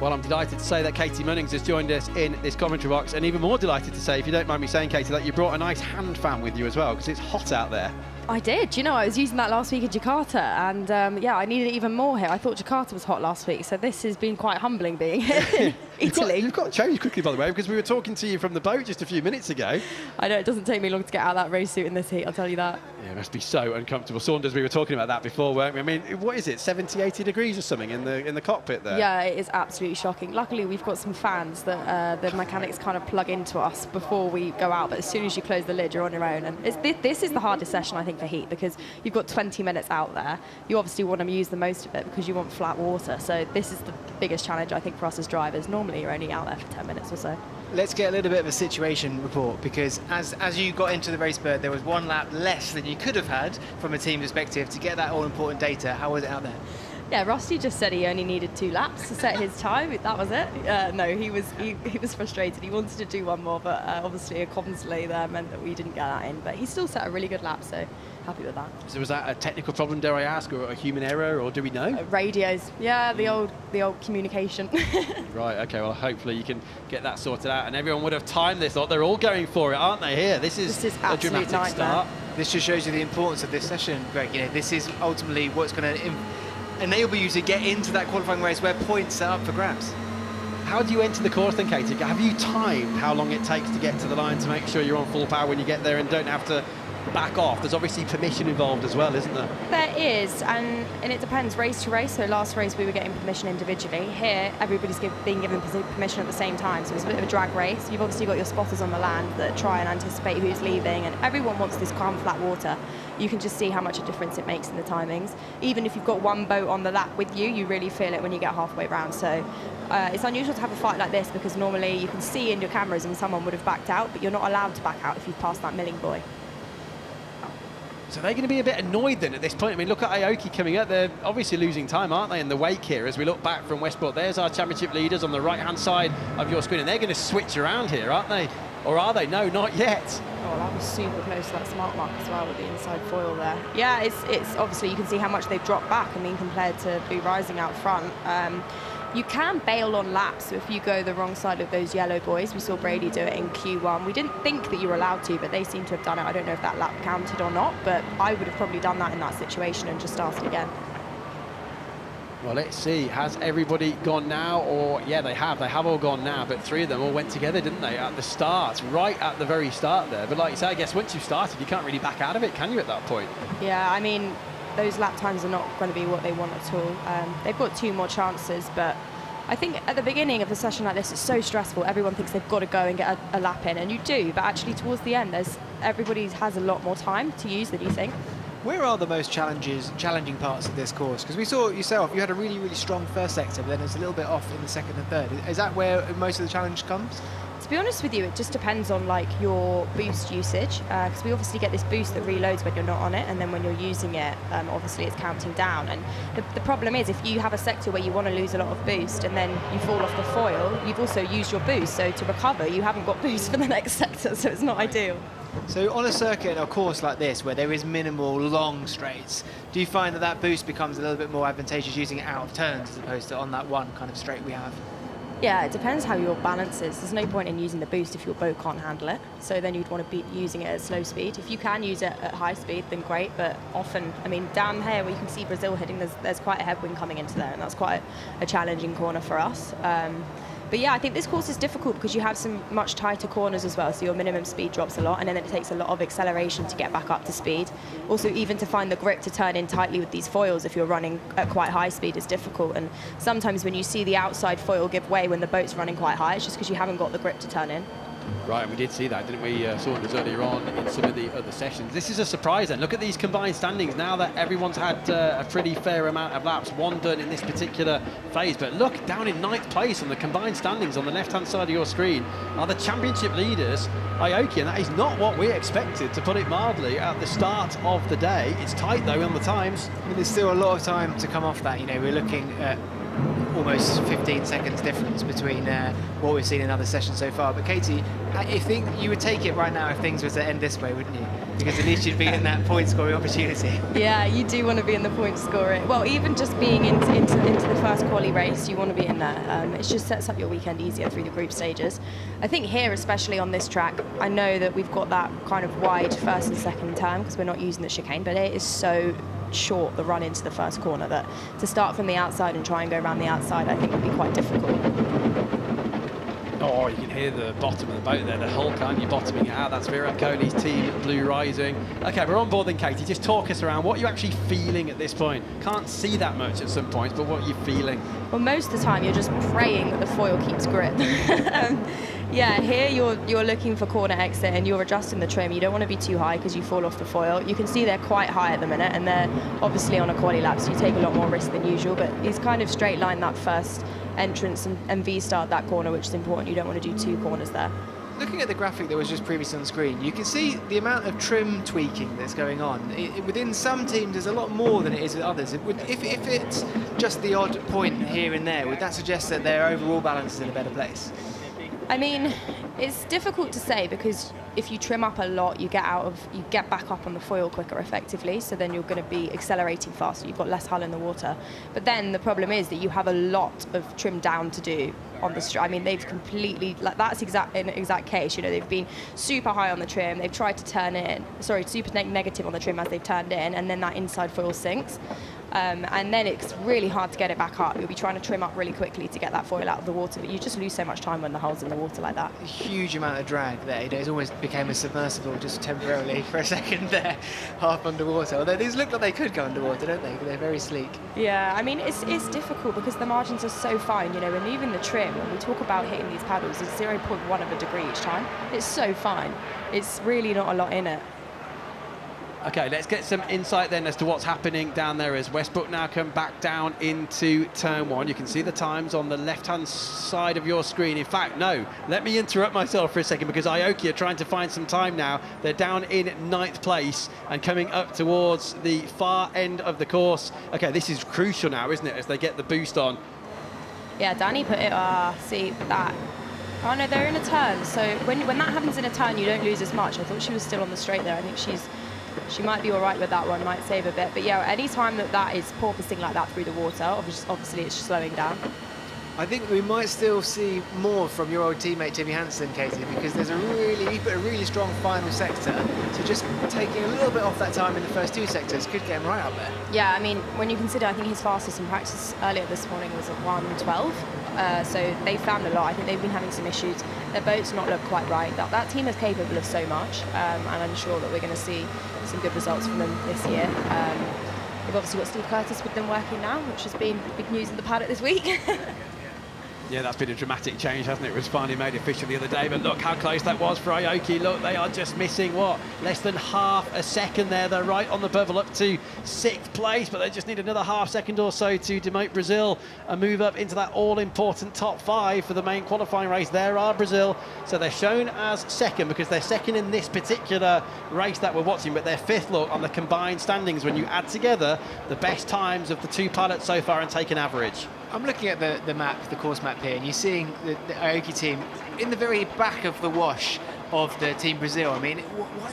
Well, I'm delighted to say that Katie Munnings has joined us in this commentary box, and even more delighted to say, if you don't mind me saying, Katie, that you brought a nice hand fan with you as well, because it's hot out there. I did. You know, I was using that last week in Jakarta, and yeah, I needed it even more here. I thought Jakarta was hot last week, so this has been quite humbling being here in Italy. You've got to change quickly, by the way, because we were talking to you from the boat just a few minutes ago. I know, it doesn't take me long to get out of that race suit in this heat, I'll tell you that. Yeah, it must be so uncomfortable. Saunders, we were talking about that before, weren't we? I mean, what is it, 70, 80 degrees or something in the cockpit there? Yeah, it is absolutely shocking. Luckily, we've got some fans that the mechanics kind of plug into us before we go out, but as soon as you close the lid, you're on your own. And this is the hardest session, I think, for heat, because you've got 20 minutes out there. You obviously want to use the most of it because you want flat water. So this is the biggest challenge, I think, for us as drivers. Normally, you're only out there for 10 minutes or so. Let's get a little bit of a situation report, because as you got into the race bird, there was 1 lap less than you could have had from a team perspective to get that all-important data. How was it out there? Yeah, Rusty just said he only needed 2 laps to set his time. That was it. No, he was frustrated. He wanted to do 1 more, but obviously a comms delay there meant that we didn't get that in. But he still set a really good lap, so happy with that. So was that a technical problem, dare I ask, or a human error, or do we know? Radios. Yeah, the old communication. Right, okay, well, hopefully you can get that sorted out. And everyone would have timed this. They're all going for it, aren't they, here? This is a dramatic nightmare. start. This just shows you the importance of this session, Greg. You know, this is ultimately what's going to enable you to get into that qualifying race where points are up for grabs. How do you enter the course then, Katie? Have you timed how long it takes to get to the line to make sure you're on full power when you get there and don't have to back off? There's obviously permission involved as well, isn't there? There is, and it depends race to race. So last race we were getting permission individually. Here, everybody's being given permission at the same time, so it's a bit of a drag race. You've obviously got your spotters on the land that try and anticipate who's leaving, and everyone wants this calm, flat water. You can just see how much a difference it makes in the timings. Even if you've got 1 boat on the lap with you, you really feel it when you get halfway round. So it's unusual to have a fight like this, because normally you can see in your cameras and someone would have backed out, but you're not allowed to back out if you've passed that milling buoy. So they're going to be a bit annoyed then at this point. I mean, look at Aoki coming up. They're obviously losing time, aren't they, in the wake here as we look back from Westport. There's our championship leaders on the right-hand side of your screen, and they're going to switch around here, aren't they? Or are they? No, not yet. Oh, that was super close to that smart mark as well with the inside foil there. Yeah, it's obviously you can see how much they've dropped back. I mean, compared to Blue Rising out front. You can bail on laps, so if you go the wrong side of those yellow buoys. We saw Brady do it in Q1. We didn't think that you were allowed to, but they seem to have done it. I don't know if that lap counted or not, but I would have probably done that in that situation and just started again. Well, let's see. Has everybody gone now? Or, yeah, they have. They have all gone now, but 3 of them all went together, didn't they, at the start, right at the very start there. But like you say, I guess once you've started, you can't really back out of it, can you, at that point? Yeah, I mean, those lap times are not going to be what they want at all. They've got 2 more chances, but I think at the beginning of a session like this, it's so stressful. Everyone thinks they've got to go and get a lap in, and you do, but actually towards the end, everybody has a lot more time to use than you think. Where are the most challenging parts of this course? Because we saw yourself, you had a really, really strong first sector, but then it's a little bit off in the second and third. Is that where most of the challenge comes? To be honest with you, it just depends on like your boost usage, because we obviously get this boost that reloads when you're not on it, and then when you're using it, obviously it's counting down. And the problem is, if you have a sector where you want to lose a lot of boost and then you fall off the foil, you've also used your boost. So to recover, you haven't got boost for the next sector, so it's not ideal. So on a circuit or course like this, where there is minimal long straights, do you find that boost becomes a little bit more advantageous using it out of turns as opposed to on that one kind of straight we have? Yeah, it depends how your balance is. There's no point in using the boost if your boat can't handle it. So then you'd want to be using it at slow speed. If you can use it at high speed, then great. But often, I mean, down here where you can see Brazil hitting, there's quite a headwind coming into there, and that's quite a challenging corner for us. But yeah, I think this course is difficult because you have some much tighter corners as well, so your minimum speed drops a lot, and then it takes a lot of acceleration to get back up to speed. Also, even to find the grip to turn in tightly with these foils if you're running at quite high speed is difficult, and sometimes when you see the outside foil give way when the boat's running quite high, it's just because you haven't got the grip to turn in. Right, we did see that, didn't we? Saw it earlier on in some of the other sessions. This is a surprise then. Look at these combined standings now that everyone's had a pretty fair amount of laps, one done in this particular phase. But look, down in 9th place on the combined standings on the left-hand side of your screen are the championship leaders, Aoki, and that is not what we expected, to put it mildly, at the start of the day. It's tight though on the times. I mean, there's still a lot of time to come off that. You know, we're looking at almost 15 seconds difference between what we've seen in other sessions so far. But Katie, you would take it right now if things were to end this way, wouldn't you? Because at least you'd be in that point scoring opportunity. Yeah, you do want to be in the point scoring. Well, even just being into the first quali race, you want to be in there. It just sets up your weekend easier through the group stages. I think here, especially on this track, I know that we've got that kind of wide first and second turn because we're not using the chicane, but it is so short, the run into the first corner, that to start from the outside and try and go around the outside, I think would be quite difficult. Oh, you can hear the bottom of the boat there, the hull, can't you, bottoming it out. That's Virat Kohli's team, Blue Rising. Okay, we're on board then, Katie. Just talk us around what you're actually feeling at this point. Can't see that much at some points, but what are you feeling? Well, most of the time you're just praying that the foil keeps grip. Yeah, here you're looking for corner exit and you're adjusting the trim. You don't want to be too high because you fall off the foil. You can see they're quite high at the minute and they're obviously on a quali lap, so you take a lot more risk than usual, but he's kind of straight line that first entrance and V-start that corner, which is important. You don't want to do 2 corners there. Looking at the graphic that was just previously on screen, you can see the amount of trim tweaking that's going on. Within some teams, there's a lot more than it is with others. If it's just the odd point here and there, would that suggest that their overall balance is in a better place? I mean, it's difficult to say because if you trim up a lot, you get back up on the foil quicker effectively, so then you're going to be accelerating faster. You've got less hull in the water. But then the problem is that you have a lot of trim down to do on the I mean, they've completely, like, that's an exact case. You know, they've been super high on the trim. They've tried to turn in, super negative on the trim as they've turned in, and then that inside foil sinks. And then it's really hard to get it back up. You'll be trying to trim up really quickly to get that foil out of the water, but you just lose so much time when the hull's in the water like that. A huge amount of drag there. It almost became a submersible just temporarily for a second there, half underwater. Although these look like they could go underwater, don't they? They're very sleek. Yeah, I mean, it's difficult because the margins are so fine. You know, and even the trim, when we talk about hitting these paddles, it's 0.1 of a degree each time. It's so fine. It's really not a lot in it. Okay, let's get some insight then as to what's happening down there as Westbrook now come back down into turn 1. You can see the times on the left-hand side of your screen. In fact, no, let me interrupt myself for a second because Aoki are trying to find some time now. They're down in 9th place and coming up towards the far end of the course. Okay, this is crucial now, isn't it, as they get the boost on. Yeah, Danny put it, see that. Oh no, they're in a turn. So when that happens in a turn, you don't lose as much. I thought she was still on the straight there. I think she might be all right with that one, might save a bit. But yeah, any time that is porpoising like that through the water, obviously it's slowing down. I think we might still see more from your old teammate Timmy Hansen, Katie, because there's he put a really strong final sector. So just taking a little bit off that time in the first 2 sectors could get him right up there. Yeah, I mean, when you consider, I think his fastest in practice earlier this morning was at 1:12. So they found a lot. I think they've been having some issues. Their boat's not looked quite right. That team is capable of so much, and I'm sure that we're going to see some good results from them this year. We've obviously got Steve Curtis with them working now, which has been big news in the paddock this week. Yeah, that's been a dramatic change, hasn't it? It was finally made official the other day, but look how close that was for Aoki. Look, they are just missing, what, less than half a second there. They're right on the bubble up to 6th place, but they just need another half second or so to demote Brazil and move up into that all-important top 5 for the main qualifying race. There are Brazil. So they're shown as second because they're second in this particular race that we're watching, but they're 5th, look, on the combined standings when you add together the best times of the 2 pilots so far and take an average. I'm looking at the map, the course map here, and you're seeing the Aoki team in the very back of the wash of the Team Brazil. I mean,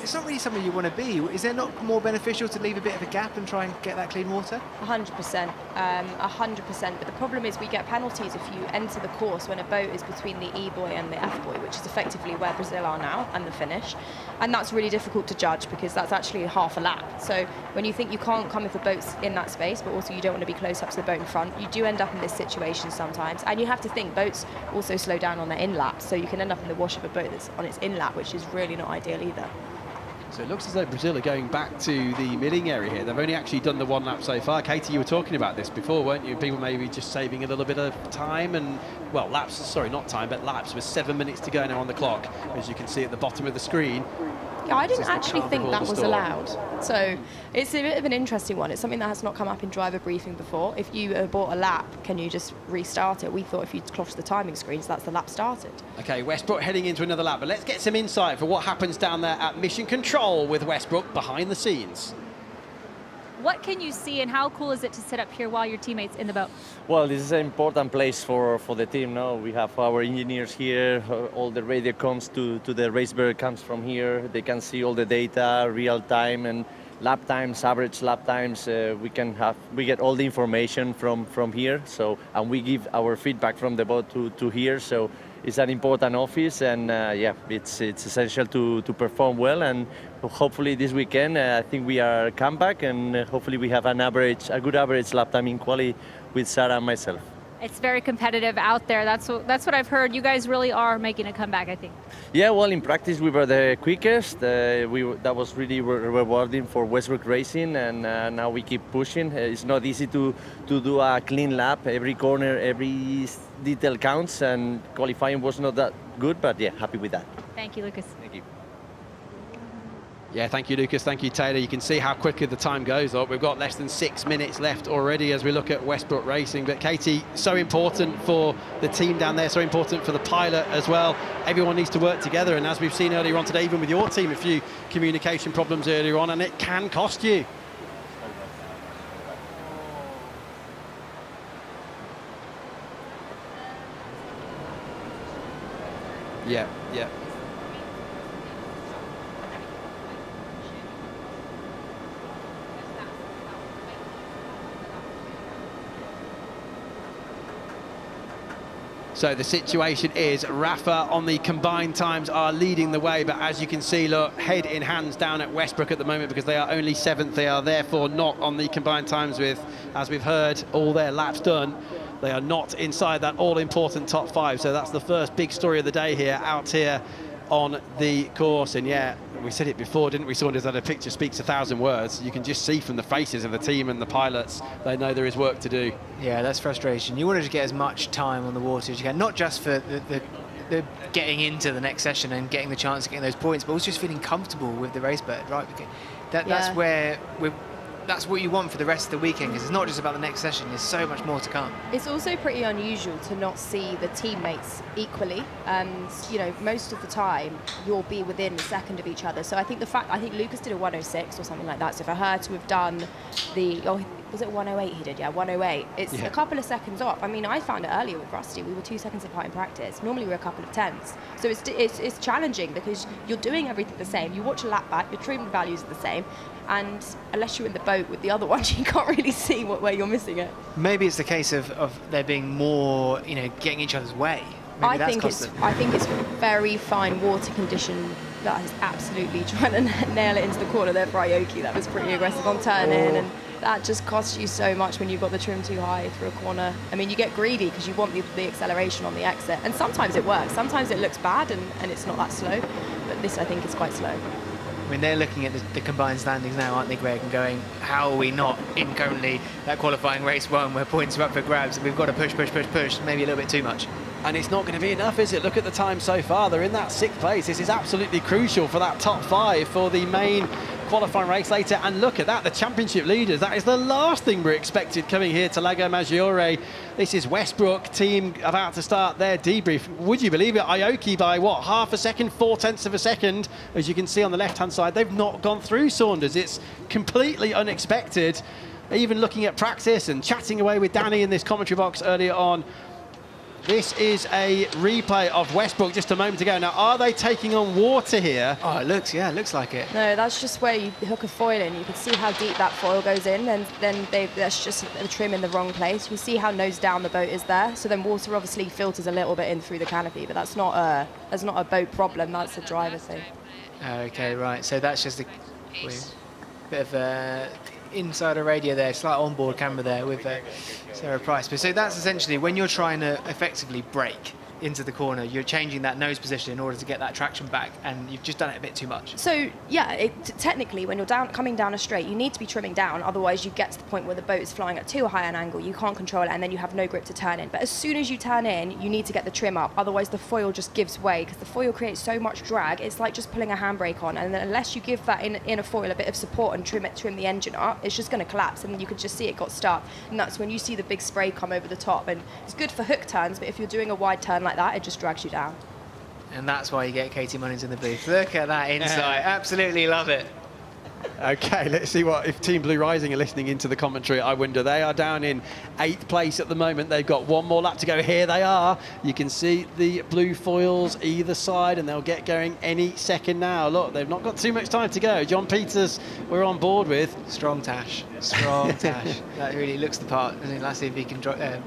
it's not really something you want to be. Is there not more beneficial to leave a bit of a gap and try and get that clean water? 100%, 100%. But the problem is we get penalties if you enter the course when a boat is between the E-buoy and the F-buoy, which is effectively where Brazil are now and the finish. And that's really difficult to judge because that's actually half a lap. So when you think you can't come if the boat's in that space, but also you don't want to be close up to the boat in front, you do end up in this situation sometimes. And you have to think boats also slow down on their in-lap, so you can end up in the wash of a boat that's on its in-lap, which is really not ideal either. So it looks as though Brazil are going back to the milling area here. They've only actually done the one lap so far. Katie, you were talking about this before, weren't you? People maybe just saving a little bit of time and, well, laps, sorry, not time, but laps with 7 minutes to go now on the clock, as you can see at the bottom of the screen. Yeah, I didn't actually think that was allowed. So it's a bit of an interesting one. It's something that has not come up in driver briefing before. If you abort a lap, can you just restart it? We thought if you crossed the timing screens, that's the lap started. Okay, Westbrook heading into another lap, but let's get some insight for what happens down there at Mission Control with Westbrook behind the scenes. What can you see and how cool is it to sit up here while your teammates in the boat? Well, this is an important place for the team. No, we have our engineers here. All the radio comes to the racebird comes from here. They can see all the data, real time and lap times, average lap times. We get all the information from here. So and we give our feedback from the boat to here. So it's an important office, and yeah, it's essential to perform well. And hopefully this weekend, I think we are comeback, and hopefully we have a good average lap time in quali with Sarah and myself. It's very competitive out there. That's what I've heard. You guys really are making a comeback, I think. Yeah, well, in practice we were the quickest. That was really rewarding for Westbrook Racing, and now we keep pushing. It's not easy to do a clean lap. Every corner, every detail counts, and qualifying was not that good, but yeah, happy with that. Thank you, Lucas. Thank you. Yeah, thank you, Lucas. Thank you, Taylor. You can see how quickly the time goes up. We've got less than 6 minutes left already as we look at Westbrook Racing. But Katie, so important for the team down there, so important for the pilot as well. Everyone needs to work together. And as we've seen earlier on today, even with your team, a few communication problems earlier on, and it can cost you. Yeah, yeah. So the situation is Rafa on the combined times are leading the way, but as you can see, look, head in hands down at Westbrook at the moment because they are only 7th. They are therefore not on the combined times with, as we've heard, all their laps done. They are not inside that all-important top 5. So that's the first big story of the day here, out here on the course. And yeah, we said it before, didn't we, Saunders, that a picture speaks 1,000 words. You can just see from the faces of the team and the pilots, they know there is work to do. Yeah, that's frustration. You wanted to get as much time on the water as you can, not just for the getting into the next session and getting the chance of getting those points, but also just feeling comfortable with the racebird, right? That's where that's what you want for the rest of the weekend, because it's not just about the next session, there's so much more to come. It's also pretty unusual to not see the teammates equally, and you know, most of the time you'll be within a second of each other. So I think Lucas did a 106 or something like that, so for her to have done was it 108 he did? Yeah, 108. It's a couple of seconds off. I mean, I found it earlier with Rusty. We were 2 seconds apart in practice. Normally we're a couple of tenths. So it's challenging because you're doing everything the same. You watch a lap back, your trim values are the same, and unless you're in the boat with the other one, you can't really see where you're missing it. Maybe it's the case of there being more, you know, getting each other's way. I think it's very fine water condition that is absolutely trying to nail it into the corner there for Aoki. That was pretty aggressive on turn in, and that just costs you so much when you've got the trim too high through a corner. I mean, you get greedy because you want the acceleration on the exit, and sometimes it works. Sometimes it looks bad and it's not that slow, but this I think is quite slow. I mean, they're looking at the combined standings now, aren't they, Greg, and going, how are we not in currently that qualifying race 1 where points are up for grabs? We've got to push, maybe a little bit too much. And it's not going to be enough, is it? Look at the time so far. They're in that 6th place. This is absolutely crucial for that top 5 for the main qualifying race later. And look at that, the championship leaders. That is the last thing we're expected coming here to Lago Maggiore. This is Westbrook team about to start their debrief. Would you believe it? Aoki by what, half a second, 0.4 of a second. As you can see on the left-hand side, they've not gone through Saunders. It's completely unexpected. Even looking at practice and chatting away with Danny in this commentary box earlier on. This is a replay of Westbrook just a moment ago. Now, are they taking on water here? Oh, it looks like it. No, that's just where you hook a foil in. You can see how deep that foil goes in, and then that's just a trim in the wrong place. You can see how nose down the boat is there. So then water obviously filters a little bit in through the canopy, but that's not a boat problem. That's a driver thing. Okay, right. So that's just a bit of insider radio there, slight onboard camera there with Sarah Price. But so that's essentially when you're trying to effectively brake into the corner, you're changing that nose position in order to get that traction back, and you've just done it a bit too much. So yeah, technically when you're coming down a straight, you need to be trimming down, otherwise you get to the point where the boat is flying at too high an angle, you can't control it, and then you have no grip to turn in. But as soon as you turn in, you need to get the trim up, otherwise the foil just gives way, because the foil creates so much drag, it's like just pulling a handbrake on, and then unless you give that inner foil a bit of support and trim the engine up, it's just going to collapse, and then you could just see it got stuck, and that's when you see the big spray come over the top. And it's good for hook turns, but if you're doing a wide turn like that, it just drags you down. And that's why you get Katie Munnings in the booth. Look at that insight. Absolutely love it. Okay, let's see what if Team Blue Rising are listening into the commentary. I wonder. They are down in 8th place at the moment. They've got one more lap to go. Here they are. You can see the blue foils either side, and they'll get going any second now. Look, they've not got too much time to go. John Peters, we're on board with. Strong Tash. Strong Tash. That really looks the part. And let's see if he can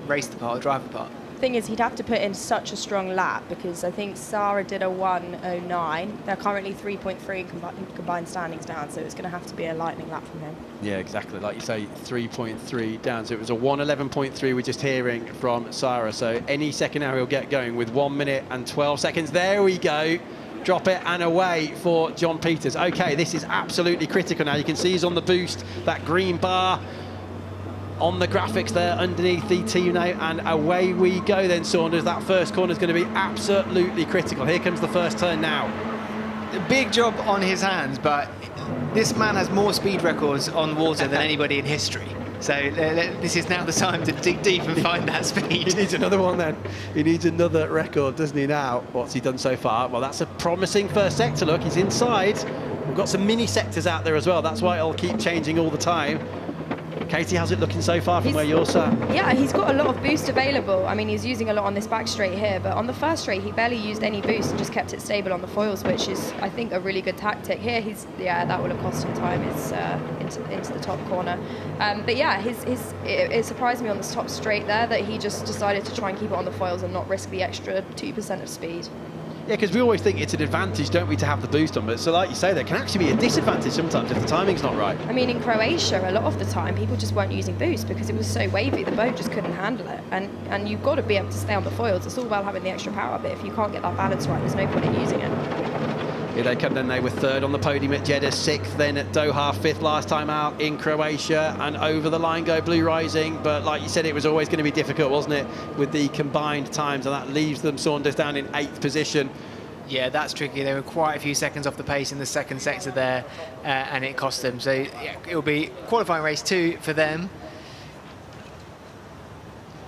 race the part or drive the part. Thing is, he'd have to put in such a strong lap, because I think Sarah did a 1:09. They're currently 3.3 in combined standings down, so it's going to have to be a lightning lap from him. Yeah, exactly. Like you say, 3.3 down. So it was a 1:11.3 we're just hearing from Sarah. So any second now he'll get going with 1 minute and 12 seconds. There we go. Drop it and away for John Peters. Okay, this is absolutely critical now. You can see he's on the boost, that green bar on the graphics there underneath the team name, and away we go then, Saunders. That first corner is going to be absolutely critical. Here comes the first turn now. A big job on his hands, but this man has more speed records on water than anybody in history. So this is now the time to dig deep and find that speed. He needs another one then. He needs another record, doesn't he now? What's he done so far? Well, that's a promising first sector. Look, he's inside. We've got some mini sectors out there as well. That's why it'll keep changing all the time. Katie, how's it looking so far from where you're sat? Yeah, he's got a lot of boost available. I mean, he's using a lot on this back straight here, but on the first straight, he barely used any boost and just kept it stable on the foils, which is, I think, a really good tactic. Here, that will have cost him time, is into the top corner. But yeah, it surprised me on this top straight there that he just decided to try and keep it on the foils and not risk the extra 2% of speed. Yeah, because we always think it's an advantage, don't we, to have the boost on, but so like you say, there can actually be a disadvantage sometimes if the timing's not right. I mean, in Croatia, a lot of the time, people just weren't using boost because it was so wavy, the boat just couldn't handle it. And you've got to be able to stay on the foils. It's all well having the extra power, but if you can't get that balance right, there's no point in using it. Here they come then, they were 3rd on the podium at Jeddah, 6th then at Doha, 5th last time out in Croatia, and over the line go Blue Rising. But like you said, it was always going to be difficult, wasn't it, with the combined times, and that leaves them, Saunders, down in 8th position. Yeah, that's tricky. They were quite a few seconds off the pace in the second sector there, and it cost them. So yeah, it'll be qualifying race 2 for them.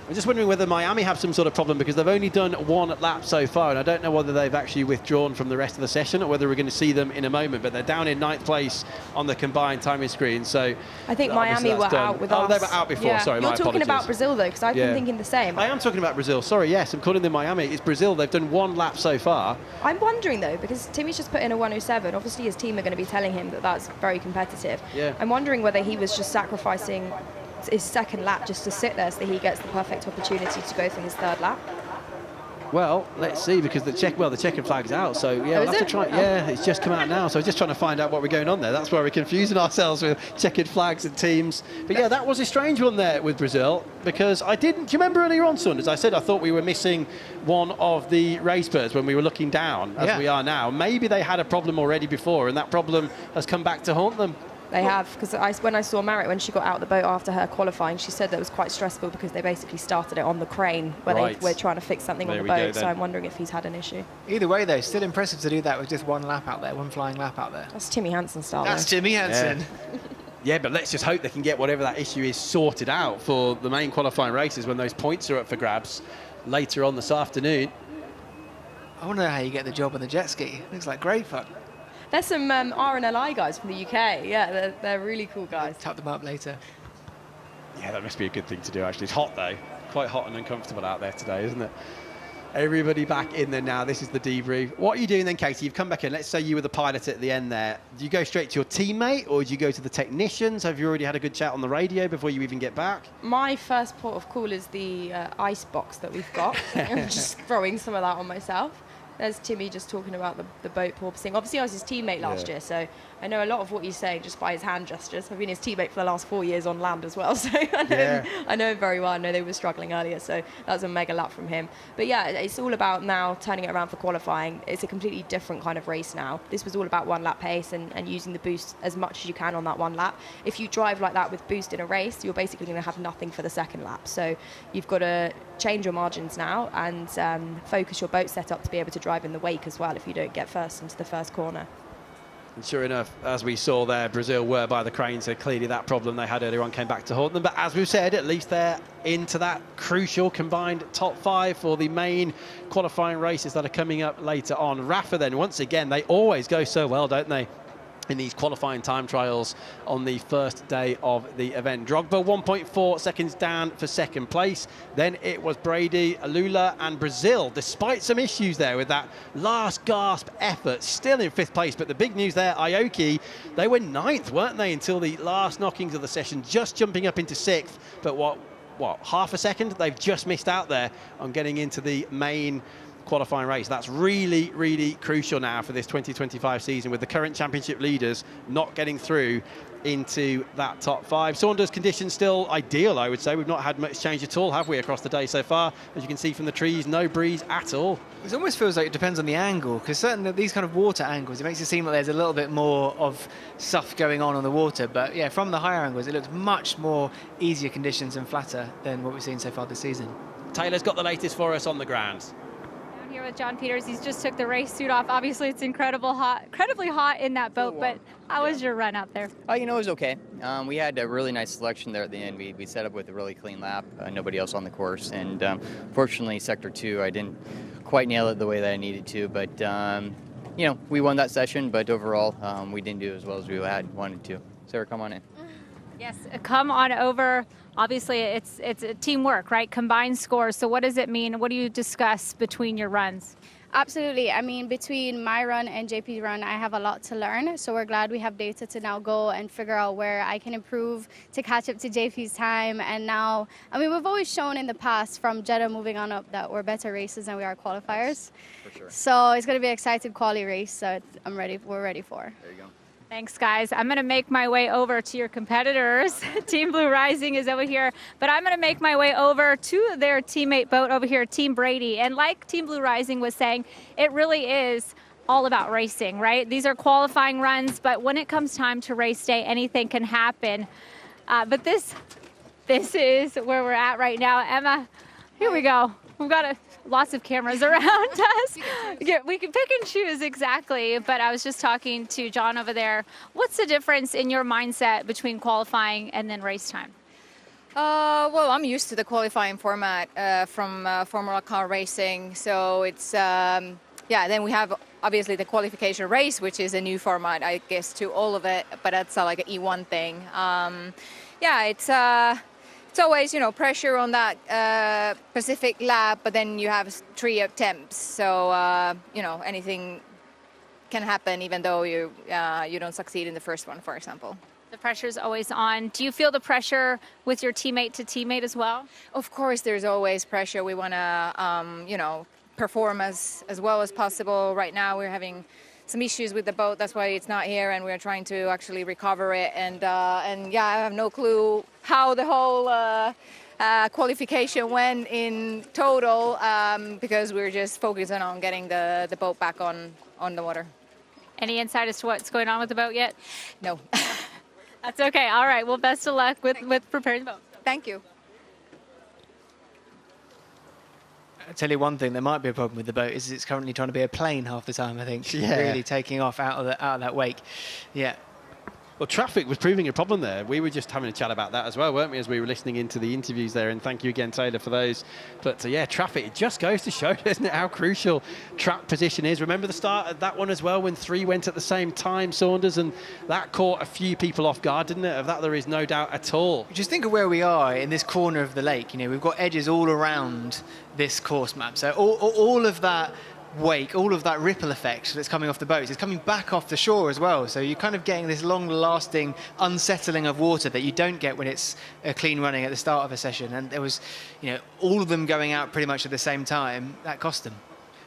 I'm just wondering whether Miami have some sort of problem, because they've only done 1 lap so far, and I don't know whether they've actually withdrawn from the rest of the session or whether we're going to see them in a moment, but they're down in 9th place on the combined timing screen. So I think Miami were out with us. Oh, they were out before, sorry, You're my talking apologies. about Brazil, though, because I've been thinking the same. I am talking about Brazil, sorry, yes, I'm calling them Miami. It's Brazil, they've done 1 lap so far. I'm wondering, though, because Timmy's just put in a 1:07, obviously his team are going to be telling him that that's very competitive. Yeah. I'm wondering whether he was just sacrificing his second lap just to sit there so that he gets the perfect opportunity to go for his 3rd lap. Well, let's see, because the checkered flag's out, so yeah, we'll have to try. Yeah, it's just come out now, so we're just trying to find out what we're going on there. That's why we're confusing ourselves with checkered flags and teams. But yeah, that was a strange one there with Brazil, because do you remember earlier on, Saunders, I said I thought we were missing one of the race birds when we were looking down, as we are now. Maybe they had a problem already before, and that problem has come back to haunt them. They have, because when I saw Marit, when she got out of the boat after her qualifying, she said that it was quite stressful because they basically started it on the crane where they were trying to fix something on the boat, so I'm wondering if he's had an issue. Either way, though, still impressive to do that with just 1 lap out there, 1 flying lap out there. That's Timmy Hansen style. That's Timmy Hansen. Yeah. Yeah, but let's just hope they can get whatever that issue is sorted out for the main qualifying races when those points are up for grabs later on this afternoon. I want to know how you get the job on the jet ski. Looks like great fun. There's some RNLI guys from the UK. Yeah, they're really cool guys. Tap them up later. Yeah, that must be a good thing to do, actually. It's hot, though. Quite hot and uncomfortable out there today, isn't it? Everybody back in there now. This is the debrief. What are you doing then, Katie? You've come back in. Let's say you were the pilot at the end there. Do you go straight to your teammate, or do you go to the technicians? Have you already had a good chat on the radio before you even get back? My first port of call is the ice box that we've got. I'm just throwing some of that on myself. There's Timmy just talking about the boat porpoising. Obviously, I was his teammate last year, so I know a lot of what he's saying just by his hand gestures. I've been his teammate for the last 4 years on land as well, so I know him very well. I know they were struggling earlier, so that was a mega lap from him. But yeah, it's all about now turning it around for qualifying. It's a completely different kind of race now. This was all about one lap pace and using the boost as much as you can on that one lap. If you drive like that with boost in a race, you're basically going to have nothing for the second lap. So you've got to change your margins now and focus your boat setup to be able to drive in the wake as well if you don't get first into the first corner. And sure enough, as we saw there, Brazil were by the crane, so clearly that problem they had earlier on came back to haunt them. But as we've said, at least they're into that crucial combined top 5 for the main qualifying races that are coming up later on. Rafa then, once again, they always go so well, don't they, in these qualifying time trials on the first day of the event. Drogba 1.4 seconds down for second place. Then it was Brady, Alula and Brazil, despite some issues there with that last gasp effort, still in 5th place. But the big news there, Aoki, they were 9th, weren't they, until the last knockings of the session, just jumping up into 6th. But what, half a second? They've just missed out there on getting into the main qualifying race. That's really, really crucial now for this 2025 season, with the current championship leaders not getting through into that top 5. Saunders, conditions still ideal, I would say. We've not had much change at all, have we, across the day so far? As you can see from the trees, no breeze at all. It almost feels like it depends on the angle, because certainly these kind of water angles, it makes it seem like there's a little bit more of stuff going on the water. But yeah, from the higher angles, it looks much more easier conditions and flatter than what we've seen so far this season. Taylor's got the latest for us on the grounds. Here with John Peters, he's just took the race suit off. Obviously, it's incredibly hot in that boat, but how was your run out there? Oh, it was okay. We had a really nice selection there at the end. We set up with a really clean lap, nobody else on the course, and fortunately, Sector 2, I didn't quite nail it the way that I needed to, but we won that session, but overall, we didn't do as well as we wanted to. Sarah, come on in. Yes, come on over. Obviously, it's a teamwork, right? Combined scores. So what does it mean? What do you discuss between your runs? Absolutely. I mean, between my run and JP's run, I have a lot to learn. So we're glad we have data to now go and figure out where I can improve to catch up to JP's time. And now, I mean, we've always shown in the past from Jeddah moving on up that we're better racers than we are qualifiers. For sure. So it's going to be an exciting quali race. So we're ready for. There you go. Thanks, guys. I'm going to make my way over to your competitors. Team Blue Rising is over here, but I'm going to make my way over to their teammate boat over here, Team Brady. And like Team Blue Rising was saying, it really is all about racing, right? These are qualifying runs, but when it comes time to race day, anything can happen. But this is where we're at right now. Emma, here we go. We've got lots of cameras around us. We can pick and choose, exactly. But I was just talking to John over there. What's the difference in your mindset between qualifying and then race time? Well, I'm used to the qualifying format from Formula Car racing. So it's, then we have obviously the qualification race, which is a new format, I guess, to all of it. But that's like an E1 thing. It's always, pressure on that specific lap, but then you have 3 attempts. So, anything can happen even though you don't succeed in the first one, for example. The pressure's always on. Do you feel the pressure with your teammate to teammate as well? Of course, there's always pressure. We want to, perform as well as possible. Right now, we're having some issues with the boat. That's why it's not here, and we're trying to actually recover it. And I have no clue how the whole qualification went in total because we're just focusing on getting the boat back on the water. Any insight as to what's going on with the boat yet? No. That's okay. All right. Well, best of luck with preparing the boat. Thank you. I'll tell you one thing, there might be a problem with the boat, is it's currently trying to be a plane half the time, I think. Yeah. Really taking off out of that wake. Yeah. Well, traffic was proving a problem there. We were just having a chat about that as well, weren't we, as we were listening into the interviews there. And thank you again, Taylor, for those. But traffic, it just goes to show, doesn't it, how crucial track position is. Remember the start of that one as well, when 3 went at the same time, Saunders, and that caught a few people off guard, didn't it? Of that, there is no doubt at all. Just think of where we are in this corner of the lake. We've got edges all around this course map. So all of that wake, all of that ripple effect that's coming off the boats is coming back off the shore as well. So you're kind of getting this long-lasting unsettling of water that you don't get when it's a clean running at the start of a session. And there was, all of them going out pretty much at the same time. That cost them.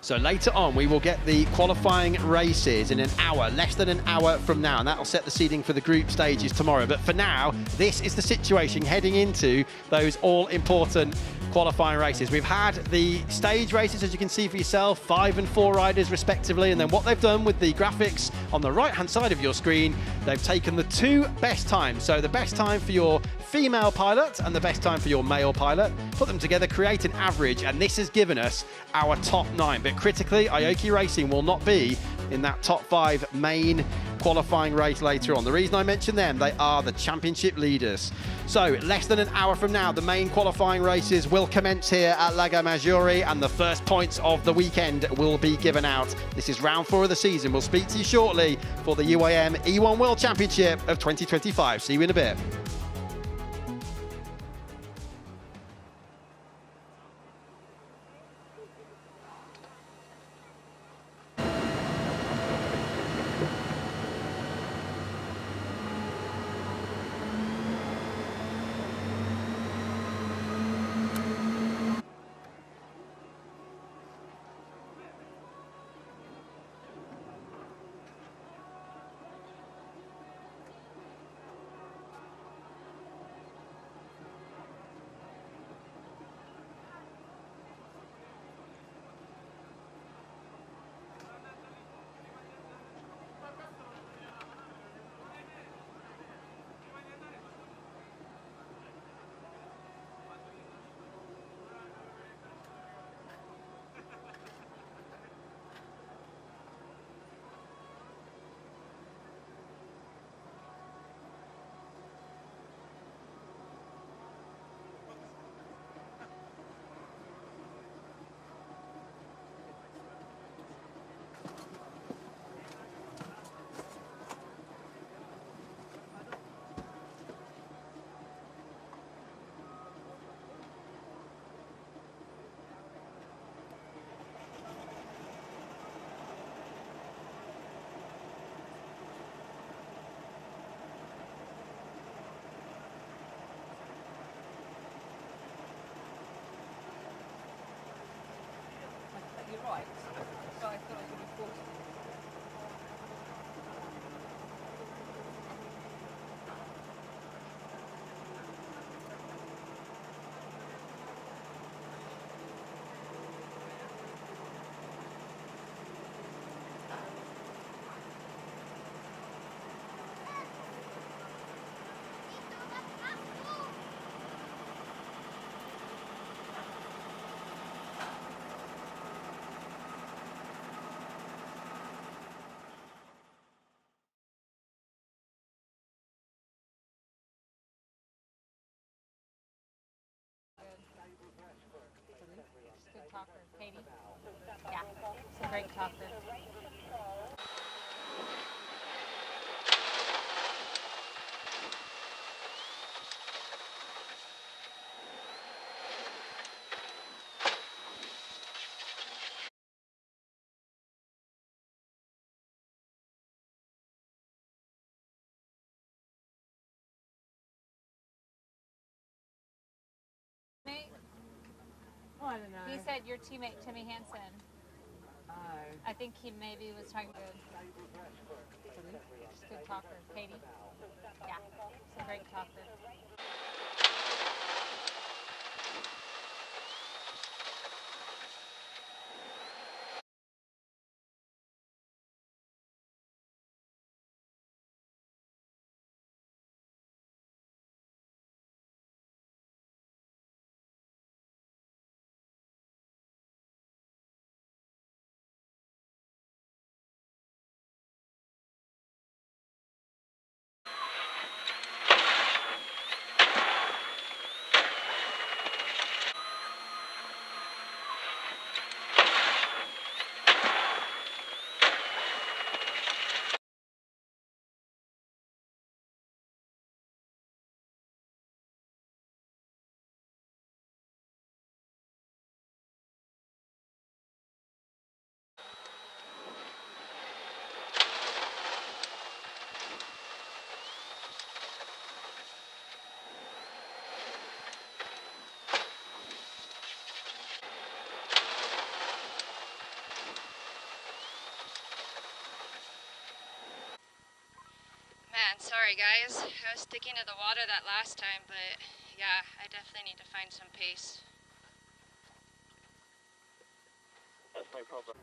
So later on, we will get the qualifying races in an hour, less than an hour from now, and that'll set the seeding for the group stages tomorrow. But for now, this is the situation heading into those all-important qualifying races. We've had the stage races, as you can see for yourself, 5 and 4 riders respectively, and then what they've done with the graphics on the right-hand side of your screen, they've taken the 2 best times. So the best time for your female pilot and the best time for your male pilot, put them together, create an average, and this has given us our top 9. But critically, Aoki Racing will not be in that top 5 main qualifying race later on. The reason I mention them, they are the championship leaders. So less than an hour from now, the main qualifying races will commence here at Lago Maggiore, and the first points of the weekend will be given out. This is round 4 of the season. We'll speak to you shortly for the UAM E1 World Championship of 2025. See you in a bit. You're right. So I thought I was going to be forced. Good talker, Katie. Yeah, she's a great talker. Oh, I don't know. He said your teammate Timmy Hansen. I think he maybe was talking good. She's a good talker, Katie. Yeah, she's a great talker. man, sorry guys. I was sticking to the water that last time, but yeah, I definitely need to find some pace. That's no problem.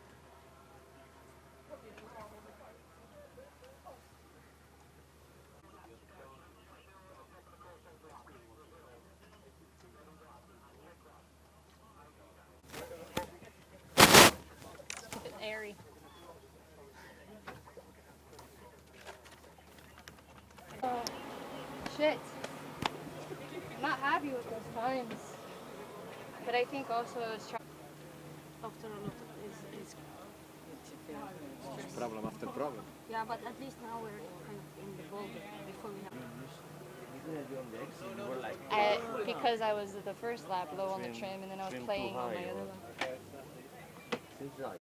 Keep it airy. Oh, shit. I'm not happy with those times. But I think also it's after a lot of is Problem after problem. yeah, but at least now we're kind of in the ball before we have. Because I was at the first lap low on the trim and then I was playing on my other lap.